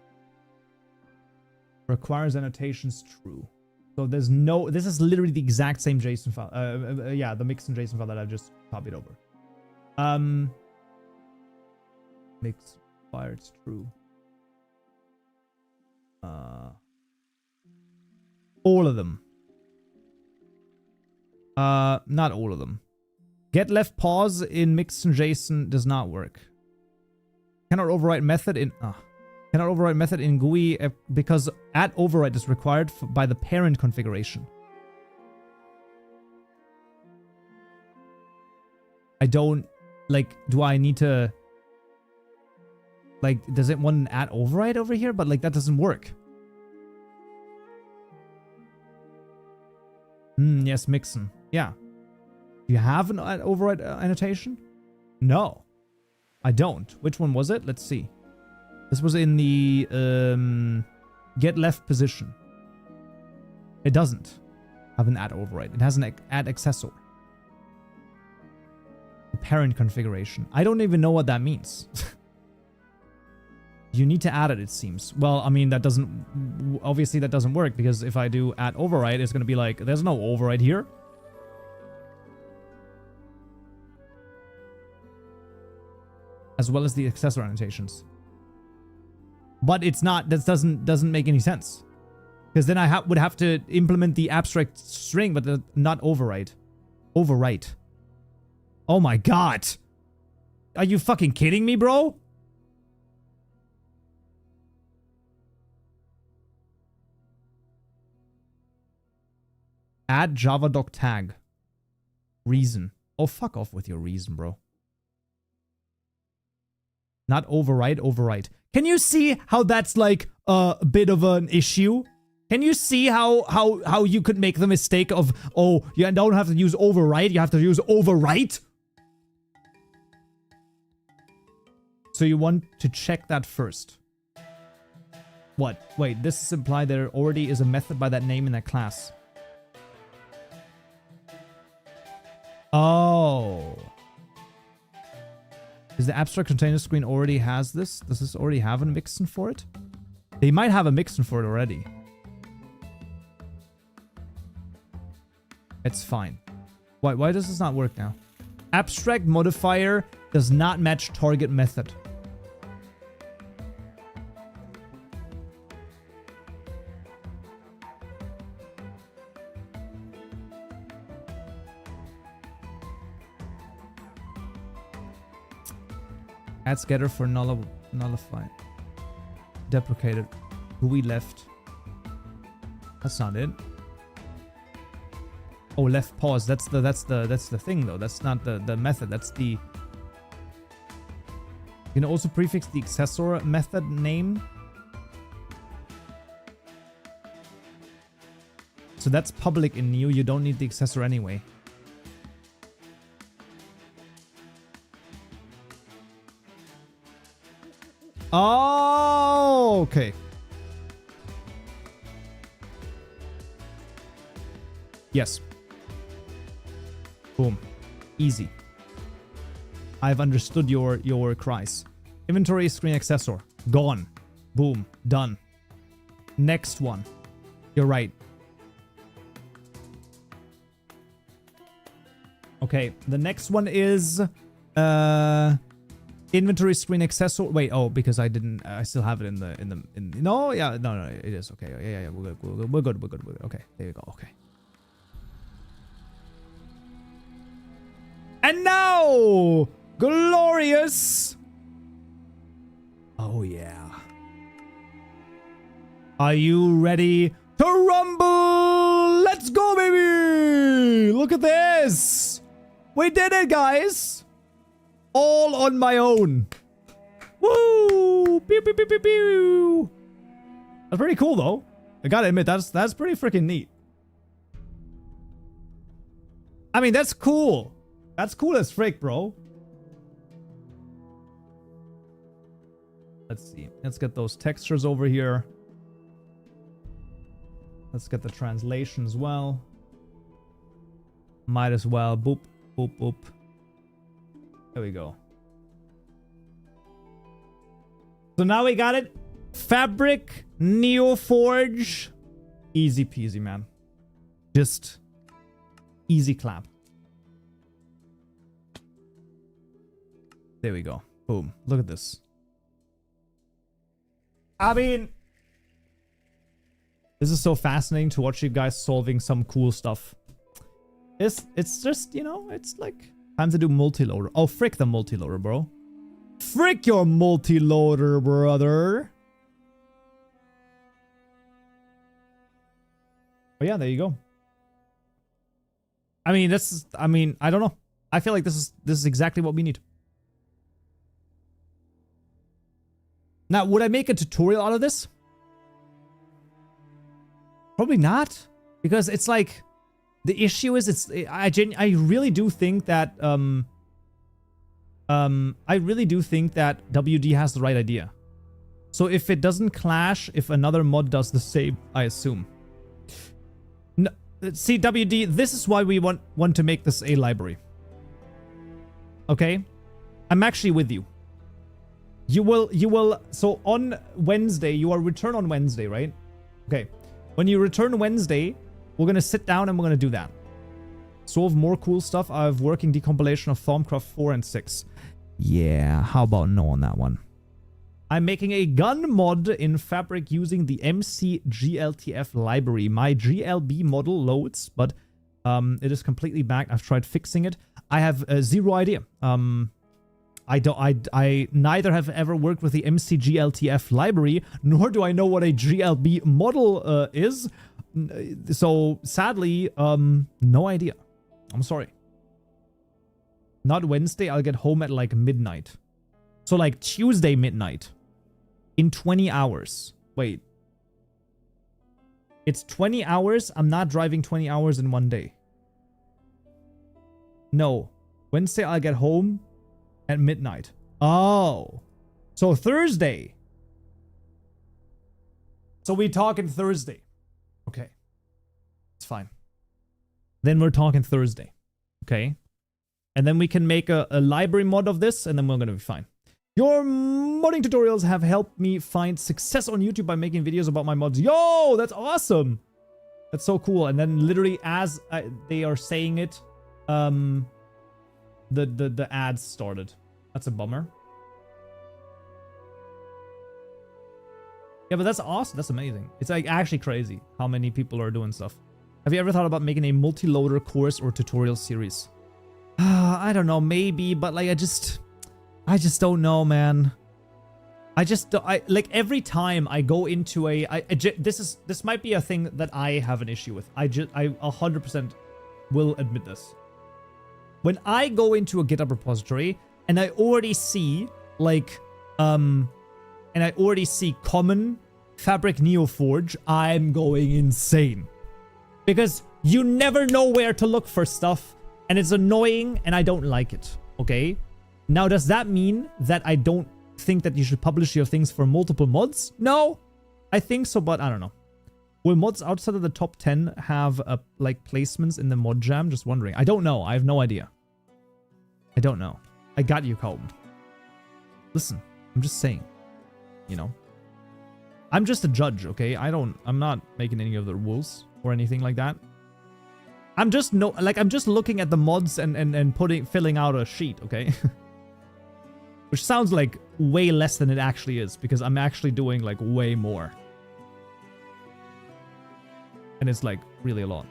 Requires annotations true. So there's no, this is literally the exact same JSON file. Yeah, the mixin JSON file that I just copied over. Mix requires true. All of them. Not all of them. Get left pause in mixin JSON does not work. Cannot override method in cannot override method in GUI because add override is required by the parent configuration. I don't, like, do I need to, like, does it want an add override over here? But, like, that doesn't work. Yes, Mixon. Yeah. Do you have an add override annotation? No. I don't. Which one was it? Let's see. This was in the get left position. It doesn't have an add override. It has an add accessor. The parent configuration. I don't even know what that means. You need to add it, it seems. Well, I mean, that doesn't... Obviously, that doesn't work, because if I do add override, it's going to be like, there's no override here. As well as the accessor annotations. But it's not... That doesn't make any sense. Because then I would have to implement the abstract string, but not override. Overwrite. Oh my god. Are you fucking kidding me, bro? Add javadoc tag. Reason. Oh, fuck off with your reason, bro. Not override, overwrite. Can you see how that's like a bit of an issue? Can you see how you could make the mistake of, oh, you don't have to use override, you have to use overwrite? So you want to check that first. What? Wait, this is implied there already is a method by that name in that class. Oh. Is the abstract container screen already has this? Does this already have a mixin for it? They might have a mixin for it already. It's fine. Why does this not work now? Abstract modifier does not match target method. Add scatter for nullify. Deprecated. GUI left. That's not it. Oh, left pause. That's the thing though. That's not the method. That's the... You can also prefix the accessor method name. So that's public in Neo. You don't need the accessor anyway. Oh, okay. Yes. Boom. Easy. I've understood your cries. Inventory screen accessor. Gone. Boom. Done. Next one. You're right. Okay. The next one is inventory screen accessor. Wait. Oh, because I didn't. I still have it in the. No. Yeah. No. It is okay. Yeah. We're good. We're good. Okay. There you go. Okay. And now, glorious. Oh, yeah. Are you ready to rumble? Let's go, baby. Look at this. We did it, guys. All on my own. Woo. Pew, pew, pew, pew, pew. That's pretty cool, though. I gotta admit, that's pretty freaking neat. I mean, that's cool. That's cool as frick, bro. Let's see. Let's get those textures over here. Let's get the translation as well. Might as well. Boop, boop, boop. There we go. So now we got it. Fabric, NeoForge. Easy peasy, man. Just easy clap. There we go. Boom. Look at this. I mean, this is so fascinating to watch you guys solving some cool stuff. It's just, you know, it's like time to do multi-loader. Oh, frick the multi-loader, bro. Frick your multi-loader, brother. But yeah, there you go. I mean, I don't know. I feel like this is exactly what we need. Now, would I make a tutorial out of this? Probably not, because it's like the issue is I really do think that WD has the right idea. So if it doesn't clash, if another mod does the same, I assume. No, see, WD, this is why we want to make this a library. Okay? I'm actually with you. You will, so on Wednesday, you are return on Wednesday, right? Okay. When you return Wednesday, we're going to sit down and we're going to do that. Solve more cool stuff. I have working decompilation of Thaumcraft 4 and 6. Yeah, how about no on that one? I'm making a gun mod in Fabric using the MC-GLTF library. My GLB model loads, but it is completely back. I've tried fixing it. I have zero idea. I neither have ever worked with the MC-GLTF library, nor do I know what a GLB model is. So sadly, no idea. I'm sorry. Not Wednesday. I'll get home at like midnight. So like Tuesday midnight. In 20 hours. Wait. It's 20 hours. I'm not driving 20 hours in one day. No. Wednesday I'll get home at midnight. Oh. So Thursday. So we talking Thursday. Okay. It's fine. Then we're talking Thursday. Okay. And then we can make a library mod of this, and then we're going to be fine. Your modding tutorials have helped me find success on YouTube by making videos about my mods. Yo, that's awesome. That's so cool. And then literally as they are saying it, the ads started. That's a bummer. Yeah, but that's awesome. That's amazing. It's like actually crazy how many people are doing stuff. Have you ever thought about making a multi-loader course or tutorial series? I don't know, maybe, but like I just don't know, man. Like every time I go into this might be a thing that I have an issue with. I 100% will admit this. When I go into a GitHub repository and I already see like common Fabric NeoForge, I'm going insane. Because you never know where to look for stuff, and it's annoying, and I don't like it, okay? Now, does that mean that I don't think that you should publish your things for multiple mods? No, I think so, but I don't know. Will mods outside of the top 10 have, like, placements in the mod jam? Just wondering. I don't know. I have no idea. I don't know. I got you, Kaupen. Listen, I'm just saying, you know? I'm just a judge, okay? I'm not making any of the rules or anything like that. I'm just looking at the mods and filling out a sheet, okay? Which sounds like way less than it actually is, because I'm actually doing like way more. And it's like really a lot.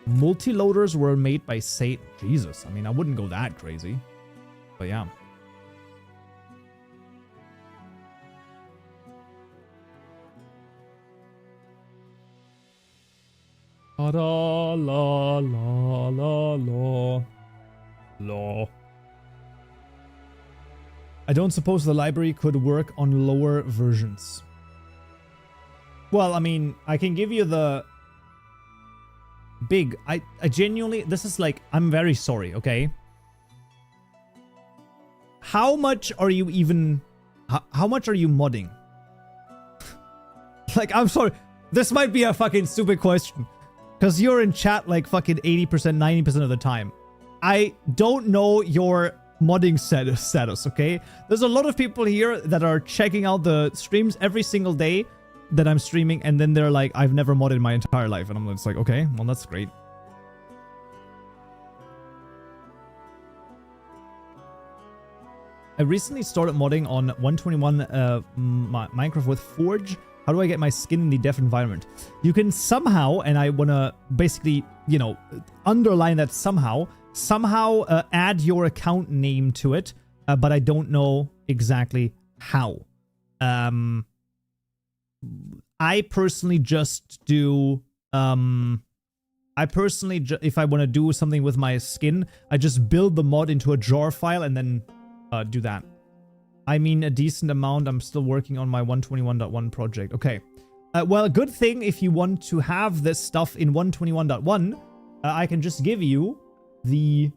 Multi-loaders were made by Sate. Jesus, I mean, I wouldn't go that crazy. But yeah. La la la la la la. I don't suppose the library could work on lower versions. Well, I mean, I can give you the big. I genuinely, this is like, I'm very sorry, okay? How much are you even, how much are you modding? Like, I'm sorry. This might be a fucking stupid question. Because you're in chat like fucking 80%, 90% of the time. I don't know your modding status, okay? There's a lot of people here that are checking out the streams every single day that I'm streaming, and then they're like, I've never modded my entire life. And I'm just like, okay, well, that's great. I recently started modding on 121 Minecraft with Forge. How do I get my skin in the dev environment? You can somehow, and I want to basically, you know, underline that somehow add your account name to it, but I don't know exactly how. I personally just do, I personally, if I want to do something with my skin, I just build the mod into a jar file and then do that. I mean, a decent amount. I'm still working on my 121.1 project. Okay. Well, a good thing if you want to have this stuff in 121.1, I can just give you the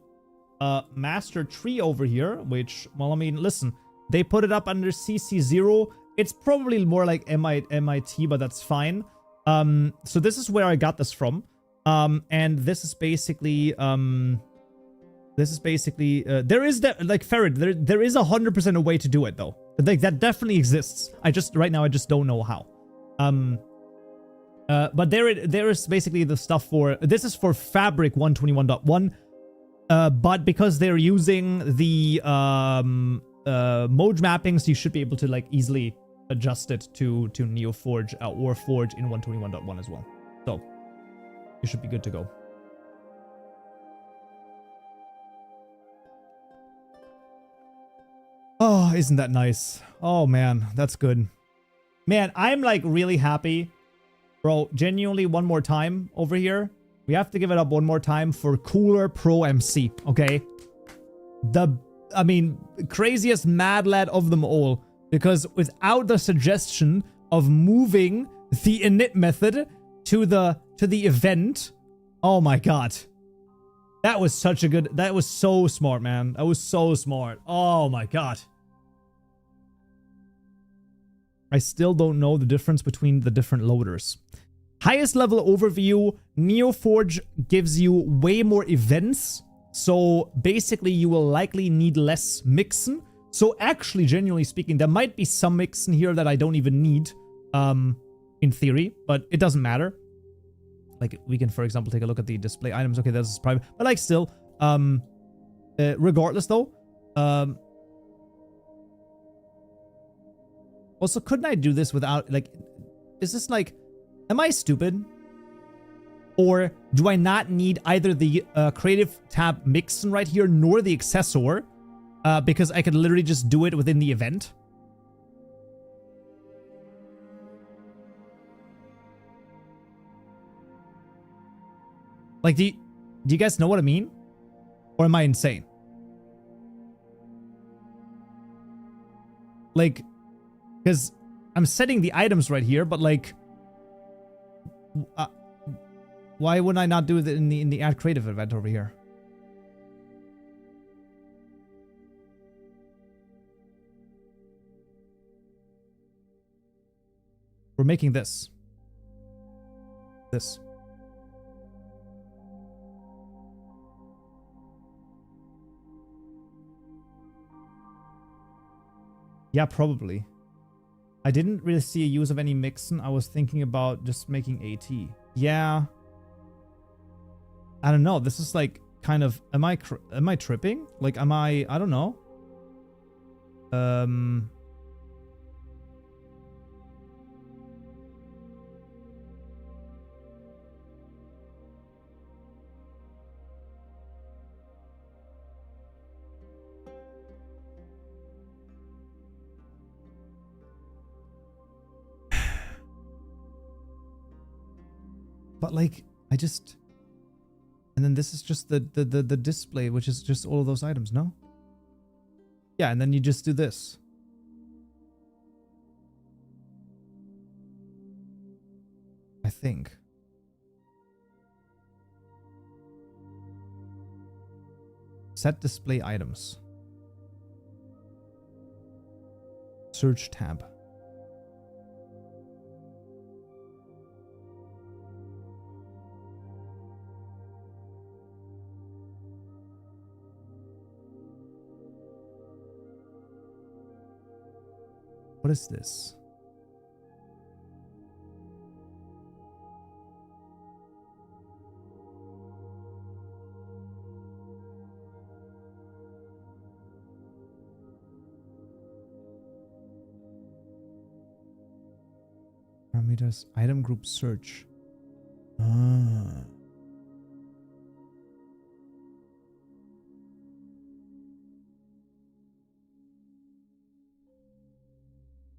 master tree over here, which, well, I mean, listen, they put it up under CC0. It's probably more like MIT, but that's fine. So this is where I got this from. And this is basically, there is that, like, Ferret, there is 100% a way to do it, though. Like, that definitely exists. Right now, I just don't know how. But there is basically the stuff for, this is for Fabric 121.1. But because they're using the mode mappings, you should be able to, like, easily adjust it to NeoForge or Forge in 121.1 as well. So you should be good to go. Oh, isn't that nice? Oh man, that's good. Man, I'm like really happy. Bro, genuinely one more time over here. We have to give it up one more time for Cooler Pro MC, okay? I mean, craziest mad lad of them all. Because without the suggestion of moving the init method to the event, oh my god. That was such a good, that was so smart, man. That was so smart. Oh my god. I still don't know the difference between the different loaders. Highest level overview, NeoForge gives you way more events. So basically you will likely need less mixin. So actually, genuinely speaking, there might be some mixin here that I don't even need, in theory, but it doesn't matter. Like, we can, for example, take a look at the display items. Okay, this is private, but like still, regardless though, also, couldn't I do this without, like, is this like, am I stupid? Or do I not need either the creative tab mixin right here, nor the accessor? Because I could literally just do it within the event. Like, do you guys know what I mean? Or am I insane? Like, because I'm setting the items right here, but like, why wouldn't I not do it in the add creative event over here? We're making this. This. Yeah, probably. I didn't really see a use of any mixin. I was thinking about just making AT. Yeah. I don't know. This is like kind of, am I tripping? Like, I don't know. But like, I just, and then this is just the display, which is just all of those items, no? Yeah, and then you just do this. I think. Set display items. Search tab. What is this? Parameters, item group search. Ah.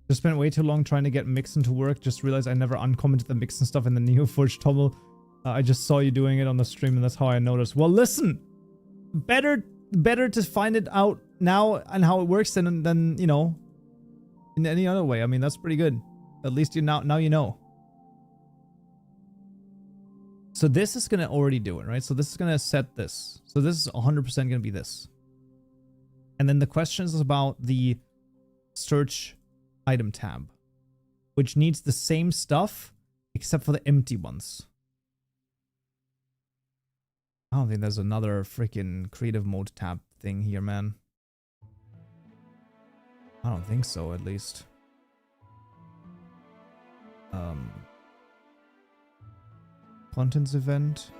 Just spent way too long trying to get mixin to work. Just realized I never uncommented the mixin stuff in the NeoForge Tommel. I just saw you doing it on the stream and that's how I noticed. Well, listen, better to find it out now and how it works than you know, in any other way. I mean, that's pretty good. At least you now you know. So this is gonna already do it, right? So this is gonna set this. So this is 100% gonna be this. And then the question is about the search item tab, which needs the same stuff except for the empty ones. I don't think there's another freaking creative mode tab thing here, man. I don't think so, at least. Contents event.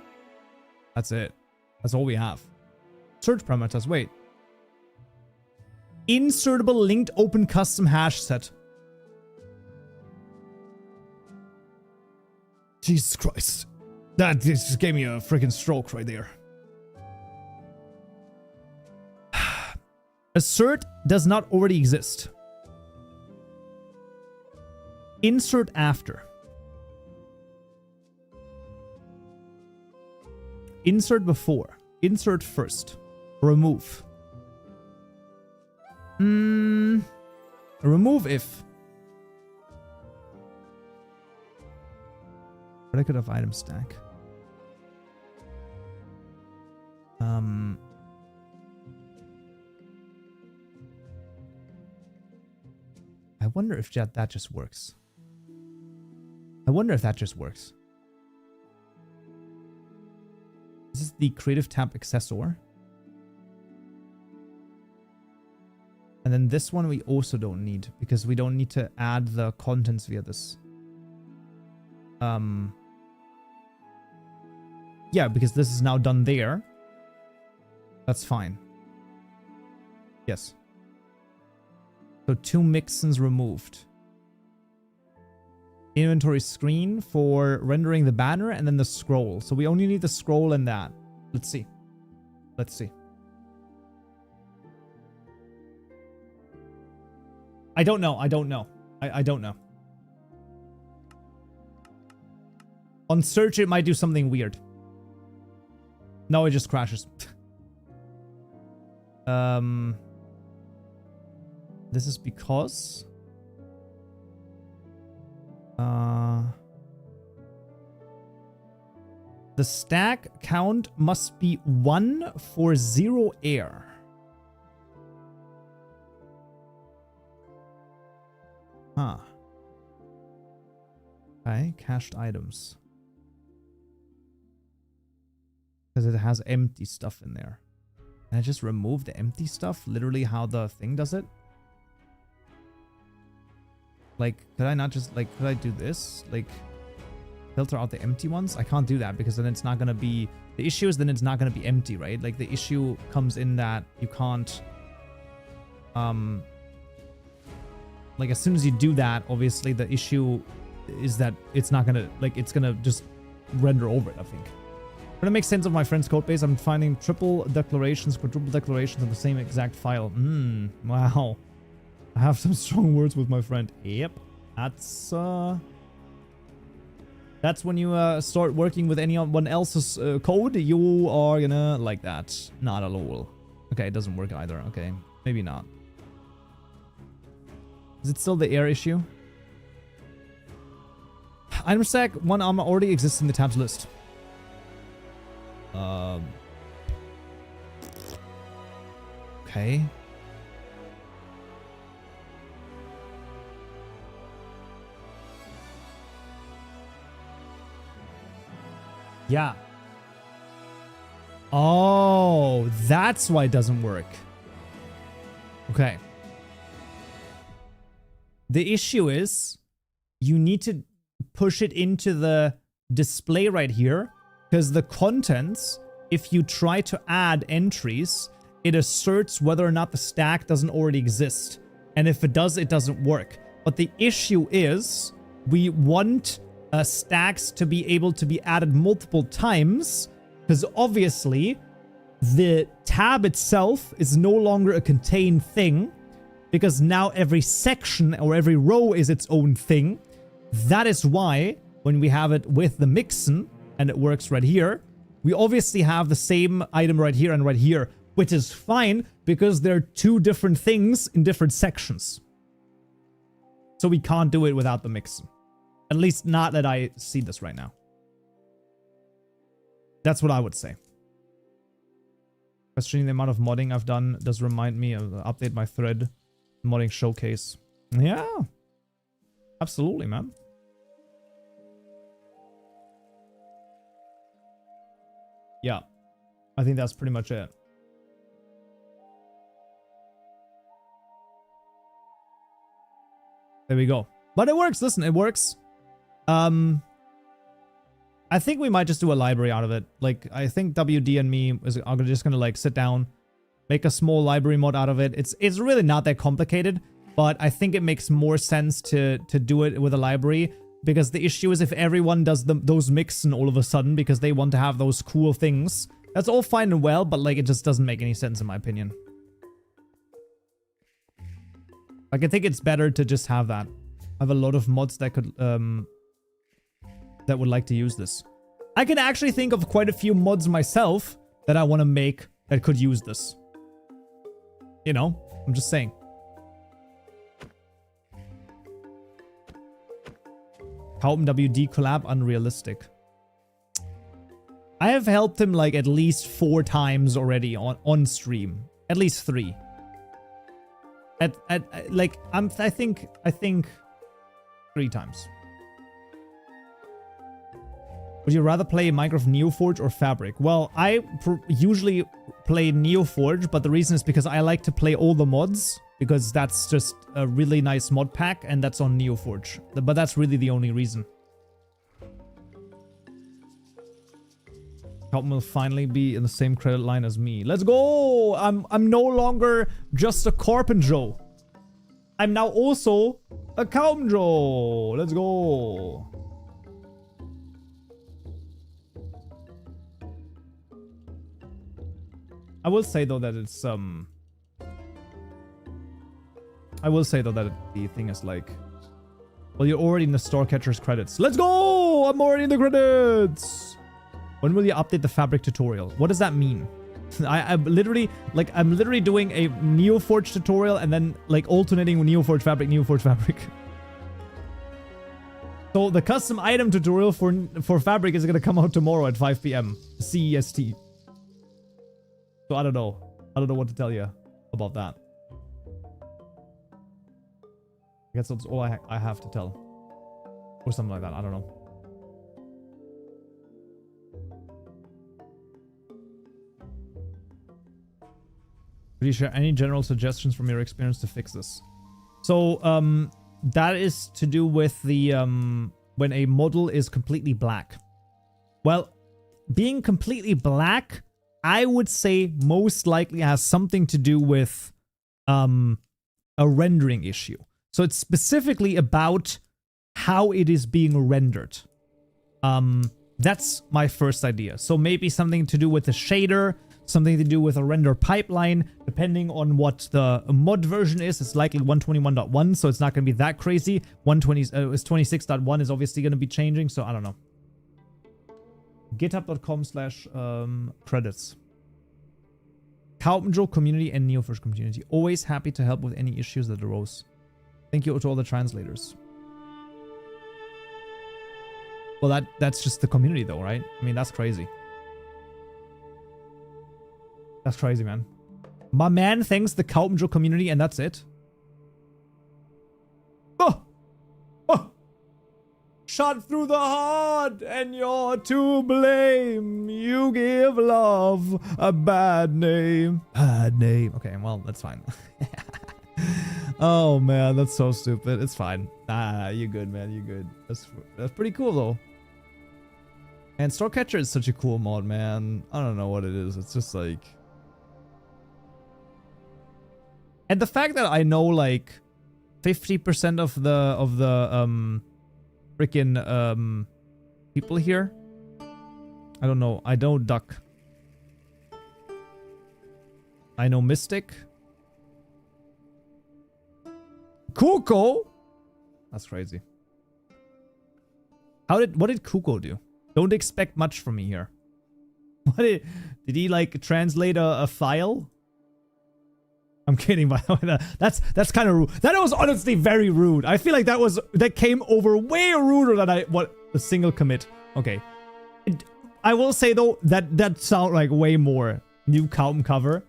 That's it. That's all we have. Search parameters. Wait. Insertable linked open custom hash set. Jesus Christ. That just gave me a freaking stroke right there. Assert does not already exist. Insert after. Insert before. Insert first. Remove. Remove if. Predicate of item stack. I wonder if that just works. I wonder if that just works. This is the creative tab accessor. And then this one we also don't need because we don't need to add the contents via this. Yeah, because this is now done there. That's fine. Yes. So 2 mixins removed. Inventory screen for rendering the banner and then the scroll. So we only need the scroll and that. Let's see. Let's see. I don't know. I don't know. I don't know. On search, it might do something weird. No, it just crashes. This is because... the stack count must be 1 for 0 air. Huh. Okay, cached items. Because it has empty stuff in there. Can I just remove the empty stuff? Literally how the thing does it? Like, could I not just, like, could I do this? Like, filter out the empty ones? I can't do that because then it's not going to be... The issue is then it's not going to be empty, right? Like, the issue comes in that you can't... Like, as soon as you do that, obviously, the issue is that it's not going to... Like, it's going to just render over it, I think. But it makes sense of my friend's code base. I'm finding triple declarations, quadruple declarations in the same exact file. Wow. I have some strong words with my friend. Yep. That's when you start working with anyone else's code, you are gonna like that. Not at all. Okay, it doesn't work either. Okay, maybe not. Is it still the air issue? Item stack 1 armor already exists in the tabs list. Okay. Yeah. Oh, that's why it doesn't work. Okay. The issue is you need to push it into the display right here because the contents, if you try to add entries, it asserts whether or not the stack doesn't already exist. And if it does, it doesn't work. But the issue is we want stacks to be able to be added multiple times because obviously the tab itself is no longer a contained thing because now every section or every row is its own thing. That is why when we have it with the mixin, and it works right here. We obviously have the same item right here and right here, which is fine because they're two different things in different sections. So we can't do it without the mix. At least not that I see this right now. That's what I would say. Questioning the amount of modding I've done does remind me of update my thread modding showcase. Yeah. Absolutely, man. Yeah. I think that's pretty much it. There we go. But it works. Listen, it works. I think we might just do a library out of it. Like, I think WD and me are just gonna like sit down, make a small library mod out of it. It's really not that complicated, but I think it makes more sense to do it with a library, because the issue is if everyone does those mix and all of a sudden because they want to have those cool things, that's all fine and well, but like it just doesn't make any sense in my opinion. Like, I think it's better to just have that. I have a lot of mods that could that would like to use this. I can actually think of quite a few mods myself that I want to make that could use this. You know, I'm just saying. Kaupenjoe WD collab unrealistic. I have helped him like at least 4 times already on stream. At least 3. I think 3 times. Would you rather play Minecraft NeoForge or Fabric? Well, I usually play NeoForge, but the reason is because I like to play all the mods, because that's just a really nice mod pack, and that's on NeoForge. But that's really the only reason. Kaupenjoe will finally be in the same credit line as me. Let's go! I'm no longer just a Kaupenjoe. I'm now also a Kaupenjoe. Let's go. I will say though that it's I will say though that the thing is like, well, you're already in the store catcher's credits. Let's go! I'm already in the credits. When will you update the Fabric tutorial? What does that mean? I'm literally doing a NeoForge tutorial and then like alternating with NeoForge Fabric, NeoForge Fabric. So the custom item tutorial for Fabric is gonna come out tomorrow at 5 PM CEST. So I don't know what to tell you about that. I guess that's all I have to tell, or something like that. I don't know. Could you share any general suggestions from your experience to fix this? So that is to do with the when a model is completely black. Well, being completely black, I would say most likely has something to do with a rendering issue. So it's specifically about how it is being rendered. That's my first idea. So maybe something to do with the shader, something to do with a render pipeline, depending on what the mod version is. It's likely 121.1, so it's not going to be that crazy. 26.1 is obviously going to be changing, so I don't know. github.com/credits. Kaupenjoe community and NeoForge community. Always happy to help with any issues that arose. Thank you to all the translators. Well, that's just the community though, right? I mean, that's crazy. That's crazy, man. My man thanks the Kaupenjoe community and that's it. Oh! Oh! Shot through the heart and you're to blame. You give love a bad name. Bad name. Okay, well, that's fine. Oh man, that's so stupid. It's fine. Ah, you good, man. You good. That's pretty cool though. And Storecatcher is such a cool mod, man. I don't know what it is. It's just like, and the fact that I know like 50% of the freaking people here. I don't know. I know Duck. I know Mystic. Kuko? That's crazy. What did Kuko do? Don't expect much from me here. What did he like translate a file? I'm kidding, by the way. That's kind of rude. That was honestly very rude. I feel like that came over way ruder than a single commit. Okay. I will say though that sound like way more new Kaupen cover.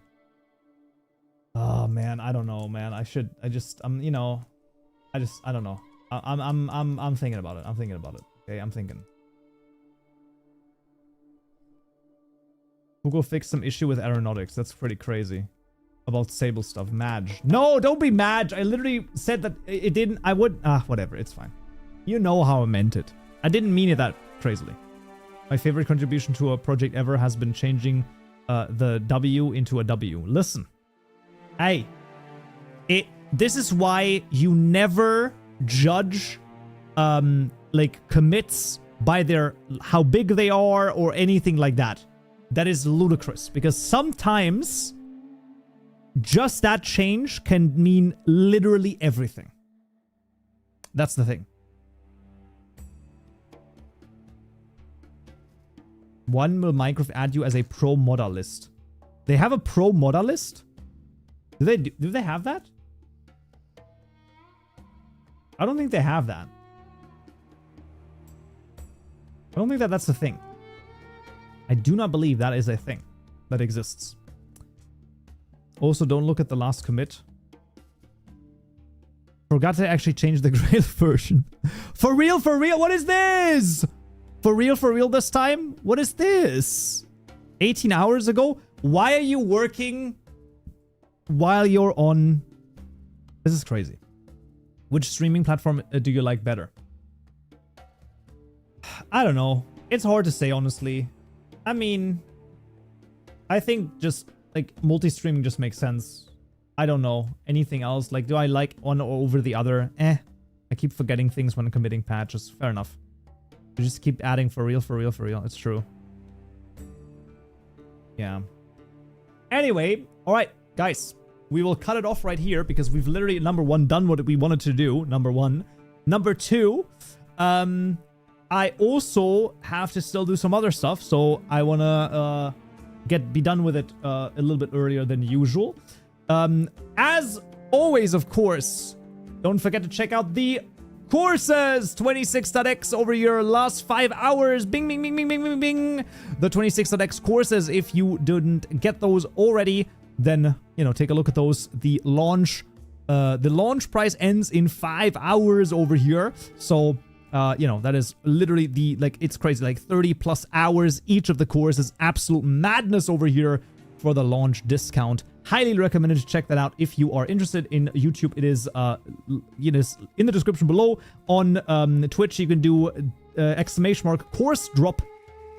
Oh man, I don't know, man. I don't know. I'm thinking about it. Okay, I'm thinking. Google fixed some issue with aeronautics. That's pretty crazy. About Sable stuff. Madge. No, don't be Madge. I literally said that it didn't. I would. Whatever. It's fine. You know how I meant it. I didn't mean it that crazily. My favorite contribution to a project ever has been changing the W into a W. Listen. Hey. This is why you never judge like commits by how big they are or anything like that. That is ludicrous because sometimes just that change can mean literally everything. That's the thing. When will Minecraft add you as a pro modder list? They have a pro modder list? Do they have that? I don't think they have that. I don't think that's the thing. I do not believe that is a thing that exists. Also, don't look at the last commit. Forgot to actually change the Grail version. For real? What is this? For real this time? What is this? 18 hours ago? Why are you working while you're on... This is crazy. Which streaming platform do you like better? I don't know. It's hard to say, honestly. I mean, I think just like multi-streaming just makes sense. I don't know. Anything else? Like, do I like one over the other? I keep forgetting things when committing patches. Fair enough. You just keep adding for real. It's true. Yeah. Anyway, all right, guys. We will cut it off right here because we've literally, number one, done what we wanted to do. Number one. Number two, I also have to still do some other stuff, so I want to be done with it a little bit earlier than usual. As always, of course, don't forget to check out the courses. 26.x over your last 5 hours. Bing, bing, bing, bing, bing, bing, bing. The 26.x courses, if you didn't get those already, then, you know, take a look at those. The launch price ends in 5 hours over here. So... you know, that is literally it's crazy, like 30 plus hours each of the courses. Absolute madness over here for the launch discount. Highly recommended to check that out if you are interested in YouTube. It is, in the description below. On Twitch, you can do ! course drop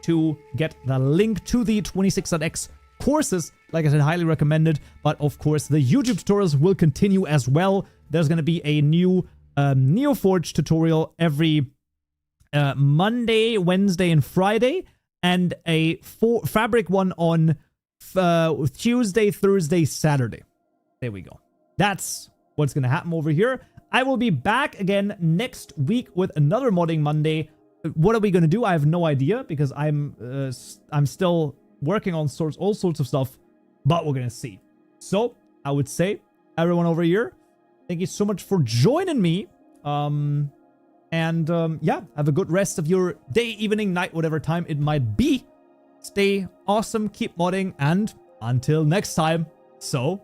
to get the link to the 26.x courses. Like I said, highly recommended. But of course, the YouTube tutorials will continue as well. There's going to be a new NeoForge tutorial every Monday, Wednesday, and Friday, and a fabric one on Tuesday, Thursday, Saturday. There we go. That's what's going to happen over here. I will be back again next week with another Modding Monday. What are we going to do? I have no idea because I'm still working on all sorts of stuff, but we're going to see. So I would say, everyone over here, thank you so much for joining me. Yeah, have a good rest of your day, evening, night, whatever time it might be. Stay awesome, keep modding, and until next time, so